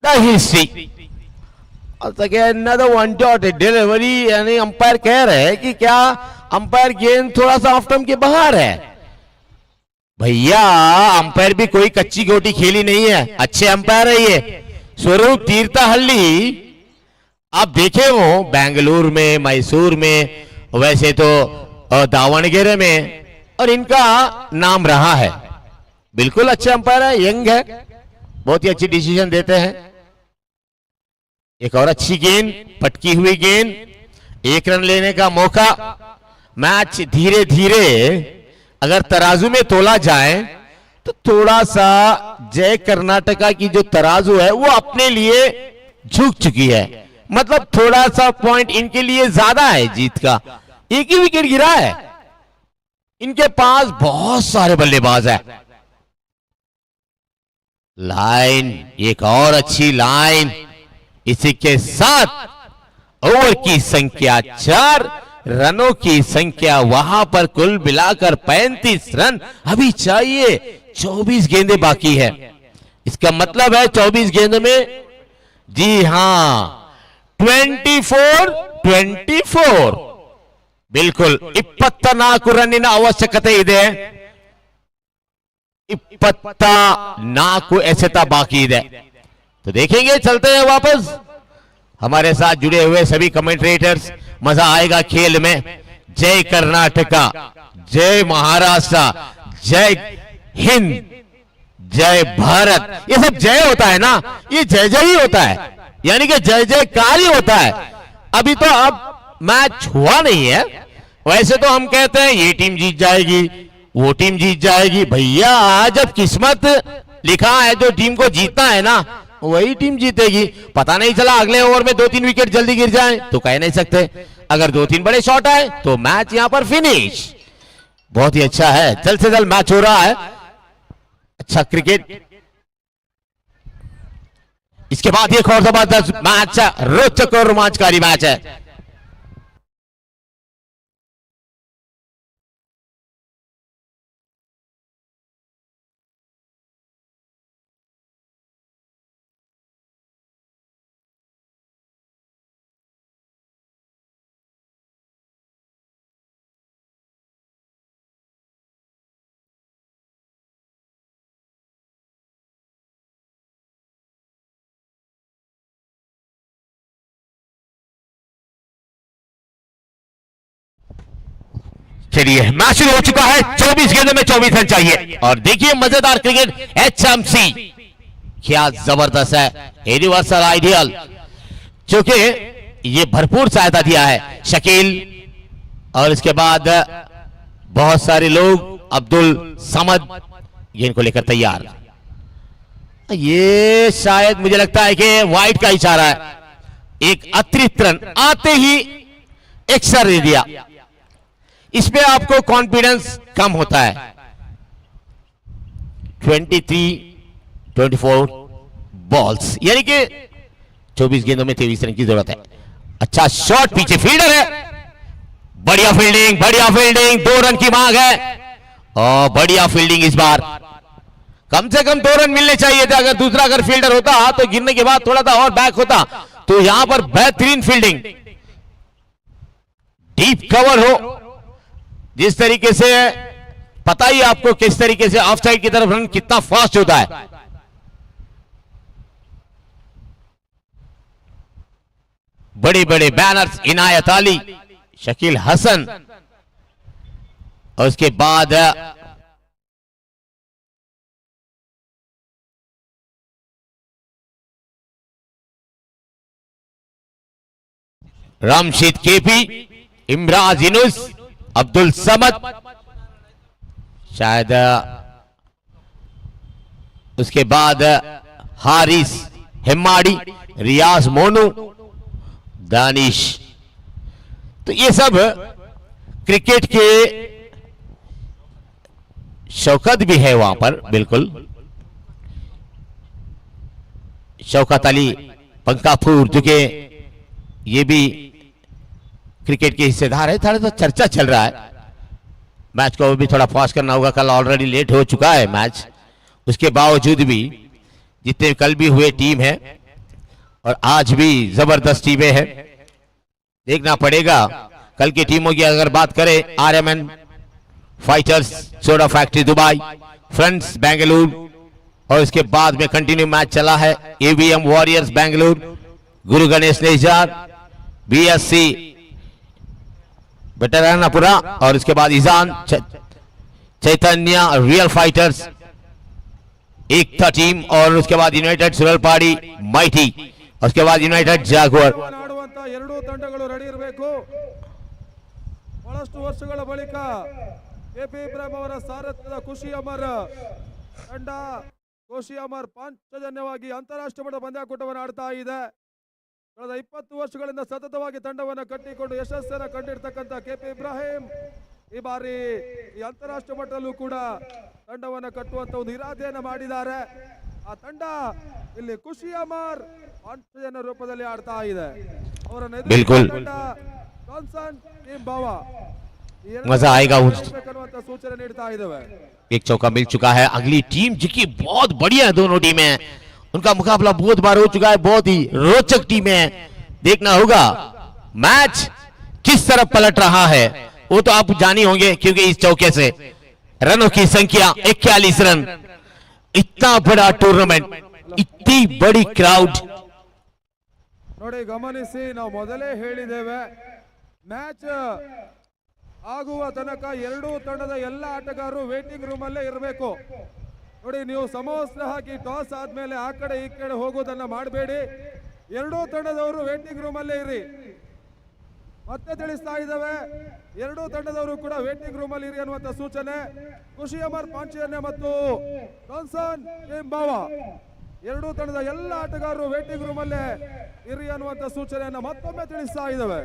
The history one dot delivery, यानी अंपायर कह रहे हैं कि क्या अंपायर गेंद थोड़ा सा ऑफ स्टंप के बाहर है। भैया अंपायर भी कोई कच्ची गोटी खेली नहीं है, अच्छे अंपायर है ये। स्वरूप तीर्थहल्ली आप देखे हो बेंगलुरु में, मैसूर में, वैसे तो दावणगेरे में, और इनका नाम रहा है। बिल्कुल अच्छे अंपायर है, यंग है, बहुत ही अच्छी डिसीजन देते हैं। एक और अच्छी गेंद, पटकी हुई गेंद, 1 रन लेने का मौका। मैच धीरे धीरे अगर तराजू में तोला जाए तो थोड़ा सा जय कर्नाटका की जो तराजू है वो अपने लिए झुक चुकी है, मतलब थोड़ा सा पॉइंट इनके लिए ज्यादा है जीत का। 1 ही विकेट गिरा है, इनके पास बहुत सारे बल्लेबाज है। लाइन, एक और अच्छी लाइन, इसी के साथ ओवर की संख्या 4, रनों की संख्या वहां पर कुल मिलाकर 35 रन अभी चाहिए। 24 गेंदें बाकी है। इसका मतलब है 24 गेंद में, जी हां, 24 बिल्कुल 24 ರನ್ನಿನ ಅವಶ್ಯಕತೆ ಇದೆ। 24 ಎಸೆತ बाकी ಇದೆ। तो देखेंगे, चलते हैं वापस। हमारे साथ जुड़े हुए सभी कमेंटेटर्स, मजा आएगा खेल में। जय कर्नाटका, जय महाराष्ट्र, जय हिंद, जय भारत, ये सब जय होता है ना, ये जय जय ही होता है, यानी कि जय जयकार ही होता है। अभी तो अब मैच हुआ नहीं है। वैसे तो हम कहते हैं ये टीम जीत जाएगी, वो टीम जीत जाएगी। भैया जब किस्मत लिखा है, जो टीम को जीतना है ना, वही टीम जीतेगी। पता नहीं चला अगले ओवर में 2-3 विकेट जल्दी गिर जाए तो कह नहीं सकते। अगर 2-3 बड़े शॉट आए तो मैच यहां पर फिनिश। बहुत ही अच्छा है, जल्द से जल्द मैच हो रहा है। अच्छा क्रिकेट। इसके बाद एक और जबरदस्त मैच है, रोचक और रोमांचकारी मैच है। चलिए, मैच शुरू हो चुका है। 24 गेंदों में 24 रन चाहिए। और देखिए मजेदार क्रिकेट HMC, क्या जबरदस्त है, यूनिवर्सल आइडियल, क्योंकि ये भरपूर सहायता दिया है शकील, और इसके बाद बहुत सारे लोग, अब्दुल समद गेंद को लेकर तैयार। ये शायद मुझे लगता है कि वाइड का इशारा है। एक अतिरिक्त रन आते ही एक्स्ट्रा दे दिया, इसमें आपको कॉन्फिडेंस कम होता है। 23-24 बॉल्स, यानी कि 24 गेंदों में 23 रन की जरूरत है। अच्छा शॉट, पीछे फील्डर है, बढ़िया फील्डिंग, बढ़िया फील्डिंग, 2 रन की मांग है। और बढ़िया फील्डिंग इस बार, कम से कम 2 रन मिलने चाहिए थे। अगर दूसरा अगर फील्डर होता तो गिरने के बाद थोड़ा सा और बैक होता, तो यहां पर बेहतरीन फील्डिंग, डीप कवर हो, जिस तरीके से पता ही आपको किस तरीके से ऑफ साइड की तरफ रन कितना फास्ट होता है। बड़े बड़े बैनर्स, इनायत अली, शकील हसन, और उसके बाद रामशीद केपी, इमराज इनुस, अब्दुल समद, शायद उसके बाद हारिस हिम्माड़ी, रियाज मोनू, दानिश। तो ये सब क्रिकेट के शौकत भी है वहां पर, बिल्कुल शौकत अली पंकापुर, जो कि ये भी क्रिकेट के हिस्सेदार है। थोड़ा सा चर्चा चल रहा है, मैच को भी थोड़ा फास्ट करना होगा। कल ऑलरेडी लेट हो चुका है मैच, उसके बावजूद भी जितने कल भी हुए टीम है और आज भी जबरदस्त टीमें हैं। देखना पड़ेगा कल की टीमों की अगर बात करें, RMN fighters, soda factory Dubai, friends Bengaluru, और इसके बाद में कंटिन्यू मैच चला है AVM वॉरियर्स बेंगलुरु, गुरु गणेश नेजार, BSC वेटरानापुरा, और इसके बाद ईजान चैतन्य रियल फाइटर्स एकता टीम, और उसके बाद यूनाइटेड सुरलपाड़ी माइटी, और उसके बाद यूनाइटेड ಜಾಗ್ವಾರ್।
ಆಡುವಂತ ಎರಡೂ ತಂಡಗಳು ರೆಡಿ ಇರಬೇಕು। ಬಹಳಷ್ಟು ವರ್ಷಗಳ ಬಳಿಕ KP ಇಬ್ರಾಹಿಂ ಅವರ ಸಾರಥ್ಯದ ಖುಷಿ ಅಮರ್ ತಂಡ ಖುಷಿ ಅಮರ್ ಪಾಂಚಜನ್ಯವಾಗಿ ಅಂತಾರಾಷ್ಟ್ರೀಯ ಮಟ್ಟದ ಪಂದ್ಯಾಕೂಟವನ್ನು ಆಡ್ತಾ ಇದೆ। ಕಳೆದ 20 ವರ್ಷಗಳಿಂದ ಸತತವಾಗಿ ತಂಡವನ್ನು ಕಟ್ಟಿಕೊಂಡು ಯಶಸ್ಸನ್ನು ಕಂಡಿರ್ತಕ್ಕಂಥ KP ಇಬ್ರಾಹಿಂ ಈ ಬಾರಿ ಈ ಅಂತಾರಾಷ್ಟ್ರೀಯ ಮಟ್ಟದಲ್ಲೂ ಕೂಡ ತಂಡವನ್ನು ಕಟ್ಟುವಂತ ಒಂದು ಇರಾದೆಯನ್ನು ಮಾಡಿದ್ದಾರೆ। ಆ ತಂಡ ಇಲ್ಲಿ ಖುಷಿ ಅಮರ್ ಪಾಂಚಜನ್ಯ ರೂಪದಲ್ಲಿ ಆಡ್ತಾ ಇದೆ। ಅವರ
बिल्कुल।
ಜಾನ್ಸನ್ ಟೀಮ್ ಬಾವಾ
मजा आएगा
ಅನ್ನುವಂತ ಸೂಚನೆ ನೀಡ್ತಾ ಇದ್ದೇವೆ।
एक चौका मिल चुका है। अगली टीम जो कि बहुत बढ़िया है, दोनों टीमें उनका मुकाबला बहुत बार हो चुका है, बहुत ही रोचक टीमें हैं। देखना होगा मैच किस तरफ पलट रहा है, वो तो आप जानी होंगे क्योंकि इस चौके से रनों की संख्या 41 रन। इतना बड़ा टूर्नामेंट, इतनी बड़ी क्राउड।
ನೋಡಿ ಗಮನಿಸಿ, ನಾವು ಮೊದಲೇ ಹೇಳಿದ್ದೇವೆ ಮ್ಯಾಚ್ ಆಗುವ ತನಕ ಎರಡೂ ತಂಡದ ಎಲ್ಲ ಆಟಗಾರರು ವೇಟಿಂಗ್ ರೂಮ್ ಅಲ್ಲೇ ಇರಬೇಕು। ನೋಡಿ, ನೀವು ಸಮವಸ್ತ್ರ ಹಾಕಿ ಟಾಸ್ ಆದ್ಮೇಲೆ ಆ ಕಡೆ ಈ ಕಡೆ ಹೋಗೋದನ್ನ ಮಾಡಬೇಡಿ, ಎರಡೂ ತಂಡದವರು ವೇಟಿಂಗ್ ರೂಮ್ ಅಲ್ಲೇ ಇರಿ। ಮತ್ತೆ ತಿಳಿಸ್ತಾ ಇದ್ದೇವೆ, ಎರಡೂ ತಂಡದವರು ಕೂಡ ವೇಟಿಂಗ್ ರೂಮ್ ಅಲ್ಲಿ ಇರಿ ಅನ್ನುವಂತ ಸೂಚನೆ। ಖುಷಿ ಅಮರ್ ಪಾಂಚಜನ್ಯ ಮತ್ತು ಜಾನ್ಸನ್ ಟೀಮ್ ಬಾವಾ ಎರಡೂ ತಂಡದ ಎಲ್ಲ ಆಟಗಾರರು ವೇಟಿಂಗ್ ರೂಮ್ ಅಲ್ಲೇ ಇರಿ ಅನ್ನುವಂತ ಸೂಚನೆಯನ್ನ ಮತ್ತೊಮ್ಮೆ ತಿಳಿಸ್ತಾ ಇದ್ದೇವೆ।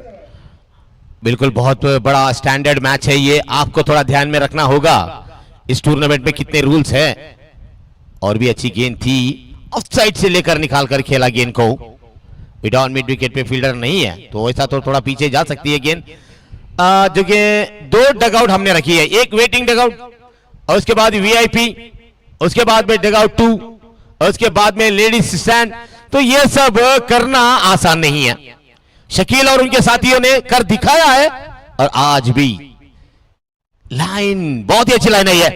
बिल्कुल, बहुत बड़ा स्टैंडर्ड मैच है ये, आपको थोड़ा ध्यान में रखना होगा इस टूर्नामेंट में कितने रूल्स हैं। और भी अच्छी गेंद थी, ऑफ साइड से लेकर निकाल कर खेला गेंद को। मिड ऑन मिड विकेट पे फील्डर नहीं है तो ऐसा तो थोड़ा पीछे जा सकती है गेंद। जो कि दो डगआउट हमने रखी है, एक वेटिंग डगआउट और उसके बाद वीआईपी, उसके बाद में डगआउट 2 और उसके बाद में लेडीज स्टैंड। तो ये सब करना आसान नहीं है, शकील और उनके साथियों ने कर दिखाया है। और आज भी लाइन बहुत ही अच्छी लाइन है,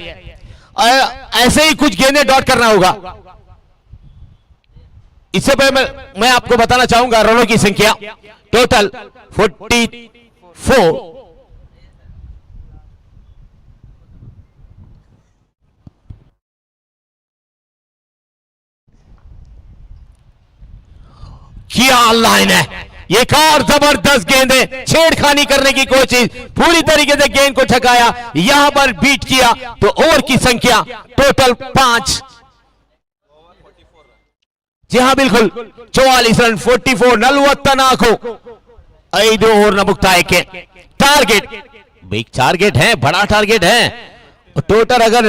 ऐसे ही कुछ गेंदें डॉट करना होगा। इससे पहले मैं आपको बताना चाहूंगा रनों की संख्या टोटल 44। क्या लाइन है, एक और जबरदस्त गेंद है, छेड़खानी करने की कोशिश, पूरी तरीके से गेंद को ठकाया, यहां पर बीट किया तो ओवर की संख्या टोटल 5। जी हाँ बिल्कुल, 44 रन 44 44 5 ओवर मुक्तायಕ್ಕೆ टारगेट, बिग टारगेट है, बड़ा टारगेट है। टोटल अगर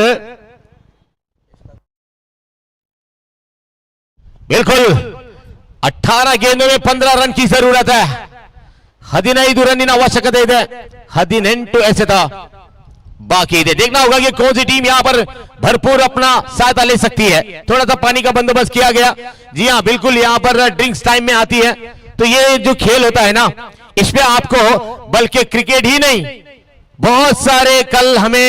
बिल्कुल 18 गेंदों में 15 रन की जरूरत है, 15 रनिನ ಅವಶ್ಯಕತೆ ಇದೆ, 18 ಎಸೆತ बाकी है। देखना होगा कि कौन सी टीम यहां पर भरपूर अपना सहायता ले सकती है। थोड़ा सा पानी का बंदोबस्त किया गया, जी हाँ बिल्कुल, यहां पर ड्रिंक्स टाइम में आती है। तो ये जो खेल होता है ना, इसमें आपको बल्कि क्रिकेट ही नहीं, बहुत सारे कल हमें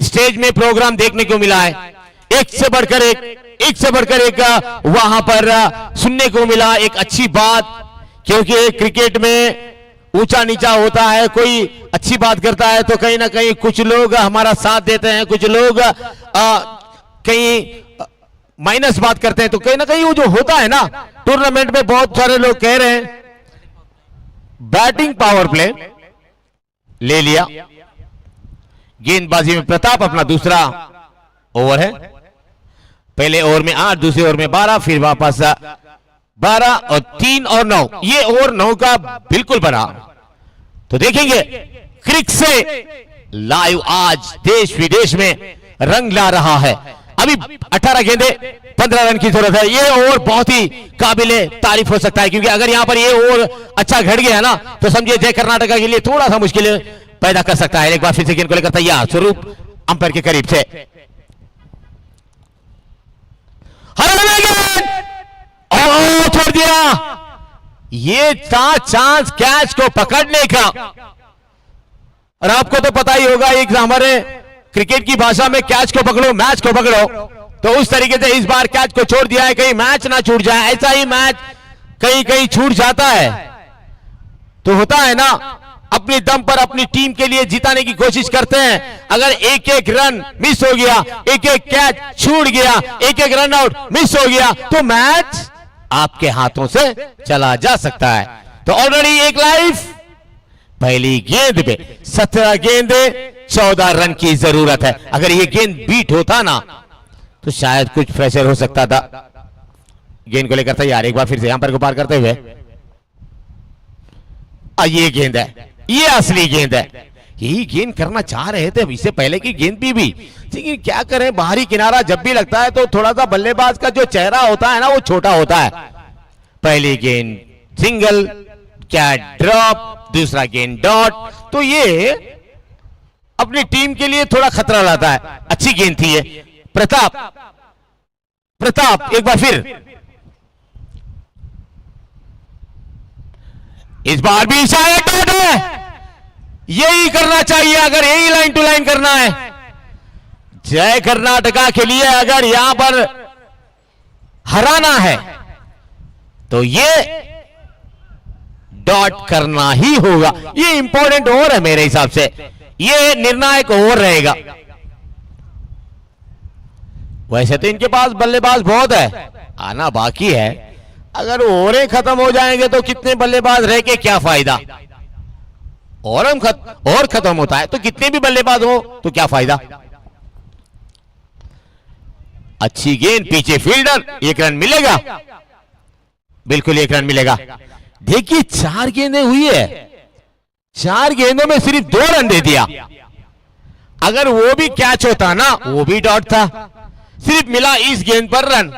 स्टेज में प्रोग्राम देखने को मिला है, एक से बढ़कर एक वहां पर सुनने को मिला। एक अच्छी बात, क्योंकि क्रिकेट में ऊंचा नीचा होता है, कोई अच्छी बात करता है तो कहीं ना कहीं कुछ लोग हमारा साथ देते हैं, कुछ लोग कहीं माइनस बात करते हैं। तो कहीं ना कहीं वो जो होता है ना टूर्नामेंट में, बहुत सारे लोग कह रहे हैं बैटिंग पावर प्ले ले लिया। गेंदबाजी में प्रताप अपना दूसरा ओवर है, पहले ओवर में 8, दूसरे ओवर में 12, फिर वापस 12 और 3 और 9, ये ओवर 9 का बिल्कुल बना। तो देखेंगे क्रिक से लाइव आज देश विदेश में रंग ला रहा है। अभी 18 गेंदे 15 रन की जरूरत है। ये ओवर बहुत ही काबिले तारीफ हो सकता है, क्योंकि अगर यहां पर ये ओवर अच्छा घट गया ना तो समझिए जय कर्नाटका के लिए थोड़ा सा मुश्किल पैदा कर सकता है। एक बार फिर से गेंद को लेकर तैयार, स्वरूप अंपायर के करीब से छोड़ दिया। ये था चांस कैच को पकड़ने का। और आपको तो पता ही होगा, एक हमारे क्रिकेट की भाषा में कैच को पकड़ो मैच को पकड़ो, तो उस तरीके से इस बार कैच को छोड़ दिया है, कहीं मैच ना छूट जाए। ऐसा ही मैच कहीं कहीं छूट जाता है तो होता है ना, अपनी दम पर अपनी टीम के लिए जिताने की कोशिश करते हैं। अगर एक एक रन मिस हो गया, एक एक कैच छूट गया, एक एक रन आउट मिस हो गया, तो मैच आपके हाथों से चला जा सकता है। तो ऑलरेडी एक लाइफ, पहली गेंद पे 17 गेंदे 14 रन की जरूरत है। अगर ये गेंद बीट होता ना तो शायद कुछ प्रेशर हो सकता था। गेंद को लेकर तैयार, एक बार फिर से यहां पर को पार करते हुए, ये गेंद है, ये असली गेंद है, यही गेंद करना चाह रहे थे इससे पहले की गेंद भी लेकिन क्या करें, बाहरी किनारा जब भी लगता है तो थोड़ा सा बल्लेबाज का जो चेहरा होता है ना वो छोटा होता है। पहली गेंद सिंगल, कैच ड्रॉप, दूसरा गेंद डॉट। तो ये अपनी टीम के लिए थोड़ा खतरा लाता है। अच्छी गेंद थी ये। प्रताप एक बार फिर, इस बार भी शायद डॉट है। यही करना चाहिए अगर यही लाइन टू लाइन करना है। जय कर्नाटका के लिए अगर यहां पर हराना है तो ये डॉट करना ही होगा। ये इंपॉर्टेंट ओवर है मेरे हिसाब से, ये निर्णायक ओवर रहेगा। वैसे तो इनके पास बल्लेबाज बहुत है, आना बाकी है। अगर ओवरें खत्म हो जाएंगे तो कितने बल्लेबाज रह के क्या फायदा। और खत्म होता है तो कितने भी बल्लेबाज हो तो क्या फायदा। अच्छी गेंद, पीछे फील्डर, 1 रन मिलेगा, बिल्कुल 1 रन मिलेगा। देखिए 4 गेंदें हुई है, 4 गेंदों में सिर्फ 2 रन दे दिया। अगर वो भी कैच होता ना, वो भी डॉट था। सिर्फ मिला इस गेंद पर रन।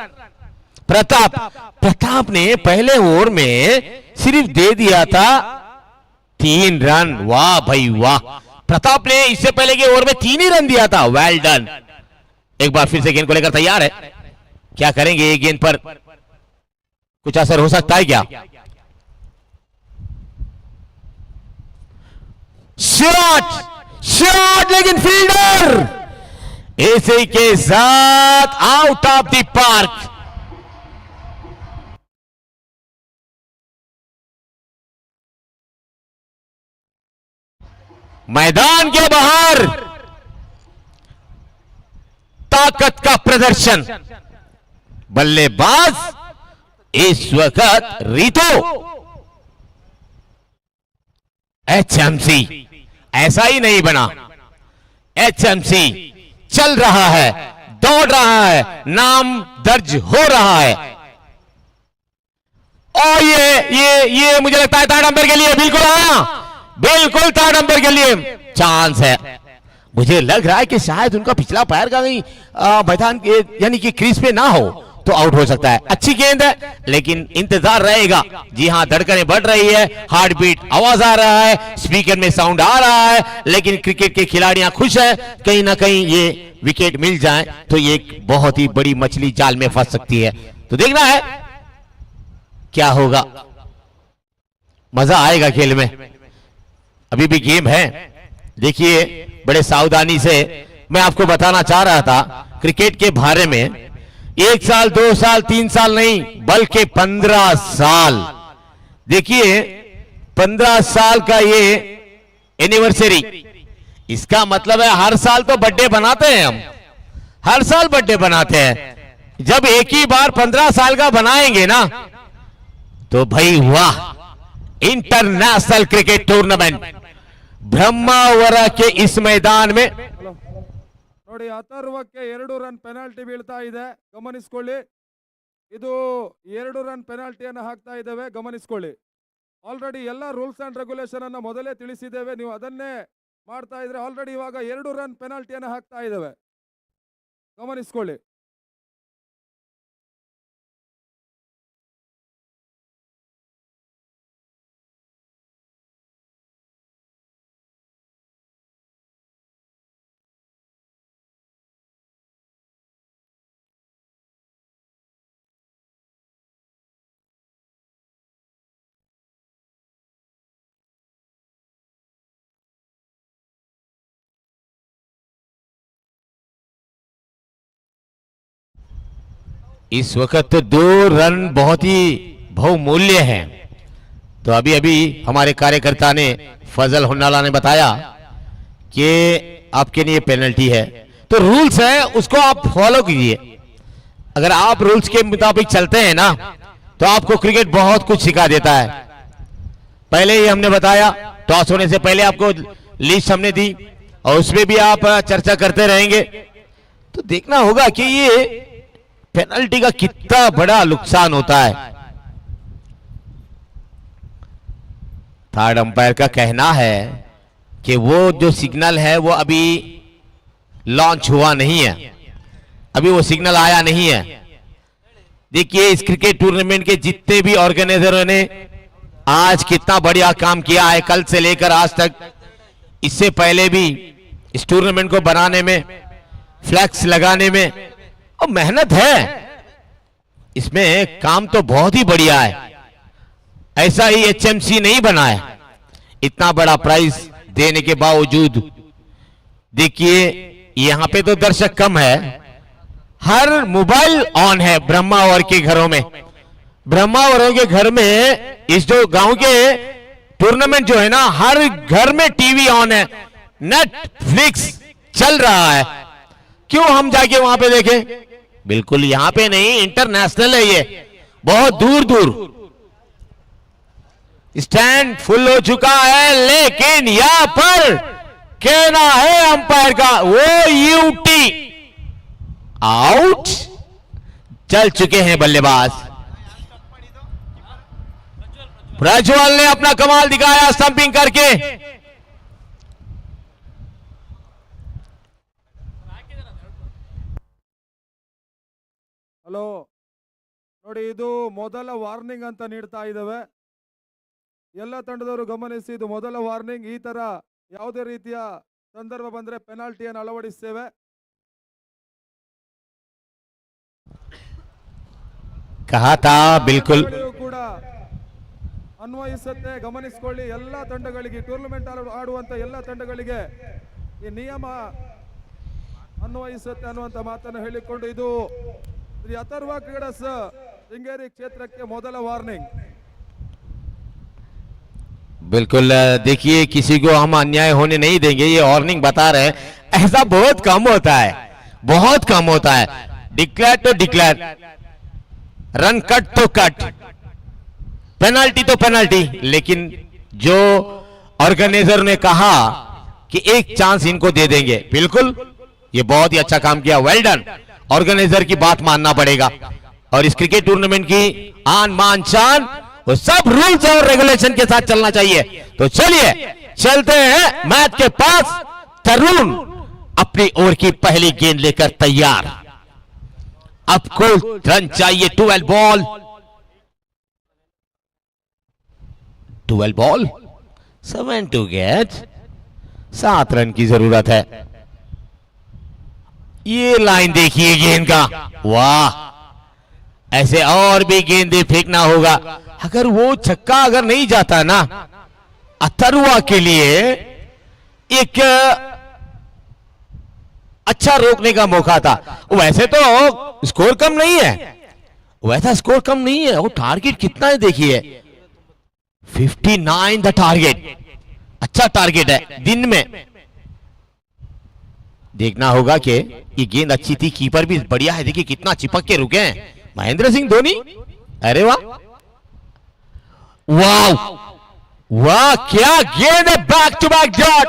प्रताप ने पहले ओवर में सिर्फ दे दिया था 3 रन। वाह भाई वाह, प्रताप ने इससे पहले के ओवर में 3 ही रन दिया था। Well done. एक बार फिर से गेंद को लेकर तैयार है। क्या करेंगे, ये गेंद पर कुछ असर हो सकता है क्या। शॉट लेकिन फील्डर इसी के साथ आउट ऑफ द पार्क। मैदान के बाहर ताकत का प्रदर्शन। बल्लेबाज इस वक्त रितो। एचएमसी ऐसा ही नहीं बना, एचएमसी चल रहा है, दौड़ रहा है, नाम दर्ज हो रहा है। और ये मुझे लगता है 3rd नंबर के लिए, बिल्कुल हाँ, बिल्कुल 3rd नंबर के लिए चांस है। मुझे लग रहा है कि शायद उनका पिछला पैर का कहीं मैदान यानी कि क्रीज पे ना हो तो आउट हो सकता है। अच्छी गेंद है लेकिन इंतजार रहेगा। जी हां, धड़कनें बढ़ रही है, हार्ट बीट, आवाज आ रहा है, स्पीकर में साउंड आ रहा है, लेकिन क्रिकेट के खिलाड़ियां खुश हैं। कहीं ना कहीं ये विकेट मिल जाए तो ये एक बहुत ही बड़ी मछली जाल में फंस सकती है। तो देखना है क्या होगा, मजा आएगा खेल में। अभी भी गेम है। देखिए बड़े सावधानी से मैं आपको बताना चाह रहा था क्रिकेट के बारे में। 1 साल 2 साल 3 साल नहीं बल्कि 15 साल। देखिए 15 साल का ये एनिवर्सरी, इसका मतलब है हर साल तो बर्थडे बनाते हैं हम, हर साल बर्थडे बनाते हैं। जब एक ही बार 15 साल का बनाएंगे ना तो भाई वाह, इंटरनेशनल क्रिकेट टूर्नामेंट ಬ್ರಹ್ಮಾವರ के इस मैदान में।
ನೋಡಿ ಅಥರ್ವಕ್ಕೆ 2 ರನ್ ಪೆನಾಲ್ಟಿ ಬೀಳ್ತಾ ಇದೆ, ಗಮನಿಸಿಕೊಳ್ಳಿ। ಇದು 2 ರನ್ ಪೆನಾಲ್ಟಿಯನ್ನು ಹಾಕ್ತಾ ಇದ್ದೇವೆ, ಗಮನಿಸಿಕೊಳ್ಳಿ। ಆಲ್ರೆಡಿ ಎಲ್ಲ ರೂಲ್ಸ್ ಅಂಡ್ ರೆಗ್ಯುಲೇಷನ್ ಅನ್ನು ಮೊದಲೇ ತಿಳಿಸಿದ್ದೇವೆ, ನೀವು ಅದನ್ನೇ ಮಾಡ್ತಾ ಇದ್ರೆ ಆಲ್ರೆಡಿ ಇವಾಗ 2 ರನ್ ಪೆನಾಲ್ಟಿಯನ್ನು ಹಾಕ್ತಾ ಇದ್ದೇವೆ, ಗಮನಿಸಿಕೊಳ್ಳಿ।
इस वक्त 2 रन बहुत ही बहुमूल्य हैं। तो अभी अभी हमारे कार्यकर्ता ने, फजल हुन्नाला ने बताया कि आपके लिए पेनल्टी है। तो रूल्स है उसको आप फॉलो कीजिए। अगर आप रूल्स के मुताबिक चलते हैं ना तो आपको क्रिकेट बहुत कुछ सिखा देता है। पहले ही हमने बताया, टॉस होने से पहले आपको लिस्ट हमने दी और उसमें भी आप चर्चा करते रहेंगे। तो देखना होगा कि ये पेनल्टी का कितना बड़ा नुकसान होता है। 3rd अंपायर का कहना है कि वो जो सिग्नल है वो अभी लॉन्च हुआ नहीं है, अभी वो सिग्नल आया नहीं है। देखिए इस क्रिकेट टूर्नामेंट के जितने भी ऑर्गेनाइजरों ने आज कितना बढ़िया काम किया है, कल से लेकर आज तक। इससे पहले भी इस टूर्नामेंट को बनाने में, फ्लैक्स लगाने में और मेहनत है इसमें, काम तो बहुत ही बढ़िया है। ऐसा ही एचएमसी नहीं बना है। इतना बड़ा प्राइज देने के बावजूद देखिए यहां पे तो दर्शक कम है, हर मोबाइल ऑन है ब्रह्मावर के घरों में। ब्रह्मावरों के घर में इस जो गांव के टूर्नामेंट जो है ना, हर घर में टीवी ऑन है, नेटफ्लिक्स चल रहा है। क्यों हम जाके वहां पे देखें? बिल्कुल यहां पे नहीं, इंटरनेशनल है ये, बहुत दूर दूर। स्टैंड फुल हो चुका है, लेकिन यहां पर कहना है अंपायर का, वो यूटी आउट। चल चुके हैं बल्लेबाज। प्रज्वल ने अपना कमाल दिखाया स्टंपिंग करके।
ಹಲೋ ನೋಡಿ, ಇದು ಮೊದಲ ವಾರ್ನಿಂಗ್ ಅಂತ ನೀಡ್ತಾ ಇದ್ದೇವೆ. ಎಲ್ಲ ತಂಡದವರು ಗಮನಿಸಿ, ಇದು ಮೊದಲ ವಾರ್ನಿಂಗ್. ಈ ತರ ಯಾವುದೇ ರೀತಿಯ ಸಂದರ್ಭ ಬಂದ್ರೆ ಪೆನಾಲ್ಟಿಯನ್ನು ಅಳವಡಿಸ್ತೇವೆ.
कहा था बिल्कुल
ಕೂಡ ಅನ್ವಯಿಸುತ್ತೆ, ಗಮನಿಸಿಕೊಳ್ಳಿ. ಎಲ್ಲ ತಂಡಗಳಿಗೆ, ಟೂರ್ನಮೆಂಟ್ ಆಡುವಂತ ಎಲ್ಲ ತಂಡಗಳಿಗೆ ಈ ನಿಯಮ ಅನ್ವಯಿಸುತ್ತೆ ಅನ್ನುವಂತ ಮಾತನ್ನು ಹೇಳಿಕೊಂಡು, ಇದು ಶ್ರೀ ಅಥರ್ವ ಕ್ರೀಡಾಸ್ ಶೃಂಗೇರಿ ಕ್ಷೇತ್ರಕ್ಕೆ ಮೊದಲ ವಾರ್ನಿಂಗ್.
बिल्कुल देखिए, किसी को हम अन्याय होने नहीं देंगे, ये वार्निंग बता रहे हैं। ऐसा बहुत कम होता है, बहुत कम होता है। डिक्लेयर तो डिक्लेयर, रन कट तो कट, पेनल्टी तो पेनल्टी। लेकिन जो ऑर्गेनाइजर ने कहा कि एक चांस इनको दे देंगे, बिल्कुल ये बहुत ही अच्छा काम किया, वेल डन। ऑर्गेनाइजर की बात मानना पड़ेगा। और इस क्रिकेट टूर्नामेंट की आन मान शान, वो सब रूल्स और रेगुलेशन के साथ चलना चाहिए। तो चलिए चलते हैं मैच के पास। तरुण अपनी ओर की पहली गेंद लेकर तैयार। अब कोई रन चाहिए, 12 ball, 12 ball 7 to get, 7 run की जरूरत है। ये लाइन देखिए गेंद का, वाह! ऐसे और भी गेंदें फेंकना होगा। अगर वो छक्का अगर नहीं जाता ना, अथर्वा के लिए एक अच्छा रोकने का मौका था। वैसे तो स्कोर कम नहीं है, वैसा स्कोर कम नहीं है। वो टारगेट कितना है देखिए, 59 द टारगेट, अच्छा टारगेट है। दिन में देखना होगा कि ये गेंद अच्छी थी, कीपर भी बढ़िया है। देखिए कितना चिपक के रुके हैं महेंद्र सिंह धोनी। अरे वाह वाह वाह, क्या गेंद है, back to back dot.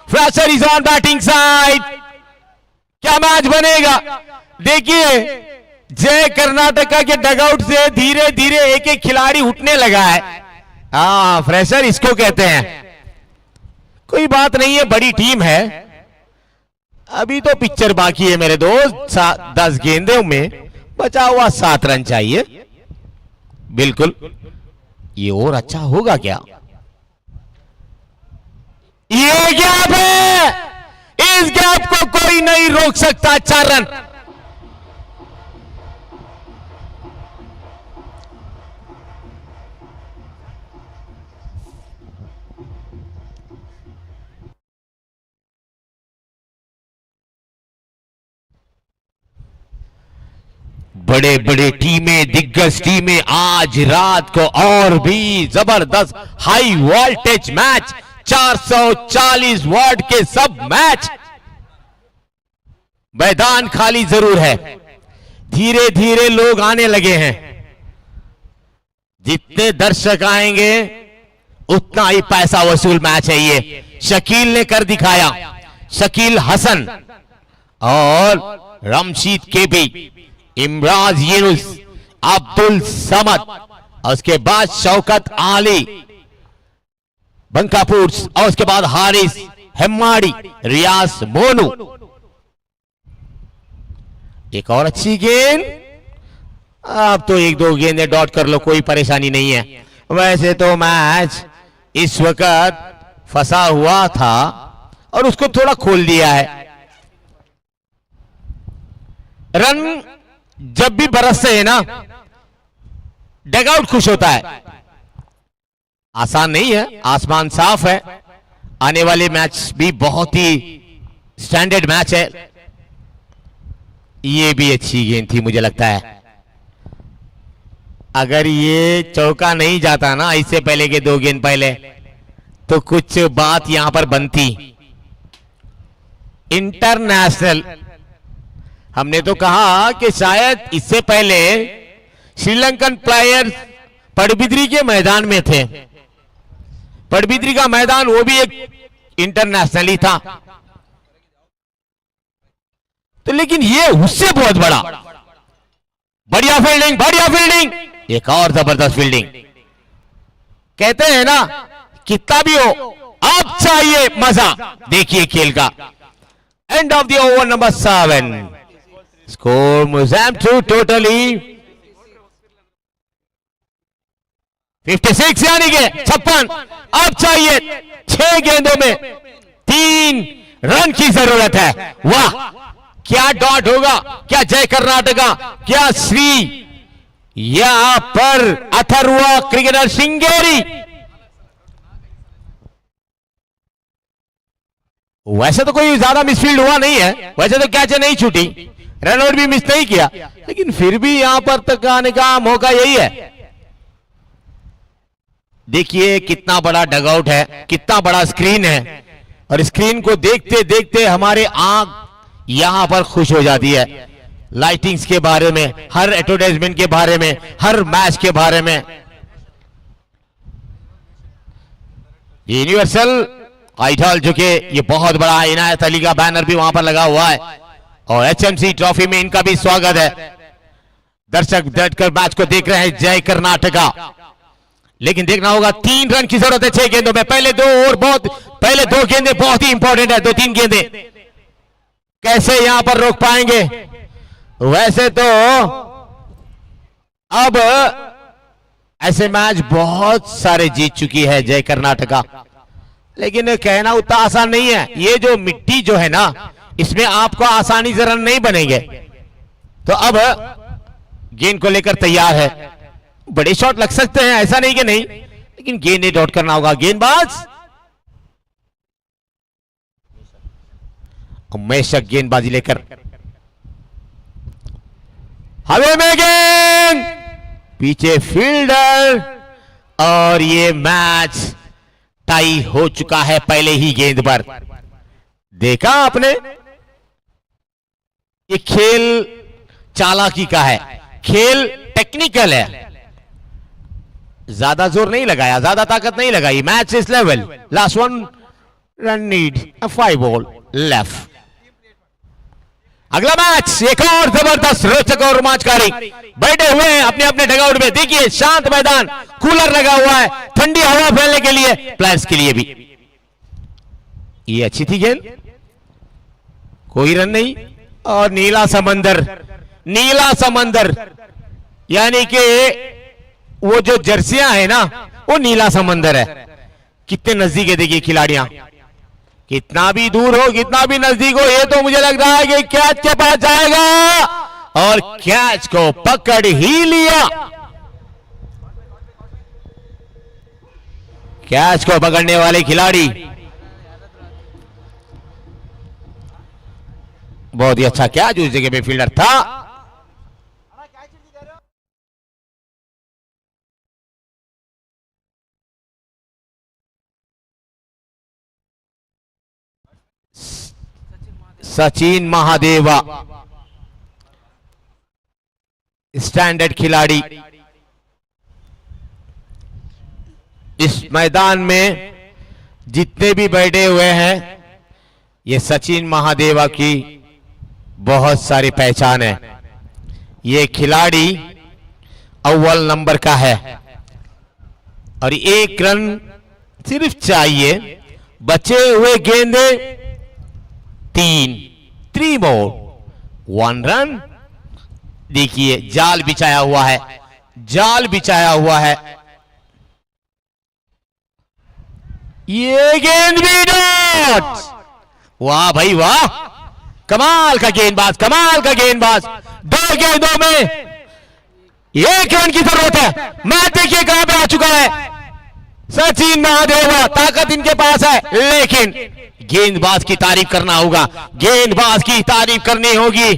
Pressure is on batting side. क्या मैच बनेगा देखिए। जय कर्नाटका के डगआउट से धीरे धीरे एक एक खिलाड़ी उठने लगा है। हाँ, फ्रेशर इसको कहते हैं। कोई बात नहीं है, बड़ी टीम है, अभी तो पिक्चर बाकी है मेरे दोस्त। 10 गेंदों में बचा हुआ 7 रन चाहिए। बिल्कुल, ये और अच्छा होगा क्या? ये गैप है, इस गैप को कोई नहीं रोक सकता। 4 रन। बड़े बड़े टीमें, दिग्गज टीमें आज रात को और भी जबरदस्त हाई वोल्टेज मैच, 440 वाट के सब मैच। मैदान खाली जरूर है, धीरे धीरे लोग आने लगे हैं। जितने दर्शक आएंगे उतना ही पैसा वसूल मैच है ये। शकील ने कर दिखाया, शकील हसन और रमशीद केबी, इमराज यूनुस, अब्दुल समद, और उसके बाद शौकत आली बंकापुर, और उसके बाद हारिस हेम्माड़ी, रियाज मोनू। एक और अच्छी गेंद। अब तो 1-2 गेंदें डॉट कर लो, कोई परेशानी नहीं है। वैसे तो मैच इस वक्त फंसा हुआ था और उसको थोड़ा खोल दिया है। रन जब भी बरसते हैं ना, डगआउट खुश होता है। आसान नहीं है, आसमान साफ है। आने वाले मैच भी बहुत ही स्टैंडर्ड मैच है। ये भी अच्छी गेंद थी मुझे लगता है। अगर ये चौका नहीं जाता ना इससे पहले के 2 गेंद पहले, तो कुछ बात यहां पर बनती। इंटरनेशनल, हमने तो कहा कि शायद इससे पहले श्रीलंकन प्लेयर्स पड़बिद्री के मैदान में थे। पड़बिद्री का मैदान वो भी एक इंटरनेशनल ही था, तो लेकिन ये उससे बहुत बड़ा। बढ़िया फील्डिंग, बढ़िया फील्डिंग, एक और जबरदस्त फील्डिंग। कहते हैं ना, कितना भी हो अब चाहिए मजा। देखिए खेल का end of the over number 7, score Mozambique totally 56 यानी कि 56। अब चाहिए 6 गेंदों में 3 रन की जरूरत है। वाह, क्या डॉट होगा, क्या जय कर्नाटका, क्या श्री, यहां पर अथर्वा क्रिकेटर श्रृंगेरी। वैसे तो कोई ज्यादा मिसफील्ड हुआ नहीं है, वैसे तो कैच नहीं छूटी, रन आउट भी मिस नहीं किया, लेकिन फिर भी यहां पर तक आने का मौका यही है। देखिए कितना बड़ा डगआउट है, कितना बड़ा स्क्रीन है, और स्क्रीन को देखते देखते हमारे आंख यहां पर खुश हो जाती है। लाइटिंग्स के बारे में, हर एडवर्टाइजमेंट के बारे में, हर मैच के बारे में। यूनिवर्सल आइडल जो कि ये बहुत बड़ा इनायत अली का बैनर भी वहां पर लगा हुआ है, और एचएमसी ट्रॉफी में इनका भी स्वागत है। दर्शक डटकर मैच को देख रहे हैं, जय कर्नाटका। लेकिन देखना होगा 3 रन की जरूरत है 6 गेंदों में। पहले 2 गेंदें बहुत ही इंपॉर्टेंट है, 2-3 गेंदें कैसे यहां पर रोक पाएंगे। वैसे तो अब ऐसे मैच बहुत सारे जीत चुकी है जय कर्नाटका, लेकिन कहना उतना आसान नहीं है। ये जो मिट्टी जो है ना, इसमें आपको आसानी से रन नहीं बनेंगे। तो अब गेंद को लेकर तैयार है, बड़े शॉट लग सकते हैं, ऐसा नहीं कि नहीं, लेकिन गेंद नहीं डॉट करना होगा। गेंदबाज उमेशक गेंदबाजी लेकर हवे में गेंद, पीछे फील्डर, और ये मैच टाई हो चुका है पहले ही गेंद पर। देखा आपने, ये खेल चालाकी का है, खेल टेक्निकल है। ज्यादा जोर नहीं लगाया, ज्यादा ताकत नहीं लगाई। मैच इस level, last 1 run need, 5 ball left. अगला मैच एक और जबरदस्त, रोचक और रोमांचकारी। बैठे हुए हैं अपने अपने डगआउट में। देखिए शांत मैदान, कूलर लगा हुआ है ठंडी हवा फैलने के लिए, प्लेयर्स के लिए भी। ये अच्छी थी गेंद, कोई रन नहीं। और नीला समंदर, नीला समंदर यानी कि वो जो जर्सियां है ना, वो नीला समंदर है। कितने नजदीक है देखिए खिलाड़ियां, कितना भी दूर हो, कितना भी नजदीक हो, ये तो मुझे लग रहा है कि कैच के पास जाएगा, और कैच को पकड़ ही लिया। कैच को पकड़ने वाले खिलाड़ी, बहुत ही अच्छा कैच, उस जगह पे फील्डर था। सचिन महादेवा स्टैंडर्ड खिलाड़ी, इस मैदान में जितने भी बैठे हुए हैं, ये सचिन महादेवा की बहुत सारी पहचान है। ये खिलाड़ी अव्वल नंबर का है, और 1 रन सिर्फ चाहिए। बचे हुए गेंदे 3 मोर, 1 रन। देखिए जाल बिछाया हुआ है, जाल बिछाया हुआ है। ये गेंद भी डॉट। वाह भाई वाह, कमाल का गेंदबाज, कमाल का गेंदबाज। 2 गेंदों में 1 रन की जरूरत है। मैच देखिए कहां पे आ चुका है। सचिन महादेवा, ताकत इनके पास है, लेकिन गेंदबाज की तारीफ करना होगा, गेंदबाज की तारीफ करनी होगी।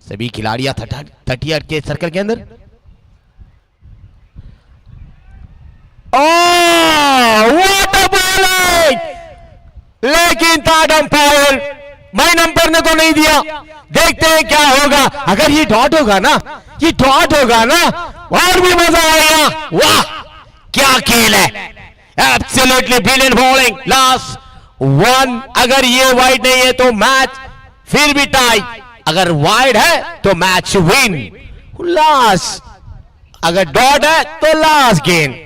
सभी खिलाड़ियां 38 के सर्कल के अंदर। व्हाट अ बॉलिंग, लेकिन थर्ड अंपायर माइन अंपायर ने तो नहीं दिया। देखते हैं क्या होगा। अगर ये डॉट होगा ना, ये डॉट होगा ना, और भी मजा आएगा। वाह क्या खेल है, एब्सोल्युटली ब्रिलियंट बॉलिंग। लास्ट 1, अगर ये वाइड नहीं है तो मैच फिर भी टाई, अगर वाइड है तो मैच विन। लास्ट अगर डॉट है तो लास्ट गेंद।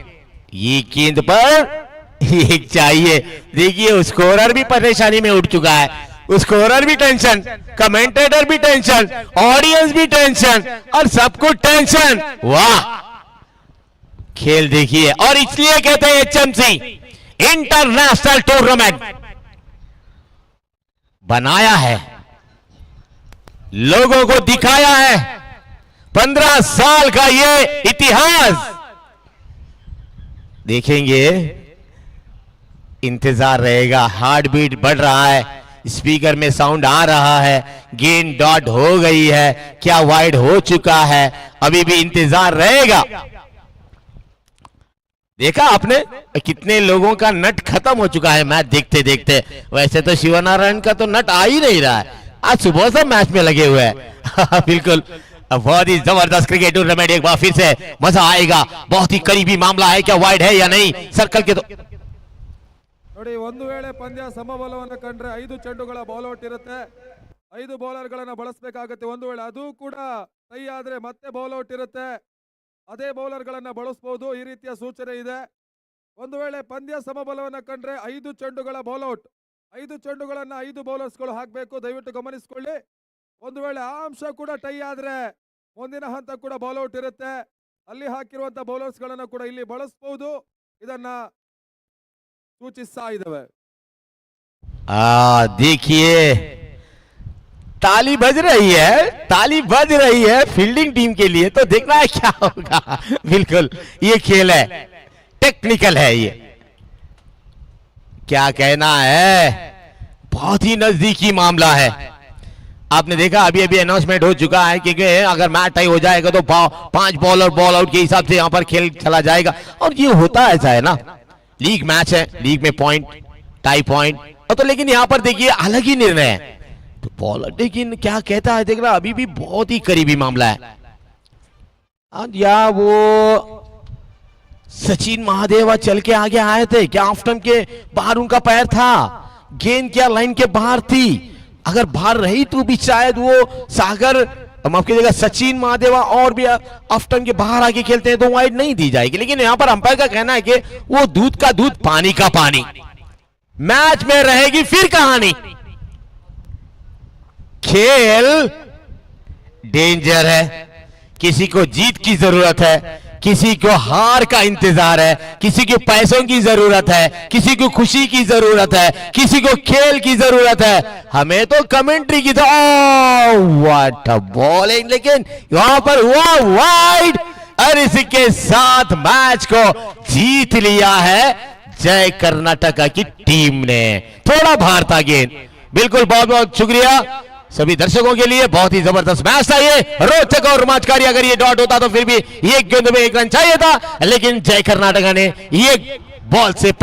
ये गेंद पर एक चाहिए। देखिए स्कोरर भी परेशानी में उठ चुका है, स्कोरर भी टेंशन, कमेंटेटर भी टेंशन, ऑडियंस भी टेंशन, और सब कुछ टेंशन। वाह खेल देखिए, और इसलिए कहते हैं HMC इंटरनेशनल टूर्नामेंट बनाया है, लोगों को दिखाया है। 15 साल का ये इतिहास देखेंगे, इंतजार रहेगा। हार्ट बीट बढ़ रहा है, स्पीकर में साउंड आ रहा है, गेंद डॉट हो गई है, क्या वाइड हो चुका है, अभी भी इंतजार रहेगा। देखा आपने कितने लोगों का नट खत्म हो चुका है मैच देखते देखते। वैसे तो शिवनारायण का तो नट आ ही नहीं रहा है, आज सुबह से मैच में लगे हुए हैं। बिल्कुल बहुत ही जबरदस्त क्रिकेट टूर्नामेंट, एक बार फिर से मजा आएगा। बहुत ही करीबी मामला है, क्या वाइड है या नहीं सर्कल के। तो
ನೋಡಿ, ಒಂದು ವೇಳೆ ಪಂದ್ಯ ಸಮಬಲವನ್ನು ಕಂಡ್ರೆ 5 ಚೆಂಡುಗಳ ಬೌಲ್ಔಟ್ ಇರುತ್ತೆ, 5 ಬೌಲರ್ಗಳನ್ನು ಬಳಸಬೇಕಾಗುತ್ತೆ. ಒಂದು ವೇಳೆ ಅದು ಕೂಡ ಟೈ ಆದ್ರೆ ಮತ್ತೆ ಬೌಲ್ಔಟ್ ಇರುತ್ತೆ, ಅದೇ ಬೌಲರ್ಗಳನ್ನು ಬಳಸಬಹುದು. ಈ ರೀತಿಯ ಸೂಚನೆ ಇದೆ. ಒಂದು ವೇಳೆ ಪಂದ್ಯ ಸಮಬಲವನ್ನು ಕಂಡ್ರೆ 5 ಚೆಂಡುಗಳ ಬೌಲ್ಔಟ್, 5 ಚೆಂಡುಗಳನ್ನು 5 ಬೌಲರ್ಸ್ಗಳು ಹಾಕಬೇಕು, ದಯವಿಟ್ಟು ಗಮನಿಸಿಕೊಳ್ಳಿ. ಒಂದು ವೇಳೆ ಆ ಅಂಶ ಕೂಡ ಟೈ ಆದ್ರೆ ಮುಂದಿನ ಹಂತ ಕೂಡ ಬೌಲ್ಔಟ್ ಇರುತ್ತೆ, ಅಲ್ಲಿ ಹಾಕಿರುವಂತ ಬೌಲರ್ಸ್ಗಳನ್ನು ಕೂಡ ಇಲ್ಲಿ ಬಳಸಬಹುದು. ಇದನ್ನ सूचिस्ता इधर।
देखिए ताली बज रही है, ताली बज रही है फील्डिंग टीम के लिए, तो देखना है क्या होगा। बिल्कुल ये खेल है, टेक्निकल है, ये क्या कहना है, बहुत ही नजदीकी मामला है। आपने देखा अभी अभी अनाउंसमेंट हो चुका है क्योंकि अगर मैच टाई हो जाएगा तो 5 बॉलर बॉल आउट के हिसाब से यहां पर खेल चला जाएगा। और ये होता ऐसा है ना, लीग मैच है, लीग में पॉइंट टाई पॉइंट, और तो लेकिन यहां पर देखिए अलग ही निर्णय है। तो बॉलर लेकिन क्या कहता है देखना, अभी भी बहुत ही करीबी मामला है। या वो सचिन महादेवा चल के आगे आए थे क्या, ऑफ स्टंप के बाहर उनका पैर था, गेंद क्या लाइन के बाहर थी, अगर बाहर रही तो भी शायद वो सागर माफ कीजिएगा सचिन महादेवा और भी ऑफ स्टंप के बाहर आके खेलते हैं तो वाइड नहीं दी जाएगी। लेकिन यहां पर अंपायर का कहना है कि वो दूध का दूध पानी का पानी, मैच में रहेगी फिर कहानी। खेल डेंजर है, किसी को जीत की जरूरत है, किसी को हार का इंतजार है, किसी को पैसों की जरूरत है, किसी को खुशी की जरूरत है, किसी को खेल की जरूरत है। हमें तो कमेंट्री की तो व्हाट अ बॉलिंग, लेकिन यहां पर हुआ वाइड और इसके साथ मैच को जीत लिया है जय कर्नाटका की टीम ने। थोड़ा भार था गेंद, बिल्कुल बहुत बहुत शुक्रिया सभी दर्शकों के लिए, बहुत ही जबरदस्त मैच था ये, रोचक और रोमांचकारी। अगर ये डॉट होता तो फिर भी एक गेंद में 1 रन चाहिए था, लेकिन जय कर्नाटका ने एक बॉल से